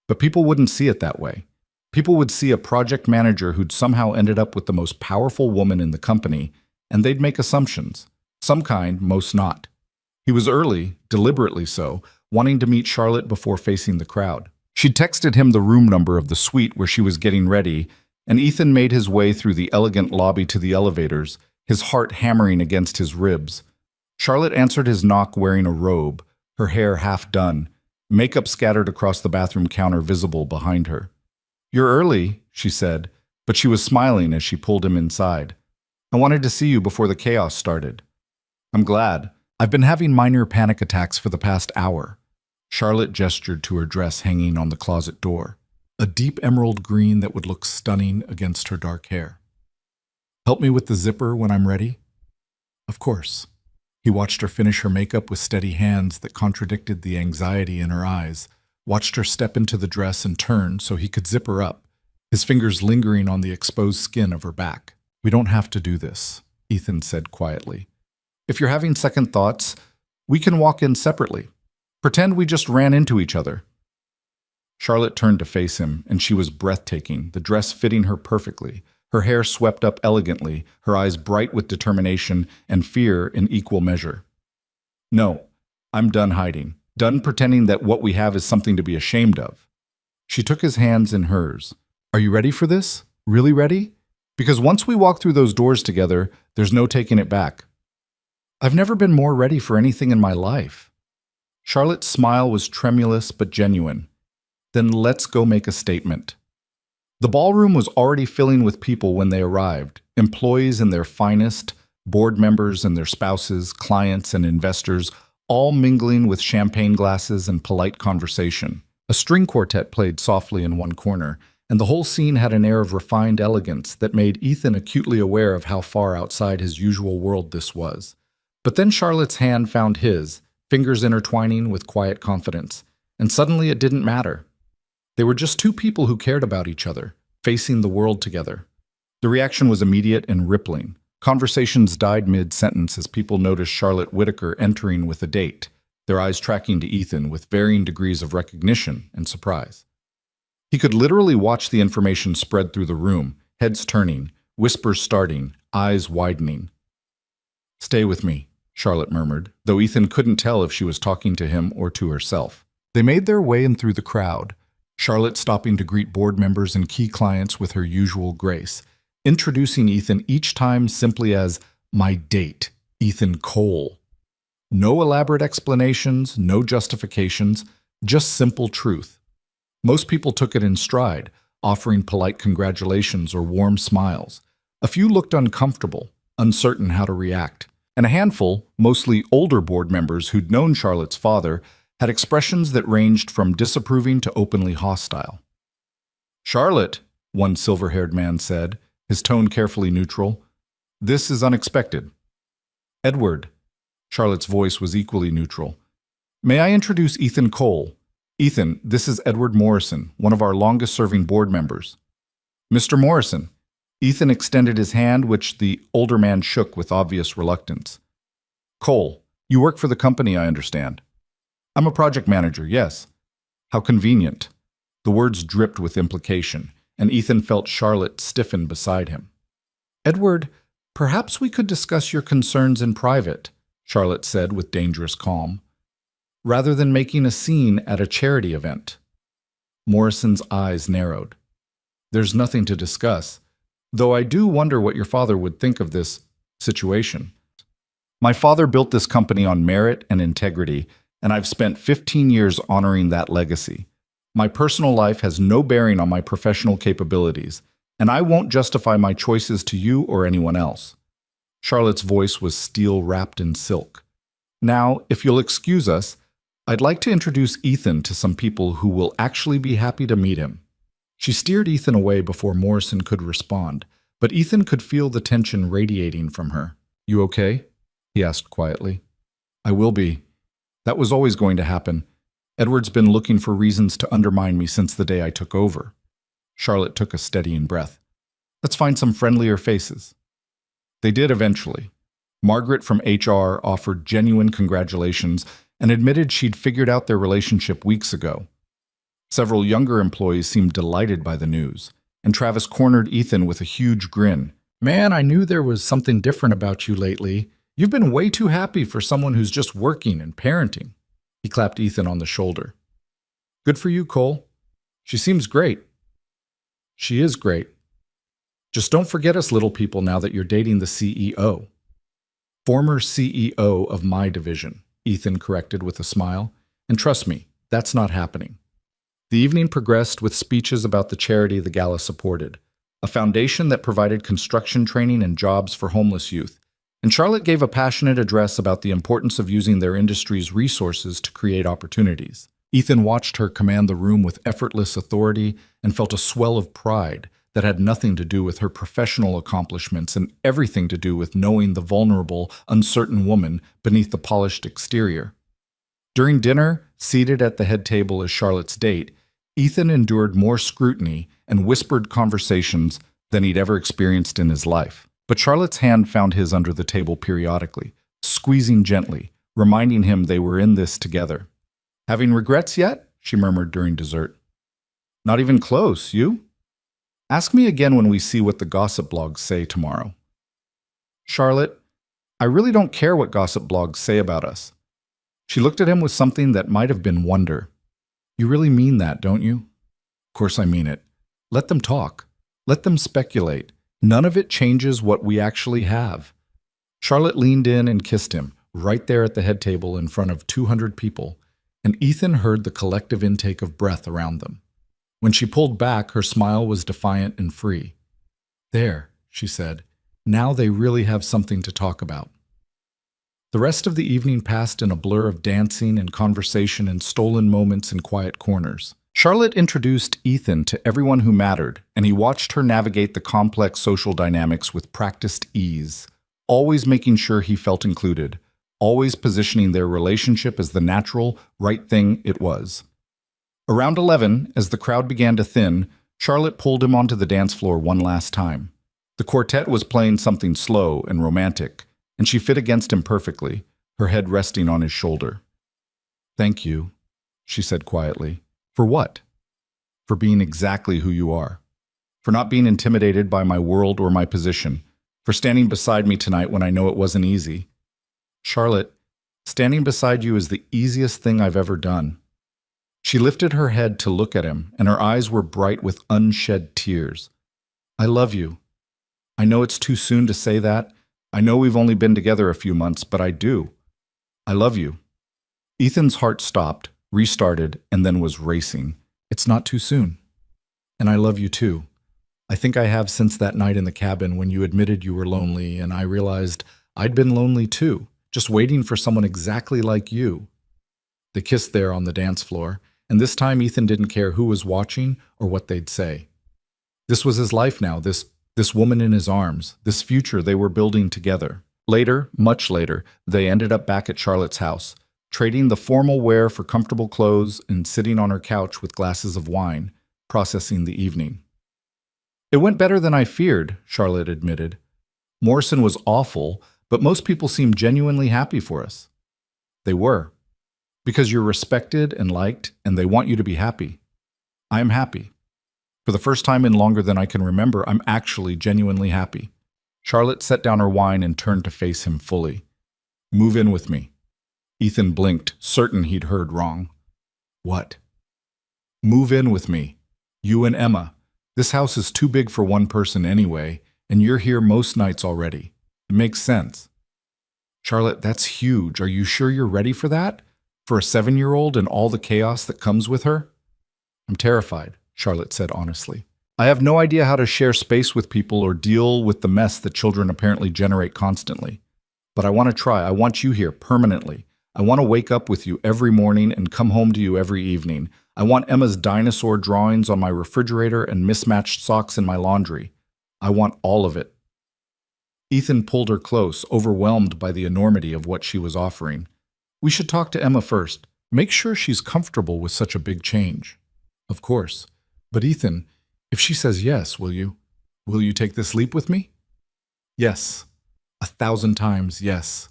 But people wouldn't see it that way. People would see a project manager who'd somehow ended up with the most powerful woman in the company, and they'd make assumptions. Some kind, most not. He was early, deliberately so, wanting to meet Charlotte before facing the crowd. She'd texted him the room number of the suite where she was getting ready, and Ethan made his way through the elegant lobby to the elevators, his heart hammering against his ribs. Charlotte answered his knock wearing a robe, her hair half done, makeup scattered across the bathroom counter visible behind her. You're early, she said, but she was smiling as she pulled him inside. I wanted to see you before the chaos started. I'm glad. I've been having minor panic attacks for the past hour. Charlotte gestured to her dress hanging on the closet door, a deep emerald green that would look stunning against her dark hair. Help me with the zipper when I'm ready? Of course. He watched her finish her makeup with steady hands that contradicted the anxiety in her eyes, watched her step into the dress and turn so he could zip her up, his fingers lingering on the exposed skin of her back. We don't have to do this, Ethan said quietly. If you're having second thoughts, we can walk in separately. Pretend we just ran into each other. Charlotte turned to face him, and she was breathtaking, the dress fitting her perfectly, her hair swept up elegantly, her eyes bright with determination and fear in equal measure. No, I'm done hiding, done pretending that what we have is something to be ashamed of. She took his hands in hers. Are you ready for this? Really ready? Because once we walk through those doors together, there's no taking it back. I've never been more ready for anything in my life. Charlotte's smile was tremulous but genuine. Then let's go make a statement. The ballroom was already filling with people when they arrived, employees in their finest, board members and their spouses, clients and investors, all mingling with champagne glasses and polite conversation. A string quartet played softly in one corner, and the whole scene had an air of refined elegance that made Ethan acutely aware of how far outside his usual world this was. But then Charlotte's hand found his, fingers intertwining with quiet confidence, and suddenly it didn't matter. They were just two people who cared about each other, facing the world together. The reaction was immediate and rippling. Conversations died mid-sentence as people noticed Charlotte Whitaker entering with a date, their eyes tracking to Ethan with varying degrees of recognition and surprise. He could literally watch the information spread through the room, heads turning, whispers starting, eyes widening. Stay with me, Charlotte murmured, though Ethan couldn't tell if she was talking to him or to herself. They made their way in through the crowd, Charlotte stopping to greet board members and key clients with her usual grace, introducing Ethan each time simply as my date, Ethan Cole. No elaborate explanations, no justifications, just simple truth. Most people took it in stride, offering polite congratulations or warm smiles. A few looked uncomfortable, uncertain how to react. And a handful, mostly older board members who'd known Charlotte's father, had expressions that ranged from disapproving to openly hostile. Charlotte, one silver-haired man said, his tone carefully neutral, this is unexpected. Edward, Charlotte's voice was equally neutral. May I introduce Ethan Cole? Ethan, this is Edward Morrison, one of our longest-serving board members. Mr. Morrison. Ethan extended his hand, which the older man shook with obvious reluctance. Cole, you work for the company, I understand. I'm a project manager, yes. How convenient. The words dripped with implication, and Ethan felt Charlotte stiffen beside him. Edward, perhaps we could discuss your concerns in private, Charlotte said with dangerous calm, rather than making a scene at a charity event. Morrison's eyes narrowed. There's nothing to discuss, though I do wonder what your father would think of this situation. My father built this company on merit and integrity, and I've spent 15 years honoring that legacy. My personal life has no bearing on my professional capabilities, and I won't justify my choices to you or anyone else. Charlotte's voice was steel wrapped in silk. Now, if you'll excuse us, I'd like to introduce Ethan to some people who will actually be happy to meet him. She steered Ethan away before Morrison could respond, but Ethan could feel the tension radiating from her. You okay? He asked quietly. I will be. That was always going to happen. Edward's been looking for reasons to undermine me since the day I took over. Charlotte took a steadying breath. Let's find some friendlier faces. They did eventually. Margaret from HR offered genuine congratulations and admitted she'd figured out their relationship weeks ago. Several younger employees seemed delighted by the news, and Travis cornered Ethan with a huge grin. Man, I knew there was something different about you lately. You've been way too happy for someone who's just working and parenting. He clapped Ethan on the shoulder. Good for you, Cole. She seems great. She is great. Just don't forget us little people now that you're dating the CEO. Former CEO of my division, Ethan corrected with a smile. And trust me, that's not happening. The evening progressed with speeches about the charity the gala supported, a foundation that provided construction training and jobs for homeless youth. And Charlotte gave a passionate address about the importance of using their industry's resources to create opportunities. Ethan watched her command the room with effortless authority and felt a swell of pride that had nothing to do with her professional accomplishments and everything to do with knowing the vulnerable, uncertain woman beneath the polished exterior. During dinner, seated at the head table as Charlotte's date, Ethan endured more scrutiny and whispered conversations than he'd ever experienced in his life. But Charlotte's hand found his under the table periodically, squeezing gently, reminding him they were in this together. Having regrets yet? She murmured during dessert. Not even close, you? Ask me again when we see what the gossip blogs say tomorrow. Charlotte, I really don't care what gossip blogs say about us. She looked at him with something that might have been wonder. You really mean that, don't you? Of course I mean it. Let them talk. Let them speculate. None of it changes what we actually have. Charlotte leaned in and kissed him, right there at the head table in front of 200 people, and Ethan heard the collective intake of breath around them. When she pulled back, her smile was defiant and free. There, she said, now they really have something to talk about. The rest of the evening passed in a blur of dancing and conversation and stolen moments in quiet corners. Charlotte introduced Ethan to everyone who mattered, and he watched her navigate the complex social dynamics with practiced ease, always making sure he felt included, always positioning their relationship as the natural, right thing it was. Around 11, as the crowd began to thin, Charlotte pulled him onto the dance floor one last time. The quartet was playing something slow and romantic, and she fit against him perfectly, her head resting on his shoulder. Thank you, she said quietly. For what? For being exactly who you are. For not being intimidated by my world or my position. For standing beside me tonight when I know it wasn't easy. Charlotte, standing beside you is the easiest thing I've ever done. She lifted her head to look at him, and her eyes were bright with unshed tears. I love you. I know it's too soon to say that. I know we've only been together a few months, but I do. I love you. Ethan's heart stopped, restarted, and then was racing. It's not too soon. And I love you too. I think I have since that night in the cabin when you admitted you were lonely, and I realized I'd been lonely too, just waiting for someone exactly like you. They kissed there on the dance floor, and this time Ethan didn't care who was watching or what they'd say. This was his life now, this woman in his arms, this future they were building together. Later, much later, they ended up back at Charlotte's house, trading the formal wear for comfortable clothes and sitting on her couch with glasses of wine, processing the evening. It went better than I feared, Charlotte admitted. Morrison was awful, but most people seemed genuinely happy for us. They were. Because you're respected and liked, and they want you to be happy. I am happy. For the first time in longer than I can remember, I'm actually genuinely happy. Charlotte set down her wine and turned to face him fully. Move in with me. Ethan blinked, certain he'd heard wrong. What? Move in with me. You and Emma. This house is too big for one person anyway, and you're here most nights already. It makes sense. Charlotte, that's huge. Are you sure you're ready for that? For a 7-year-old and all the chaos that comes with her? I'm terrified, Charlotte said honestly. I have no idea how to share space with people or deal with the mess that children apparently generate constantly. But I want to try. I want you here permanently. I want to wake up with you every morning and come home to you every evening. I want Emma's dinosaur drawings on my refrigerator and mismatched socks in my laundry. I want all of it. Ethan pulled her close, overwhelmed by the enormity of what she was offering. We should talk to Emma first. Make sure she's comfortable with such a big change. Of course. But Ethan, if she says yes, will you? Will you take this leap with me? Yes. 1,000 times yes.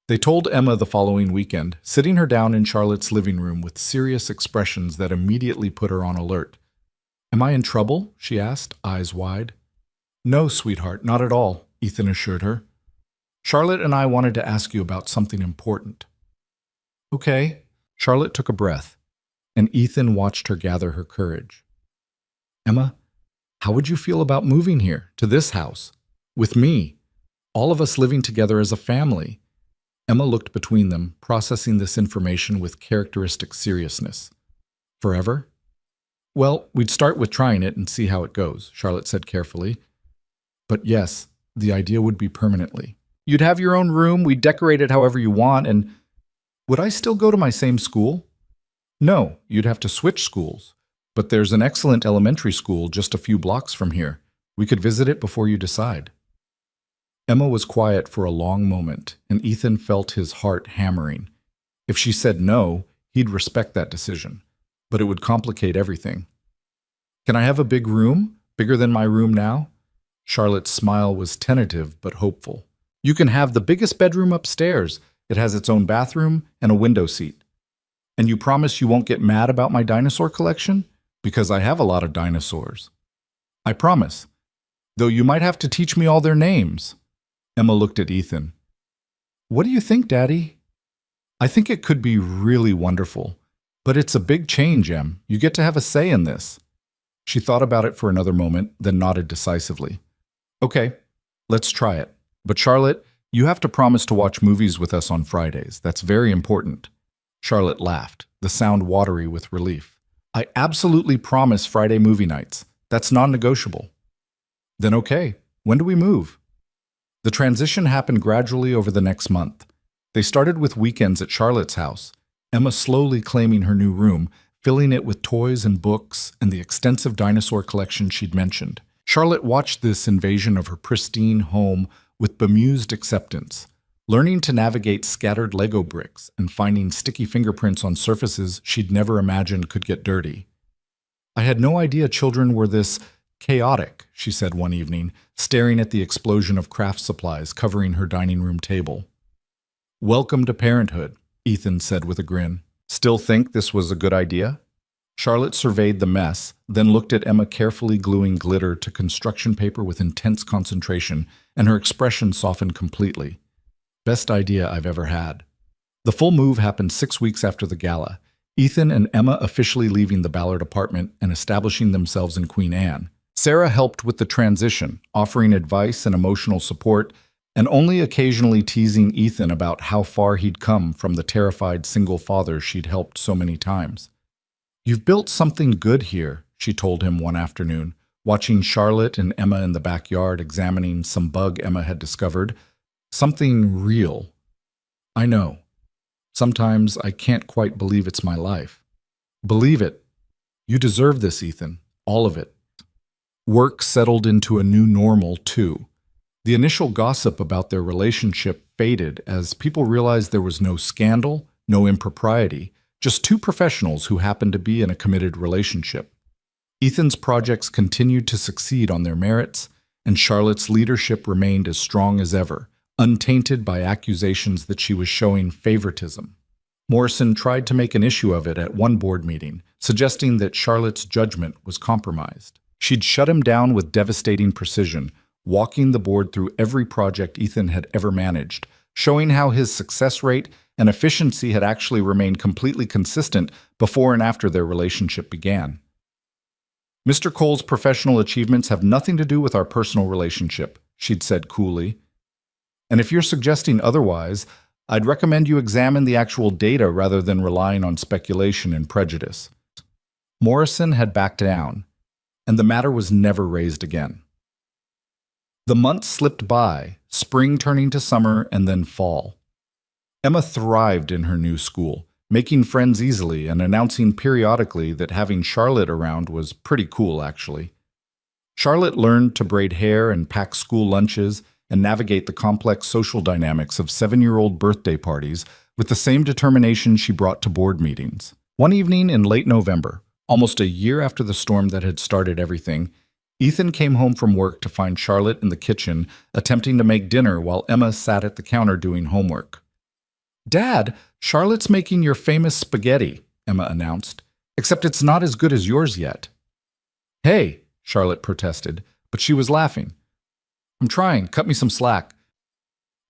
They told Emma the following weekend, sitting her down in Charlotte's living room with serious expressions that immediately put her on alert. Am I in trouble? She asked, eyes wide. No, sweetheart, not at all, Ethan assured her. Charlotte and I wanted to ask you about something important. Okay. Charlotte took a breath, and Ethan watched her gather her courage. Emma, how would you feel about moving here, to this house, with me, all of us living together as a family? Emma looked between them, processing this information with characteristic seriousness. Forever? Well, we'd start with trying it and see how it goes, Charlotte said carefully. But yes, the idea would be permanently. You'd have your own room, we'd decorate it however you want, and would I still go to my same school? No, you'd have to switch schools. But there's an excellent elementary school just a few blocks from here. We could visit it before you decide. Emma was quiet for a long moment, and Ethan felt his heart hammering. If she said no, he'd respect that decision, but it would complicate everything. Can I have a big room, bigger than my room now? Charlotte's smile was tentative but hopeful. You can have the biggest bedroom upstairs. It has its own bathroom and a window seat. And you promise you won't get mad about my dinosaur collection? Because I have a lot of dinosaurs. I promise. Though you might have to teach me all their names. Emma looked at Ethan. What do you think, Daddy? I think it could be really wonderful. But it's a big change, Em. You get to have a say in this. She thought about it for another moment, then nodded decisively. Okay, let's try it. But Charlotte, you have to promise to watch movies with us on Fridays. That's very important. Charlotte laughed, the sound watery with relief. I absolutely promise Friday movie nights. That's non-negotiable. Then okay, when do we move? The transition happened gradually over the next month. They started with weekends at Charlotte's house, Emma slowly claiming her new room, filling it with toys and books and the extensive dinosaur collection she'd mentioned. Charlotte watched this invasion of her pristine home with bemused acceptance, learning to navigate scattered Lego bricks and finding sticky fingerprints on surfaces she'd never imagined could get dirty. I had no idea children were this chaotic, she said one evening, staring at the explosion of craft supplies covering her dining room table. Welcome to parenthood, Ethan said with a grin. Still think this was a good idea? Charlotte surveyed the mess, then looked at Emma carefully gluing glitter to construction paper with intense concentration, and her expression softened completely. Best idea I've ever had. The full move happened 6 weeks after the gala, Ethan and Emma officially leaving the Ballard apartment and establishing themselves in Queen Anne. Sarah helped with the transition, offering advice and emotional support, and only occasionally teasing Ethan about how far he'd come from the terrified single father she'd helped so many times. You've built something good here, she told him one afternoon, watching Charlotte and Emma in the backyard examining some bug Emma had discovered. Something real. I know. Sometimes I can't quite believe it's my life. Believe it. You deserve this, Ethan. All of it. Work settled into a new normal, too. The initial gossip about their relationship faded as people realized there was no scandal, No impropriety, just two professionals who happened to be in a committed relationship. Ethan's projects continued to succeed on their merits, and Charlotte's leadership remained as strong as ever, untainted by accusations that she was showing favoritism. Morrison tried to make an issue of it at one board meeting, suggesting that Charlotte's judgment was compromised. She'd shut him down with devastating precision, walking the board through every project Ethan had ever managed, showing how his success rate and efficiency had actually remained completely consistent before and after their relationship began. Mr. Cole's professional achievements have nothing to do with our personal relationship, she'd said coolly. And if you're suggesting otherwise, I'd recommend you examine the actual data rather than relying on speculation and prejudice. Morrison had backed down, and the matter was never raised again. The months slipped by, spring turning to summer and then fall. Emma thrived in her new school, making friends easily and announcing periodically that having Charlotte around was pretty cool, actually. Charlotte learned to braid hair and pack school lunches and navigate the complex social dynamics of 7-year-old birthday parties with the same determination she brought to board meetings. One evening in late November, almost a year after the storm that had started everything, Ethan came home from work to find Charlotte in the kitchen attempting to make dinner while Emma sat at the counter doing homework. "Dad, Charlotte's making your famous spaghetti," Emma announced, "except it's not as good as yours yet." "Hey," Charlotte protested, but she was laughing. "I'm trying, cut me some slack."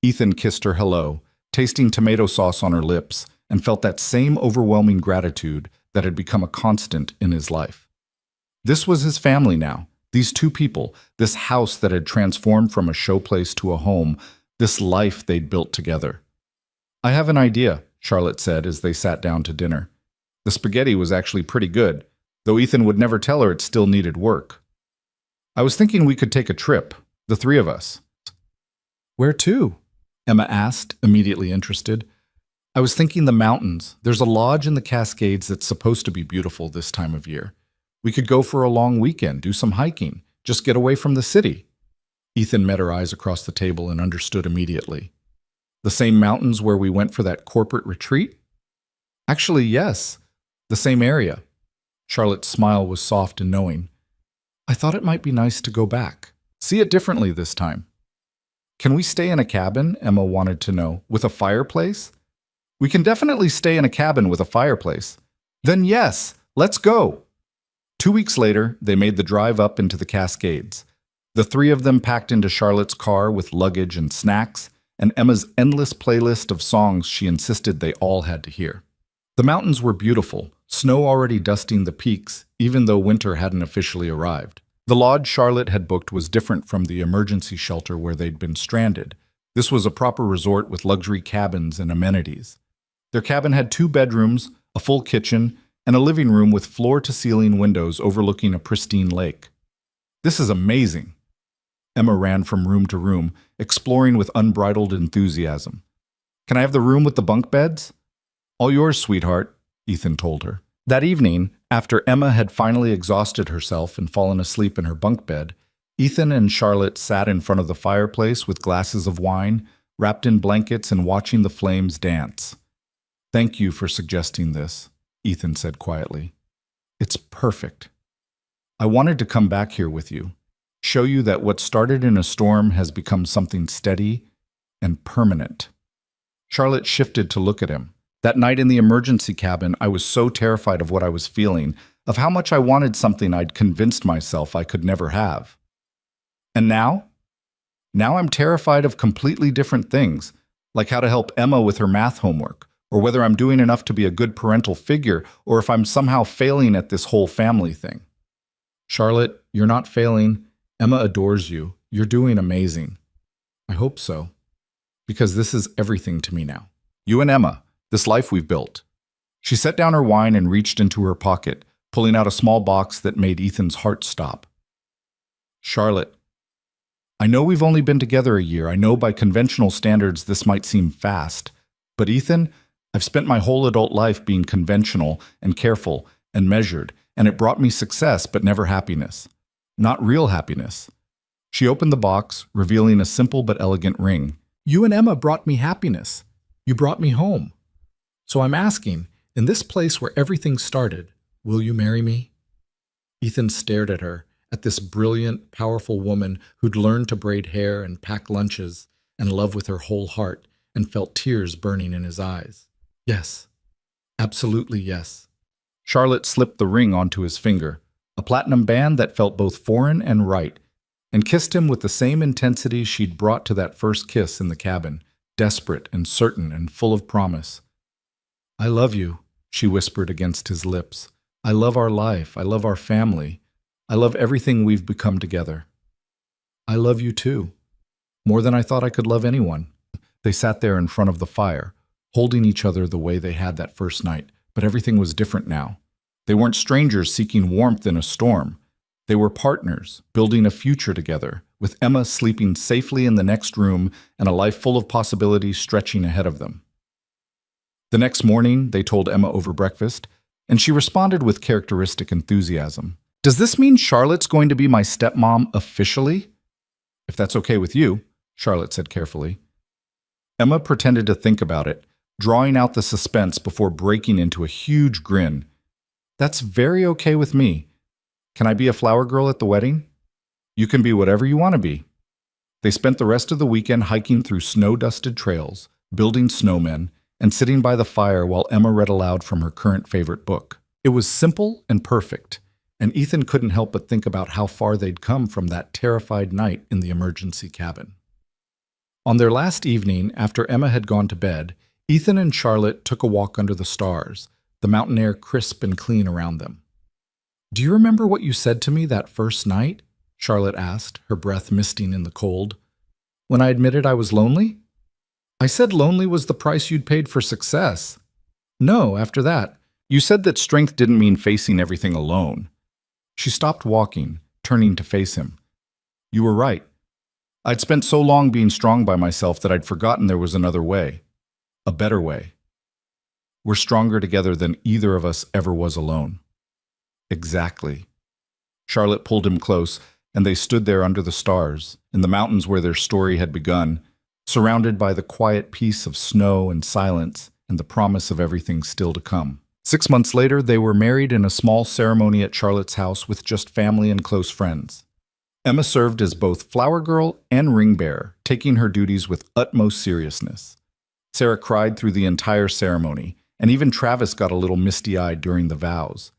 Ethan kissed her hello, tasting tomato sauce on her lips, and felt that same overwhelming gratitude that had become a constant in his life. This was his family now, these two people, this house that had transformed from a showplace to a home, this life they'd built together. "I have an idea," Charlotte said as they sat down to dinner. The spaghetti was actually pretty good, though Ethan would never tell her it still needed work. "I was thinking we could take a trip, the three of us." "Where to?" Emma asked, immediately interested. "I was thinking the mountains. There's a lodge in the Cascades that's supposed to be beautiful this time of year. We could go for a long weekend, do some hiking, just get away from the city." Ethan met her eyes across the table and understood immediately. "The same mountains where we went for that corporate retreat?" "Actually, yes, the same area." Charlotte's smile was soft and knowing. "I thought it might be nice to go back. See it differently this time." "Can we stay in a cabin?" Emma wanted to know. "With a fireplace?" "We can definitely stay in a cabin with a fireplace." "Then yes, let's go." 2 weeks later, they made the drive up into the Cascades. The three of them packed into Charlotte's car with luggage and snacks, and Emma's endless playlist of songs she insisted they all had to hear. The mountains were beautiful, snow already dusting the peaks, even though winter hadn't officially arrived. The lodge Charlotte had booked was different from the emergency shelter where they'd been stranded. This was a proper resort with luxury cabins and amenities. Their cabin had 2 bedrooms, a full kitchen, and a living room with floor-to-ceiling windows overlooking a pristine lake. "This is amazing." Emma ran from room to room, exploring with unbridled enthusiasm. "Can I have the room with the bunk beds?" "All yours, sweetheart," Ethan told her. That evening, after Emma had finally exhausted herself and fallen asleep in her bunk bed, Ethan and Charlotte sat in front of the fireplace with glasses of wine, wrapped in blankets and watching the flames dance. "Thank you for suggesting this," Ethan said quietly. "It's perfect. I wanted to come back here with you, show you that what started in a storm has become something steady and permanent." Charlotte shifted to look at him. That night in the emergency cabin, I was so terrified of what I was feeling, of how much I wanted something I'd convinced myself I could never have. And now? Now I'm terrified of completely different things, like how to help Emma with her math homework, or whether I'm doing enough to be a good parental figure, or if I'm somehow failing at this whole family thing. "Charlotte, you're not failing. Emma adores you. You're doing amazing." "I hope so, because this is everything to me now. You and Emma. This life we've built." She set down her wine and reached into her pocket, pulling out a small box that made Ethan's heart stop. "Charlotte, I know we've only been together a year. I know by conventional standards this might seem fast. But Ethan, I've spent my whole adult life being conventional and careful and measured, and it brought me success but never happiness. Not real happiness." She opened the box, revealing a simple but elegant ring. "You and Emma brought me happiness. You brought me home." So I'm asking, in this place where everything started, will you marry me? Ethan stared at her, at this brilliant, powerful woman who'd learned to braid hair and pack lunches and love with her whole heart, and felt tears burning in his eyes. Yes, absolutely yes. Charlotte slipped the ring onto his finger, a platinum band that felt both foreign and right, and kissed him with the same intensity she'd brought to that first kiss in the cabin, desperate and certain and full of promise. I love you, she whispered against his lips. I love our life. I love our family. I love everything we've become together. I love you too, more than I thought I could love anyone. They sat there in front of the fire, holding each other the way they had that first night, but everything was different now. They weren't strangers seeking warmth in a storm. They were partners, building a future together, with Emma sleeping safely in the next room and a life full of possibilities stretching ahead of them. The next morning, they told Emma over breakfast, and she responded with characteristic enthusiasm. Does this mean Charlotte's going to be my stepmom officially? If that's okay with you, Charlotte said carefully. Emma pretended to think about it, drawing out the suspense before breaking into a huge grin. That's very okay with me. Can I be a flower girl at the wedding? You can be whatever you want to be. They spent the rest of the weekend hiking through snow-dusted trails, building snowmen, and sitting by the fire while Emma read aloud from her current favorite book. It was simple and perfect, and Ethan couldn't help but think about how far they'd come from that terrified night in the emergency cabin. On their last evening, after Emma had gone to bed, Ethan and Charlotte took a walk under the stars, the mountain air crisp and clean around them. Do you remember what you said to me that first night? Charlotte asked, her breath misting in the cold. When I admitted I was lonely? I said lonely was the price you'd paid for success. No, after that. You said that strength didn't mean facing everything alone. She stopped walking, turning to face him. You were right. I'd spent so long being strong by myself that I'd forgotten there was another way. A better way. We're stronger together than either of us ever was alone. Exactly. Charlotte pulled him close, and they stood there under the stars, in the mountains where their story had begun, surrounded by the quiet peace of snow and silence and the promise of everything still to come. 6 months later, they were married in a small ceremony at Charlotte's house with just family and close friends. Emma served as both flower girl and ring bearer, taking her duties with utmost seriousness. Sarah cried through the entire ceremony, and even Travis got a little misty-eyed during the vows.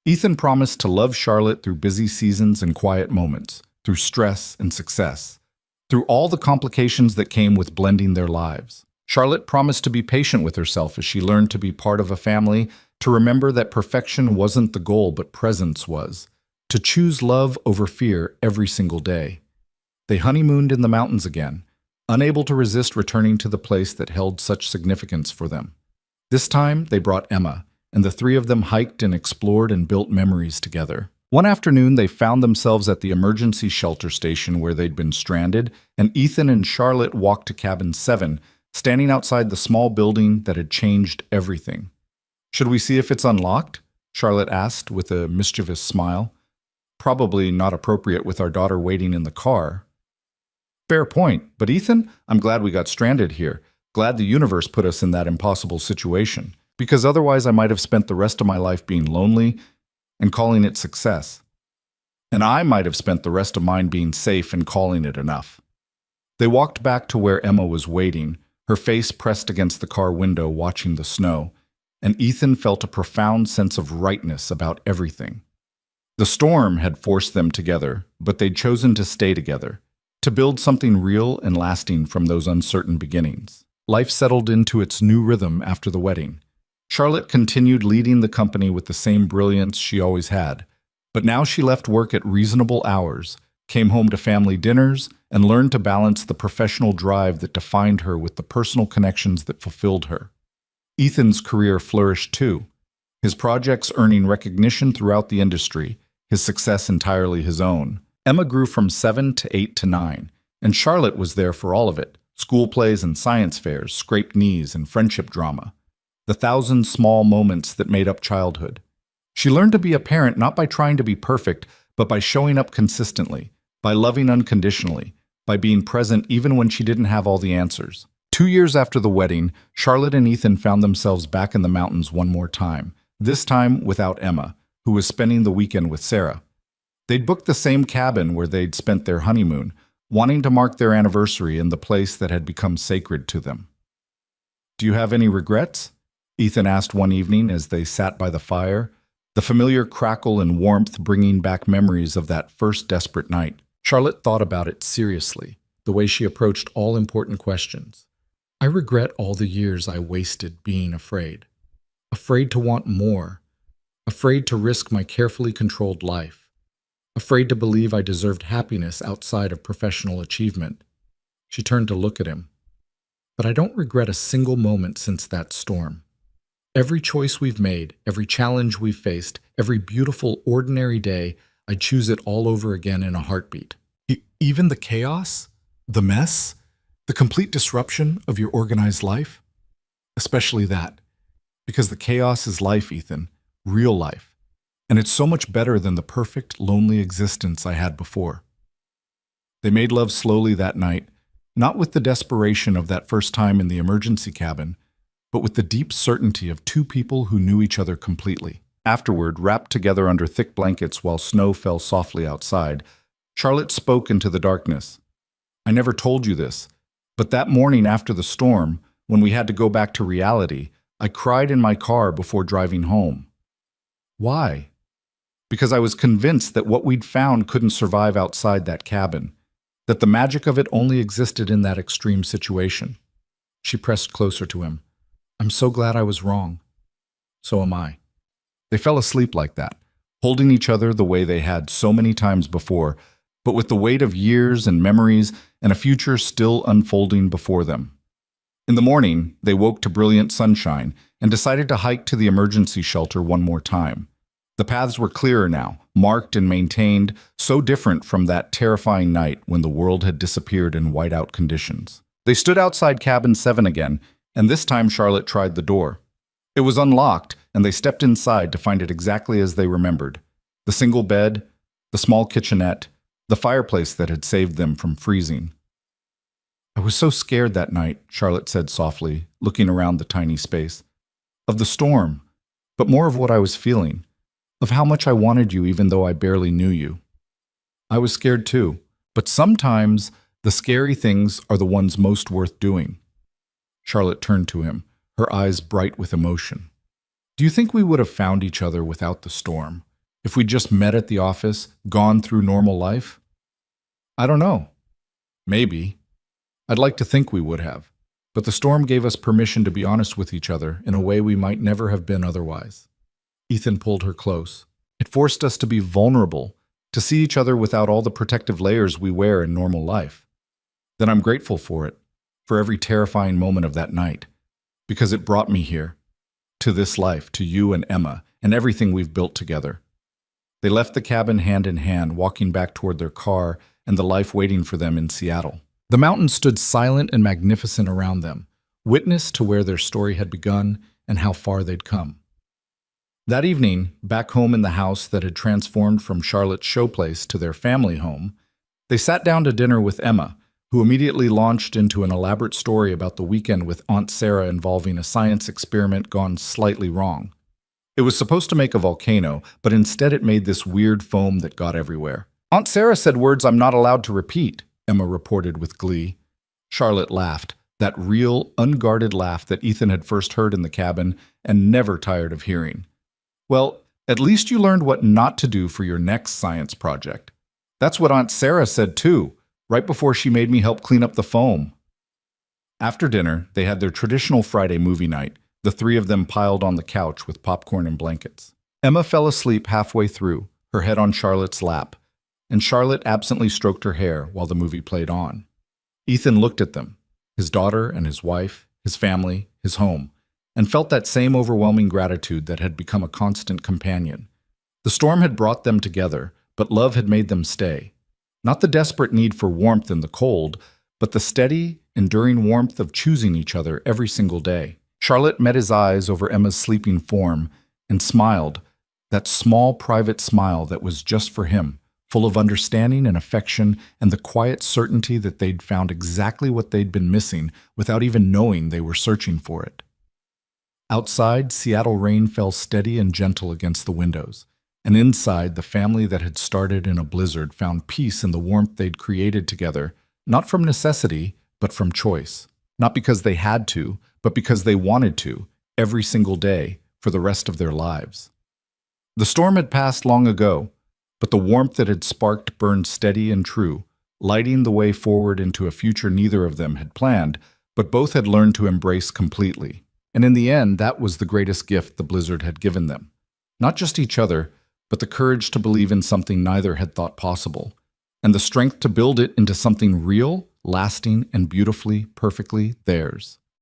Ethan promised to love Charlotte through busy seasons and quiet moments, through stress and success, through all the complications that came with blending their lives. Charlotte promised to be patient with herself as she learned to be part of a family, to remember that perfection wasn't the goal but presence was, to choose love over fear every single day. They honeymooned in the mountains again, unable to resist returning to the place that held such significance for them. This time, they brought Emma, and the three of them hiked and explored and built memories together. One afternoon, they found themselves at the emergency shelter station where they'd been stranded, and Ethan and Charlotte walked to cabin 7, standing outside the small building that had changed everything. Should we see if it's unlocked? Charlotte asked with a mischievous smile. Probably not appropriate with our daughter waiting in the car. Fair point, but Ethan, I'm glad we got stranded here. Glad the universe put us in that impossible situation, because otherwise I might have spent the rest of my life being lonely and calling it success. And I might have spent the rest of mine being safe and calling it enough. They walked back to where Emma was waiting, her face pressed against the car window watching the snow, and Ethan felt a profound sense of rightness about everything. The storm had forced them together, but they'd chosen to stay together, to build something real and lasting from those uncertain beginnings. Life settled into its new rhythm after the wedding. Charlotte continued leading the company with the same brilliance she always had, but now she left work at reasonable hours, came home to family dinners, and learned to balance the professional drive that defined her with the personal connections that fulfilled her. Ethan's career flourished too, his projects earning recognition throughout the industry, his success entirely his own. Emma grew from 7 to 8 to 9, and Charlotte was there for all of it. School plays and science fairs, scraped knees and friendship drama. The 1,000 small moments that made up childhood. She learned to be a parent not by trying to be perfect, but by showing up consistently, by loving unconditionally, by being present even when she didn't have all the answers. 2 years after the wedding, Charlotte and Ethan found themselves back in the mountains one more time, this time without Emma, who was spending the weekend with Sarah. They'd booked the same cabin where they'd spent their honeymoon, wanting to mark their anniversary in the place that had become sacred to them. "Do you have any regrets?" Ethan asked one evening as they sat by the fire, the familiar crackle and warmth bringing back memories of that first desperate night. Charlotte thought about it seriously, the way she approached all important questions. "I regret all the years I wasted being afraid. Afraid to want more. Afraid to risk my carefully controlled life. Afraid to believe I deserved happiness outside of professional achievement." She turned to look at him. "But I don't regret a single moment since that storm. Every choice we've made, every challenge we've faced, every beautiful, ordinary day, I'd choose it all over again in a heartbeat." Even the chaos? The mess? The complete disruption of your organized life? Especially that. Because the chaos is life, Ethan. Real life. And it's so much better than the perfect, lonely existence I had before. They made love slowly that night, not with the desperation of that first time in the emergency cabin, but with the deep certainty of two people who knew each other completely. Afterward, wrapped together under thick blankets while snow fell softly outside, Charlotte spoke into the darkness. "I never told you this, but that morning after the storm, when we had to go back to reality, I cried in my car before driving home." "Why?" "Because I was convinced that what we'd found couldn't survive outside that cabin, that the magic of it only existed in that extreme situation." She pressed closer to him. "I'm so glad I was wrong." "So am I." They fell asleep like that, holding each other the way they had so many times before, but with the weight of years and memories and a future still unfolding before them. In the morning, they woke to brilliant sunshine and decided to hike to the emergency shelter one more time. The paths were clearer now, marked and maintained, so different from that terrifying night when the world had disappeared in whiteout conditions. They stood outside cabin 7 again, and this time Charlotte tried the door. It was unlocked, and they stepped inside to find it exactly as they remembered. The single bed, the small kitchenette, the fireplace that had saved them from freezing. "I was so scared that night," Charlotte said softly, looking around the tiny space. "Of the storm, but more of what I was feeling, of how much I wanted you even though I barely knew you. I was scared too, but sometimes the scary things are the ones most worth doing." Charlotte turned to him, her eyes bright with emotion. "Do you think we would have found each other without the storm? If we'd just met at the office, gone through normal life?" "I don't know. Maybe. I'd like to think we would have. But the storm gave us permission to be honest with each other in a way we might never have been otherwise." Ethan pulled her close. "It forced us to be vulnerable, to see each other without all the protective layers we wear in normal life. Then I'm grateful for it, for every terrifying moment of that night, because it brought me here, to this life, to you and Emma, and everything we've built together." They left the cabin hand in hand, walking back toward their car and the life waiting for them in Seattle. The mountains stood silent and magnificent around them, witness to where their story had begun and how far they'd come. That evening, back home in the house that had transformed from Charlotte's showplace to their family home, they sat down to dinner with Emma, who immediately launched into an elaborate story about the weekend with Aunt Sarah involving a science experiment gone slightly wrong. It was supposed to make a volcano, but instead it made this weird foam that got everywhere. "Aunt Sarah said words I'm not allowed to repeat," Emma reported with glee. Charlotte laughed, that real, unguarded laugh that Ethan had first heard in the cabin and never tired of hearing. "Well, at least you learned what not to do for your next science project. That's what Aunt Sarah said too, right before she made me help clean up the foam." After dinner, they had their traditional Friday movie night, the three of them piled on the couch with popcorn and blankets. Emma fell asleep halfway through, her head on Charlotte's lap, and Charlotte absently stroked her hair while the movie played on. Ethan looked at them, his daughter and his wife, his family, his home, and felt that same overwhelming gratitude that had become a constant companion. The storm had brought them together, but love had made them stay. Not the desperate need for warmth in the cold, but the steady, enduring warmth of choosing each other every single day. Charlotte met his eyes over Emma's sleeping form and smiled, that small private smile that was just for him, full of understanding and affection and the quiet certainty that they'd found exactly what they'd been missing without even knowing they were searching for it. Outside, Seattle rain fell steady and gentle against the windows, and inside, the family that had started in a blizzard found peace in the warmth they'd created together, not from necessity, but from choice. Not because they had to, but because they wanted to, every single day, for the rest of their lives. The storm had passed long ago, but the warmth that had sparked burned steady and true, lighting the way forward into a future neither of them had planned, but both had learned to embrace completely. And in the end, that was the greatest gift the blizzard had given them. Not just each other, but the courage to believe in something neither had thought possible, and the strength to build it into something real, lasting, and beautifully, perfectly theirs.